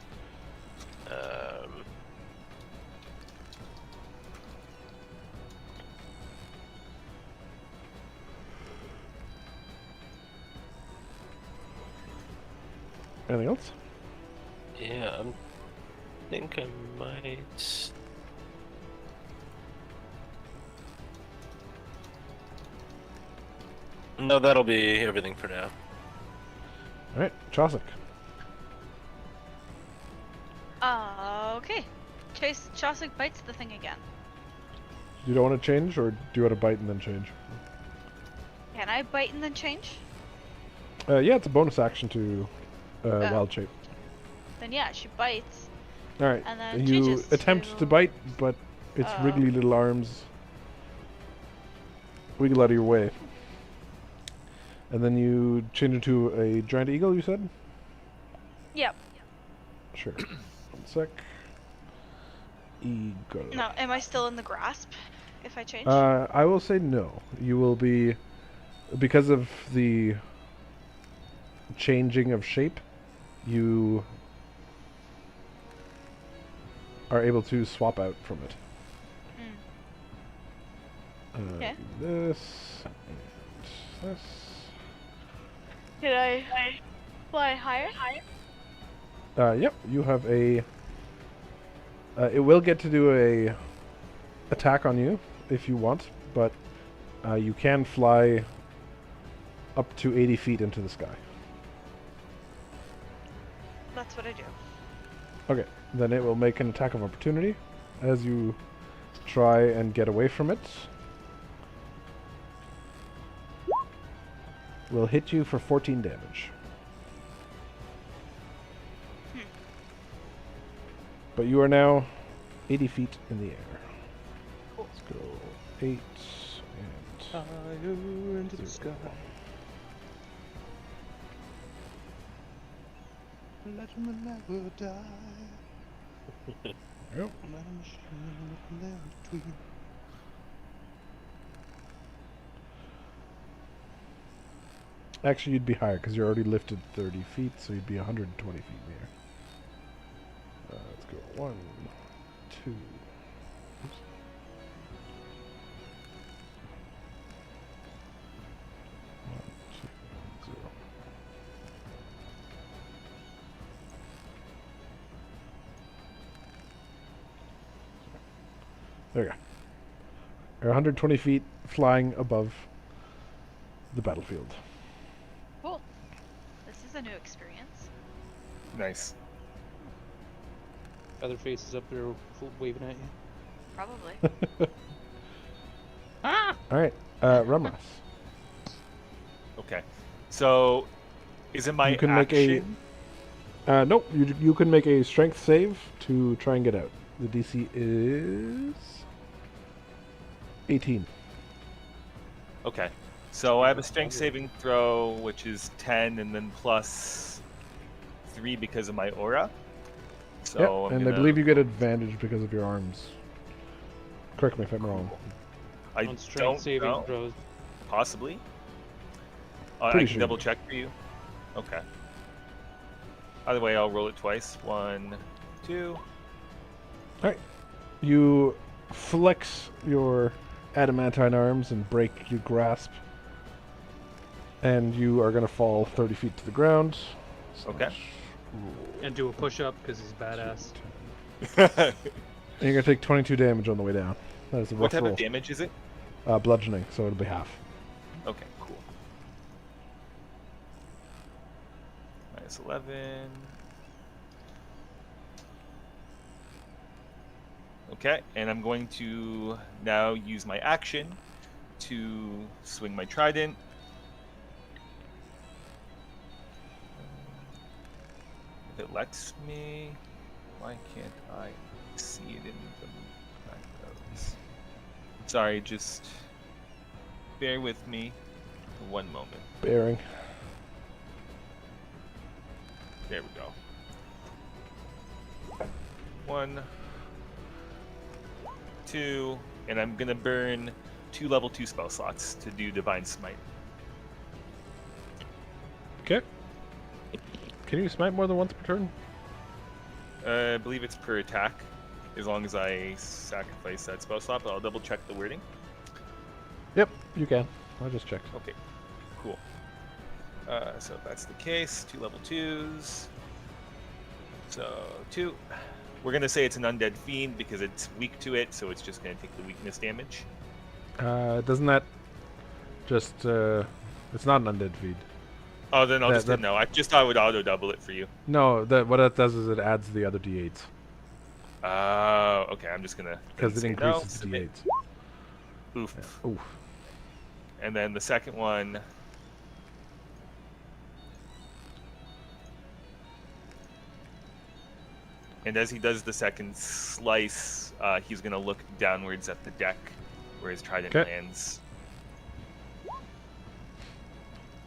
Anything else? Yeah, I think I might. No, that'll be everything for now. Alright, Chosik. Okay. Chosik bites the thing again. You don't want to change, or do you want to bite and then change? Can I bite and then change? Yeah, it's a bonus action to wild shape. Then yeah, she bites. Alright, And then you changes attempt to bite, but its wriggly little arms wiggle out of your way. And then you change into a giant eagle, you said? Yep. Sure. 1 sec. Eagle. No, am I still in the grasp if I change? I will say no. You will be, because of the changing of shape, you are able to swap out from it. Okay. This and this. Can I fly higher? Yep, you have a... it will get to do a attack on you if you want, but you can fly up to 80 feet into the sky. That's what I do. Okay, then it will make an attack of opportunity as you try and get away from it. Will hit you for 14 damage. But you are now 80 feet in the air. Cool. Let's go 8 and Higher into the sky. Let him never die. Yep. Let him shine in between. Actually, you'd be higher because you're already lifted 30 feet, so you'd be 120 feet in the air. Let's go 1, 2. Oops. 1, 2, 0. There you go. You're 120 feet flying above the battlefield. Cool. This is a new experience. Nice. Other faces up there waving at you. Probably. Alright, Ramras. Okay. So, is it my You can action? make a... nope, you can make a strength save to try and get out. The DC is... 18. Okay. So I have a strength saving throw, which is 10, and then plus 3 because of my aura. So Yep, I'm and gonna... I believe you get advantage because of your arms. Correct me if I'm wrong. I On strength don't saving know. throws. Possibly. I Pretty can sure. double check for you. Okay. Either way, I'll roll it twice. 1, 2. Alright. You flex your adamantine arms and break your grasp. And you are going to fall 30 feet to the ground. Okay. And do a push up because he's badass. And you're going to take 22 damage on the way down. That is a What rough type roll. of damage is it? Bludgeoning, so it'll be half. Okay, cool. Minus 11. Okay, and I'm going to now use my action to swing my trident. If it lets me, why can't I see it in the macros? Sorry, just bear with me for one moment. Bearing. There we go. 1, 2, and I'm gonna burn 2 level 2 spell slots to do Divine Smite. Okay. Can you smite more than once per turn? I believe it's per attack, as long as I sacrifice that spell slot, but I'll double check the wording. Yep, you can. I just checked. Okay, cool. So if that's the case, 2 level 2s. So 2. We're gonna say it's an undead fiend because it's weak to it, so it's just gonna take the weakness damage. Doesn't that just it's not an undead feed. Oh, then I'll just hit no. I just thought I would auto double it for you. No, what it does is it adds the other d8s. Oh, okay. I'm just gonna because it increases the d8s. Oof. Yeah. Oof. And then the second one. And as he does the second slice, he's gonna look downwards at the deck where his trident lands.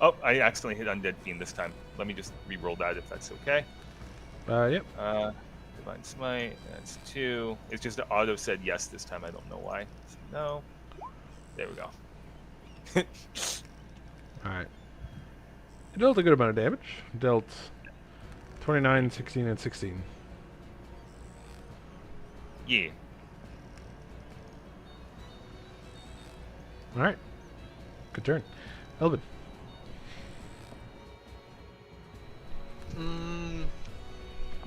Oh, I accidentally hit Undead Fiend this time. Let me just re-roll that if that's okay. Yep. Divine Smite, that's 2. It's just the auto said yes this time. I don't know why. So no. There we go. Alright. It dealt a good amount of damage. Dealt 29, 16, and 16. Yeah. Alright. Good turn. Elvin. I'm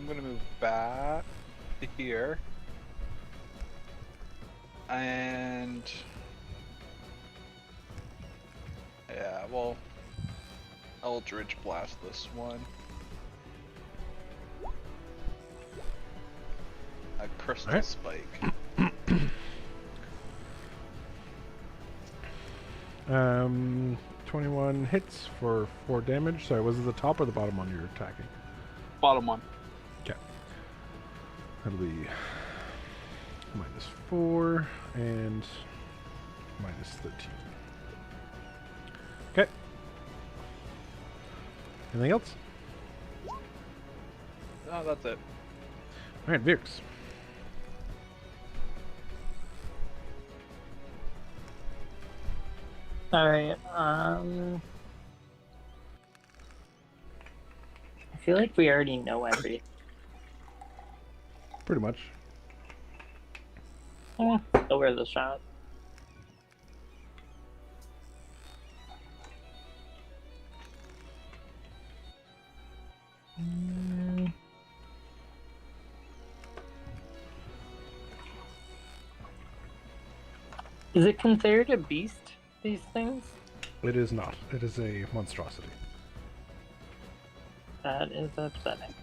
gonna move back to here. And yeah, well, Eldritch Blast this one. A Crystal Spike. 21 hits for 4 damage. Sorry, was it the top or the bottom one you're attacking? Bottom one. Okay. That'll be -4 and -13. Okay. Anything else? Oh, that's it. Alright, Vix. Alright, I feel like we already know everything. Pretty much. Yeah, still worth a shot. Is it considered a beast, these things? It is not. It is a monstrosity. That is upsetting.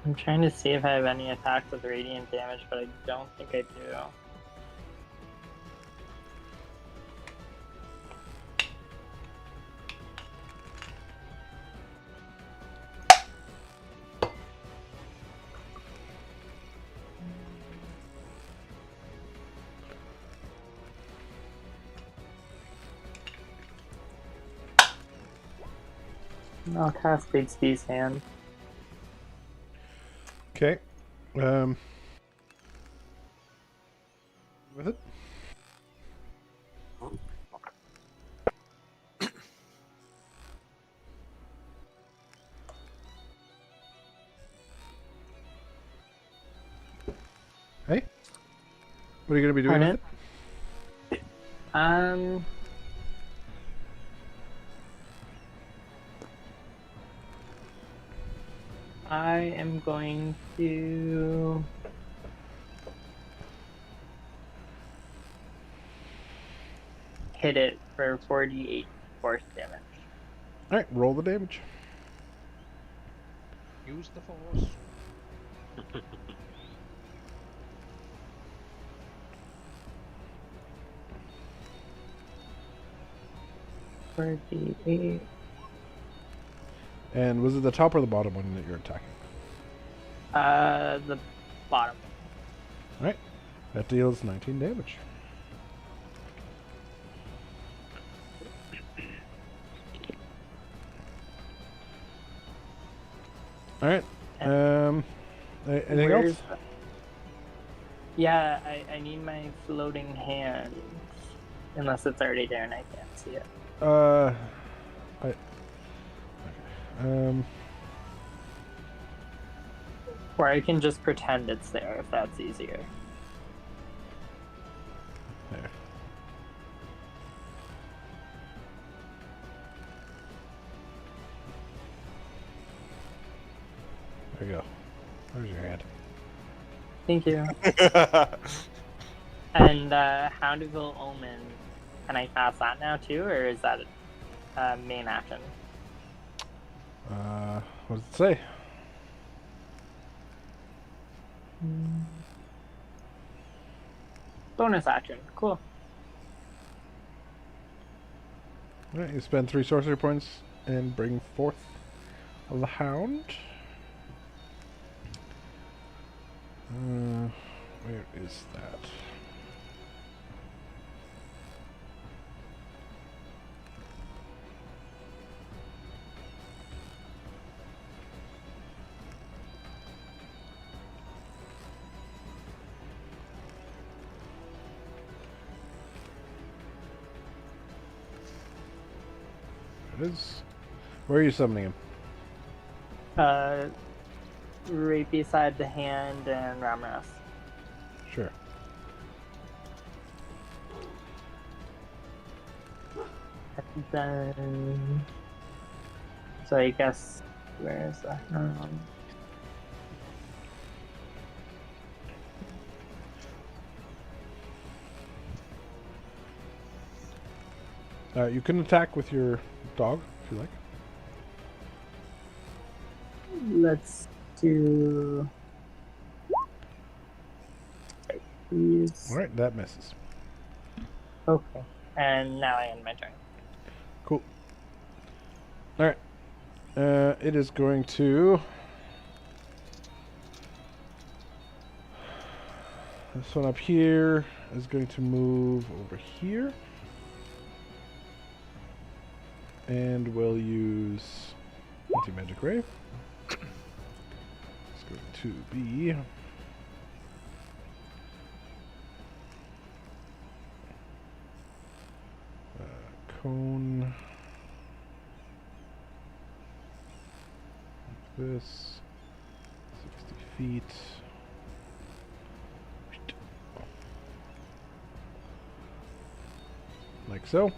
I'm trying to see if I have any attacks with radiant damage, but I don't think I do. I'll cast Bigby's hand. Okay. With it. Hey? What are you going to be doing with it? I am going to hit it for 48 force damage. Alright, roll the damage. Use the force. 48. And was it the top or the bottom one that you're attacking? The bottom. Alright. That deals 19 damage. Alright. Anything else? Yeah, I need my floating hands. Unless it's already there and I can't see it. Or I can just pretend it's there if that's easier. There. There you go. There's your hand. Thank you. And Houndouville Omen, can I pass that now too, or is that main action? What does it say? Bonus action. Cool. Alright, you spend 3 sorcery points and bring forth the hound. Where is that? There it is. Where are you summoning him? Right beside the hand and Ramras. Sure. And then... So I guess... Where is that? You can attack with your dog, if you like. Let's do... Please. Alright, that misses. Okay. And now I end my turn. Cool. Alright. It is going to... This one up here is going to move over here. And we'll use Anti-Magic Ray. It's going to be... cone. This 60 feet. Like so.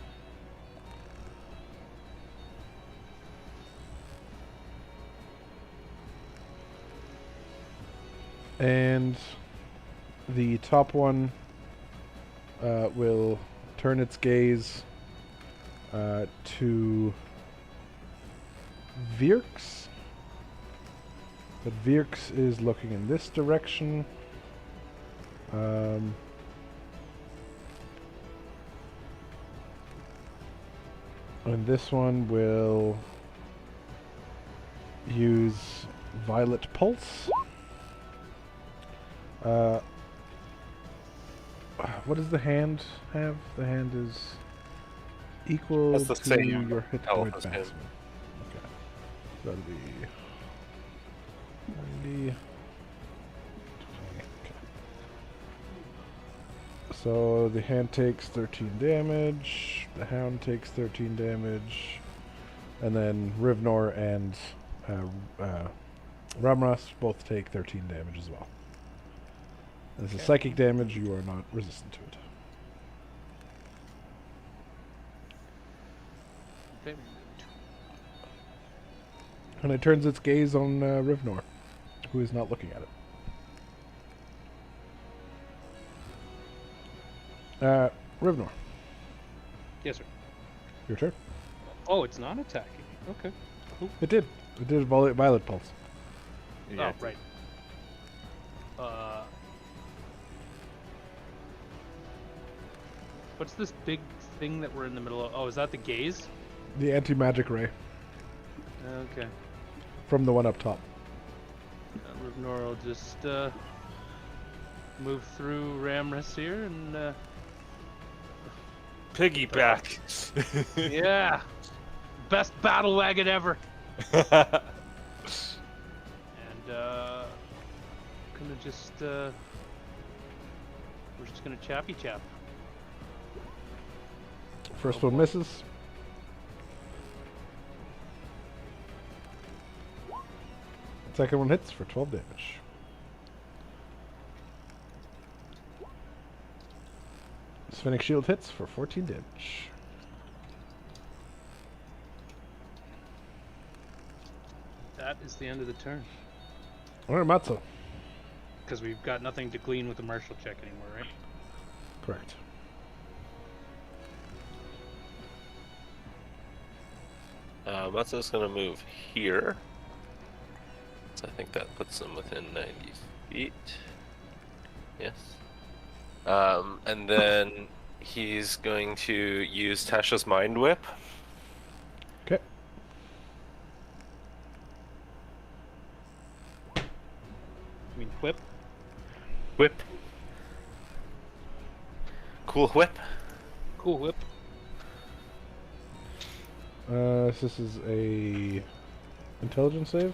And the top one will turn its gaze to Virks. But Virks is looking in this direction. And this one will use Violet Pulse. What does the hand have? The hand is equal That's the to same your hit health point as him. maximum. Okay. So that'll be 90. 20. Okay. So the hand takes 13 damage, the hound takes 13 damage, and then Rivnor and Ramras both take 13 damage as well. This is psychic damage, you are not resistant to it. Very good. And it turns its gaze on Rivnor, who is not looking at it. Rivnor, Yes, sir. your turn. Oh, it's not attacking. Okay. Cool. It did. It did Violet Pulse. Yeah. Oh, right. What's this big thing that we're in the middle of? Oh, is that the gaze? The anti-magic ray Okay. from the one up top. Rivnor will just move through Ramras here and Piggyback. yeah, best battle wagon ever. And gonna just we're just gonna chappy chap. First one misses. Second one hits for 12 damage. Sphenic Shield hits for 14 damage. That is the end of the turn. Alright, Matzo. Because we've got nothing to glean with the martial check anymore, right? Correct. Matsu's gonna move here. So I think that puts him within 90 feet. Yes. And then he's going to use Tasha's Mind Whip. Okay. I mean, whip. Whip. Cool whip. Cool whip. This is a intelligence save.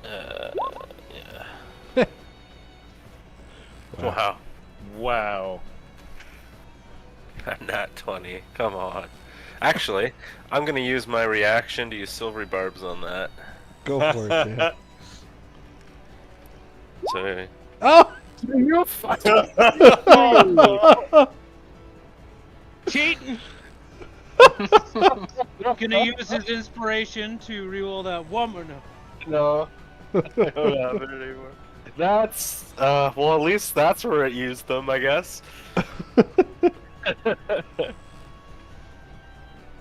Yeah. Wow. Wow. Nat 20. Come on. Actually, I'm gonna use my reaction to use silvery barbs on that. Go for it. Yeah. So. Oh! You're fucking. Cheating! Gonna use his inspiration to reroll that woman. No. I don't have it anymore. That's well, at least that's where it used them, I guess.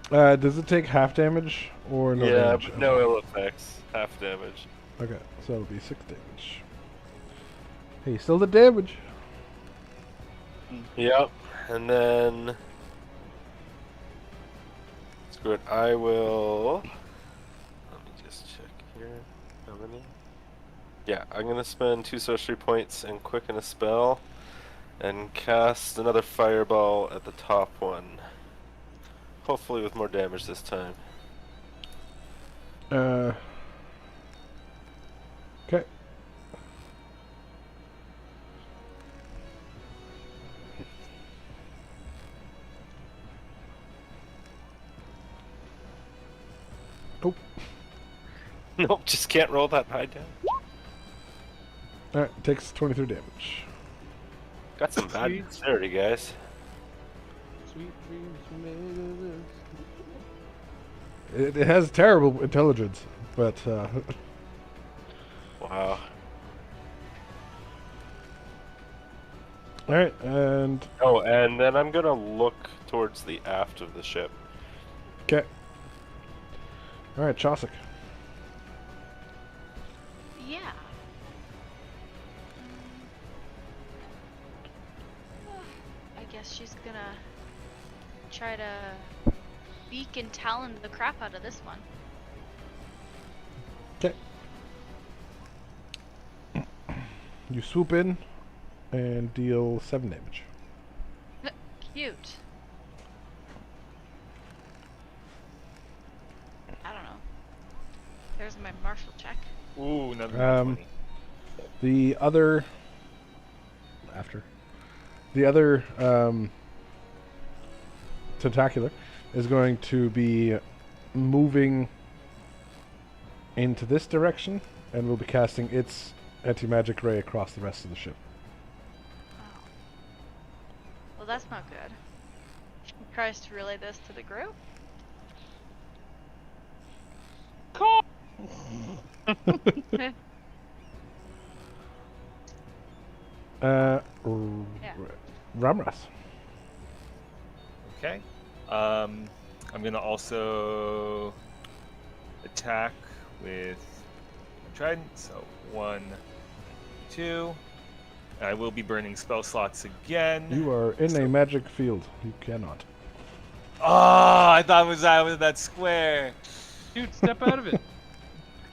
Does it take half damage or no yeah, damage? but no ill effects. Half damage. Okay, so it'll be 6 damage. Hey, still the damage. Yep, and then screw it. I will. Let me just check here. How many? Yeah, I'm gonna spend 2 sorcery points and quicken a spell, and cast another fireball at the top one. Hopefully with more damage this time. Okay. Nope. Nope, just can't roll that high down. Alright, takes 23 damage. Got some bad dexterity, guys. Sweet dreams are made of this. It has terrible intelligence, but Wow. Alright, and Oh, and then I'm gonna look towards the aft of the ship. okay. Alright, Chaucer. Yeah. I guess she's gonna try to beak and talon the crap out of this one. Okay. You swoop in and deal 7 damage. Cute. I don't know. There's my martial check. Ooh, another 20. The other tentacular is going to be moving into this direction and will be casting its anti-magic ray across the rest of the ship. Oh. Well, that's not good. She tries to relay this to the group. Ramras. Okay. I'm gonna also attack with trident. So 1, 2. I will be burning spell slots again. You are in a magic field. You cannot. Oh, I thought it was out of that square. Dude, step out of it.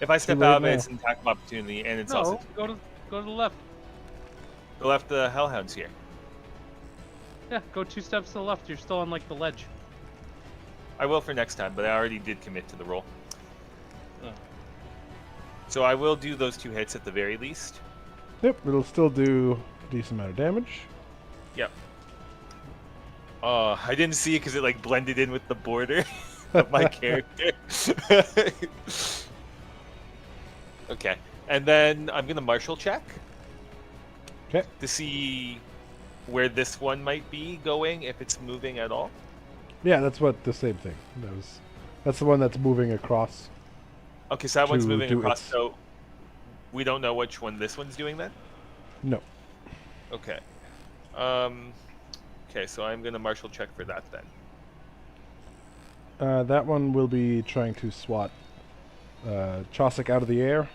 If I step late out of it, now. it's an attack of opportunity, and it's No, also go to the left. the left. The Hellhound's here. Yeah, go 2 steps to the left. You're still on like the ledge. I will for next time, but I already did commit to the roll. Oh. So I will do those 2 hits at the very least. Yep, it'll still do a decent amount of damage. Yep. I didn't see it because it like blended in with the border of my character. Okay, and then I'm gonna martial check. Okay. To see where this one might be going if it's moving at all? Yeah, that's what the same thing. That's the one that's moving across. Okay, so that one's To moving do across. its- So we don't know which one this one's doing then. No. Okay. Okay, so I'm gonna martial check for that then. That one will be trying to swat Chosic out of the air,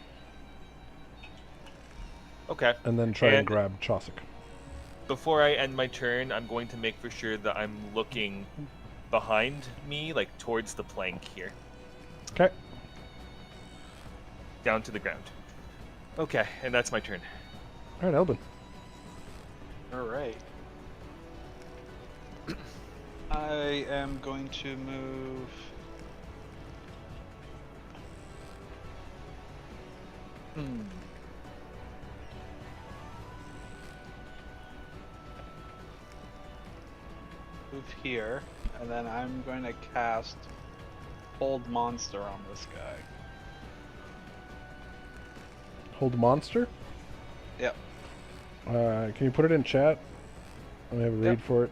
Okay. and then try and And- grab Chosic. Before I end my turn, I'm going to make for sure that I'm looking behind me, like towards the plank here, Okay. down to the ground. Okay, and that's my turn. All right, Elbin. All right. I am going to move. Move here, and then I'm going to cast Hold Monster on this guy. Hold monster. Yep. Can you put it in chat? I have a read Yep. for it.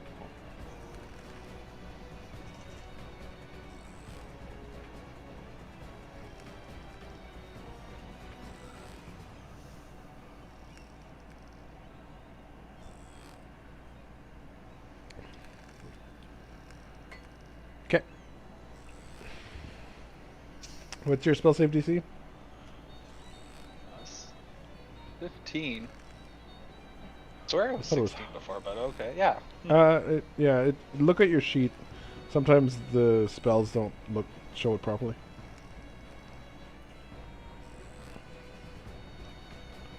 Okay. What's your spell save DC? 15. Swear it was thought it was- 16 before, but okay, yeah. Look at your sheet. Sometimes the spells don't show it properly.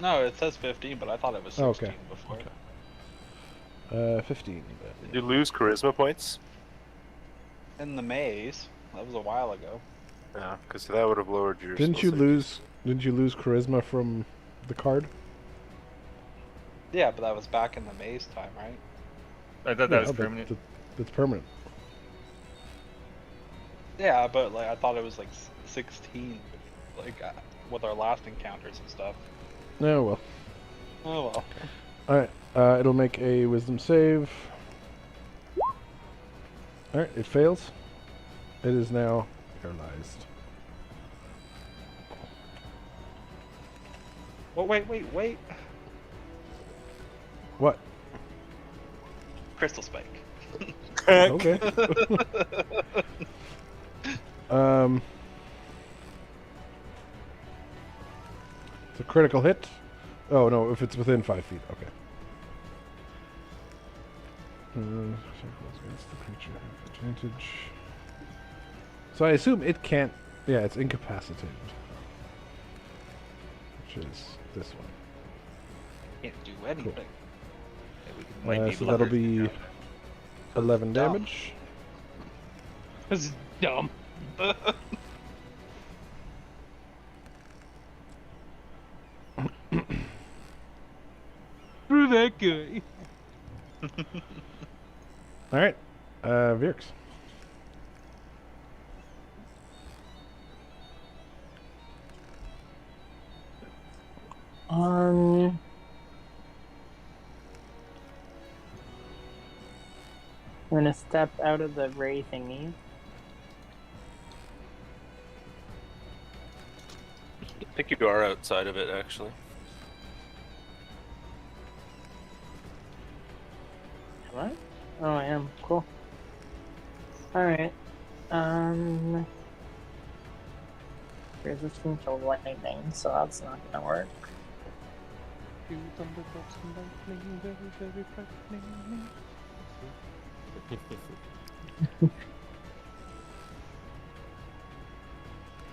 No, it says 15, but I thought it was 16 Okay. before. 15. Did you lose charisma points? In the maze, that was a while ago. Yeah, because that would have lowered your. Didn't spell you save. lose charisma from the card? Yeah, but that was back in the maze time, right? I thought that was permanent. That's permanent. Yeah, but like I thought it was like 16, like with our last encounters and stuff. Oh well. Oh well. Alright, it'll make a wisdom save. Alright, it fails. It is now paralyzed. Oh wait. What? Crystal Spike. Okay. It's a critical hit. Oh no, if it's within 5 feet. Okay. Circles against the creature have advantage. So I assume it can't. Yeah, it's incapacitated. Which is this one. Can't do anything. So that'll be 11 Dumb. damage. This is dumb. Screw that guy. All right, Virx. I'm gonna step out of the ray thingy. I think you are outside of it, actually. Am I? Oh, I am. Cool. Alright. Resistant to lightning, so that's not gonna work.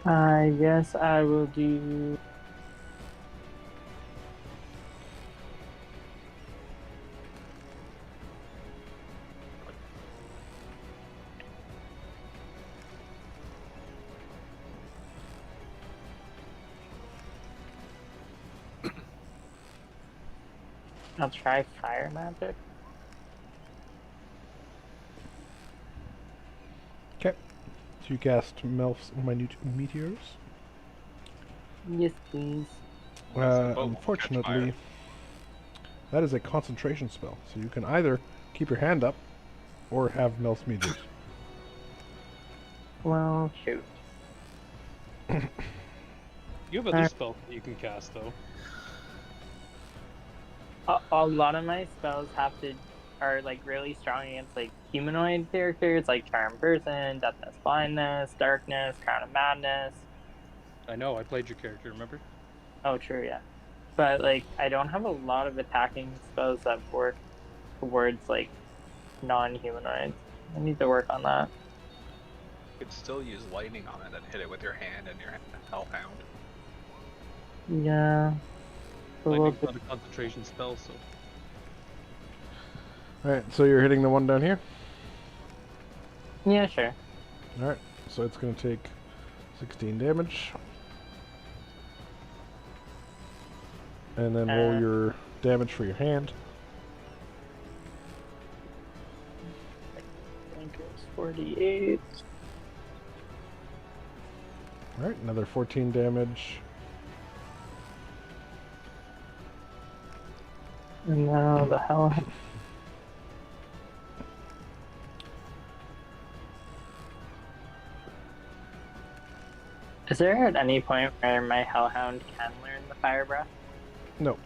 I guess I will do. I'll try fire magic. Okay. So you cast minute meteors. Yes, please. Unfortunately, That is a concentration spell, so you can either keep your hand up or have melt me juice. Well, shoot. You have other spells that you can cast, though. A lot of my spells are like really strong against like humanoid characters, like Charm Person, Deafness, Blindness, Darkness, Crown of Madness. I know, I played your character, remember? Oh, true, yeah. But like, I don't have a lot of attacking spells that work towards like non-humanoids. I need to work on that. You could still use lightning on it and hit it with your hand and your Hellhound. Yeah. Lightning's not a concentration spell, so... Alright, so you're hitting the one down here? Yeah, sure. Alright, so it's going to take 16 damage. And then roll your damage for your hand. I think it was 48. Alright, another 14 damage. And now the hell. Is there at any point where my Hellhound can learn the Fire Breath? No.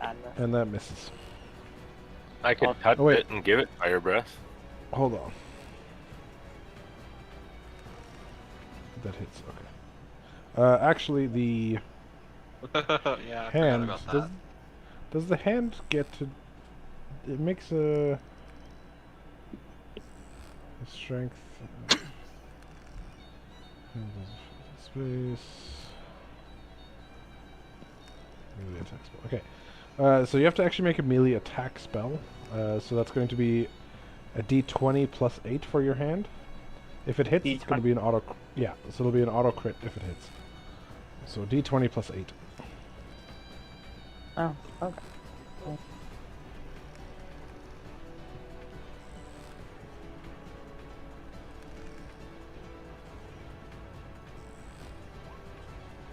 Madness. And that misses. I can touch it and give it fire breath. Hold on. That hits, okay. Actually, the Yeah, I hand, forgot about that. does the hand get to... It makes a strength... space... Melee attack spell. Okay. So you have to actually make a melee attack spell. So that's going to be a d20 plus 8 for your hand. If it hits, it's going to be an auto... Yeah, so it'll be an auto crit if it hits. So d20 plus 8. Oh, okay.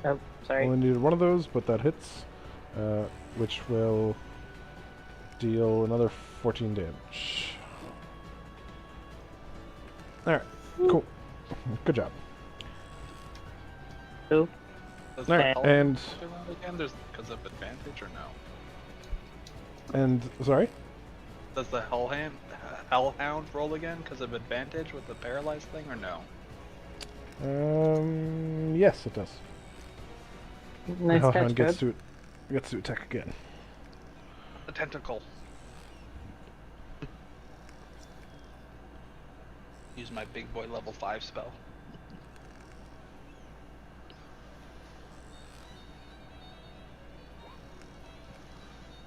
Oh, sorry. Only needed one of those, but that hits, which will deal another 14 damage. Alright, cool. Good job. Cool. Does Alright, the and... Hellhound again? There's because of advantage or no? And, sorry? Does the Hellhound roll again because of advantage with the paralyzed thing or no? Yes, it does. Nice The catch, Hellhound gets bud. to attack again. The tentacle. Use my big boy level 5 spell.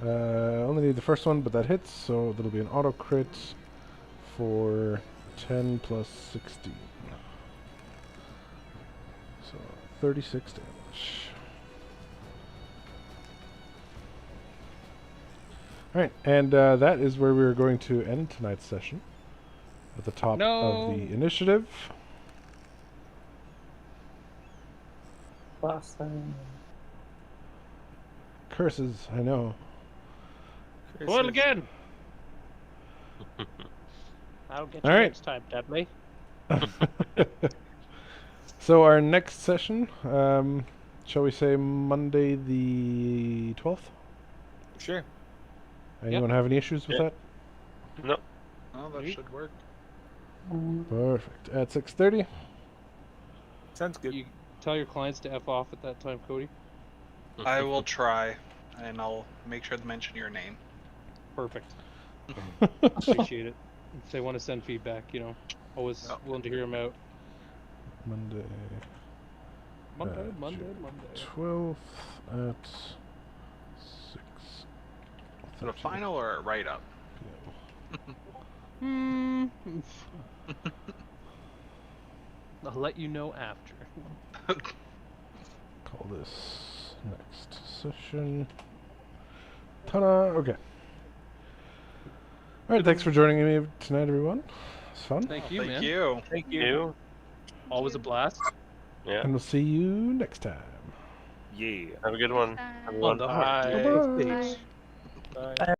Only need the first one, but that hits, so that'll be an auto crit for 10 plus 16. So 36 damage. Alright, and that is where we're going to end tonight's session. At the top of the initiative. Awesome. Curses, I know. Well, again! I'll get you All right. next time, Dudley. So our next session, shall we say Monday the 12th? Sure. Anyone have any issues with that? No. Oh, that should work. Perfect. At 6:30? Sounds good. You tell your clients to F off at that time, Cody? I will try, and I'll make sure to mention your name. Perfect. Appreciate it. If they want to send feedback, you know, always willing to hear them out. Monday. Monday. 12th at 6. Is it a final or a write-up? I'll let you know after. Call this next session. Ta-da! Okay. Alright, thanks for joining me tonight, everyone. It's fun. Thank you, Thank man. you. Thank you. Always a blast. Yeah. And we'll see you next time. Yeah. Have a good one. Uh, Everyone. On the hard Bye-bye. stage. Bye.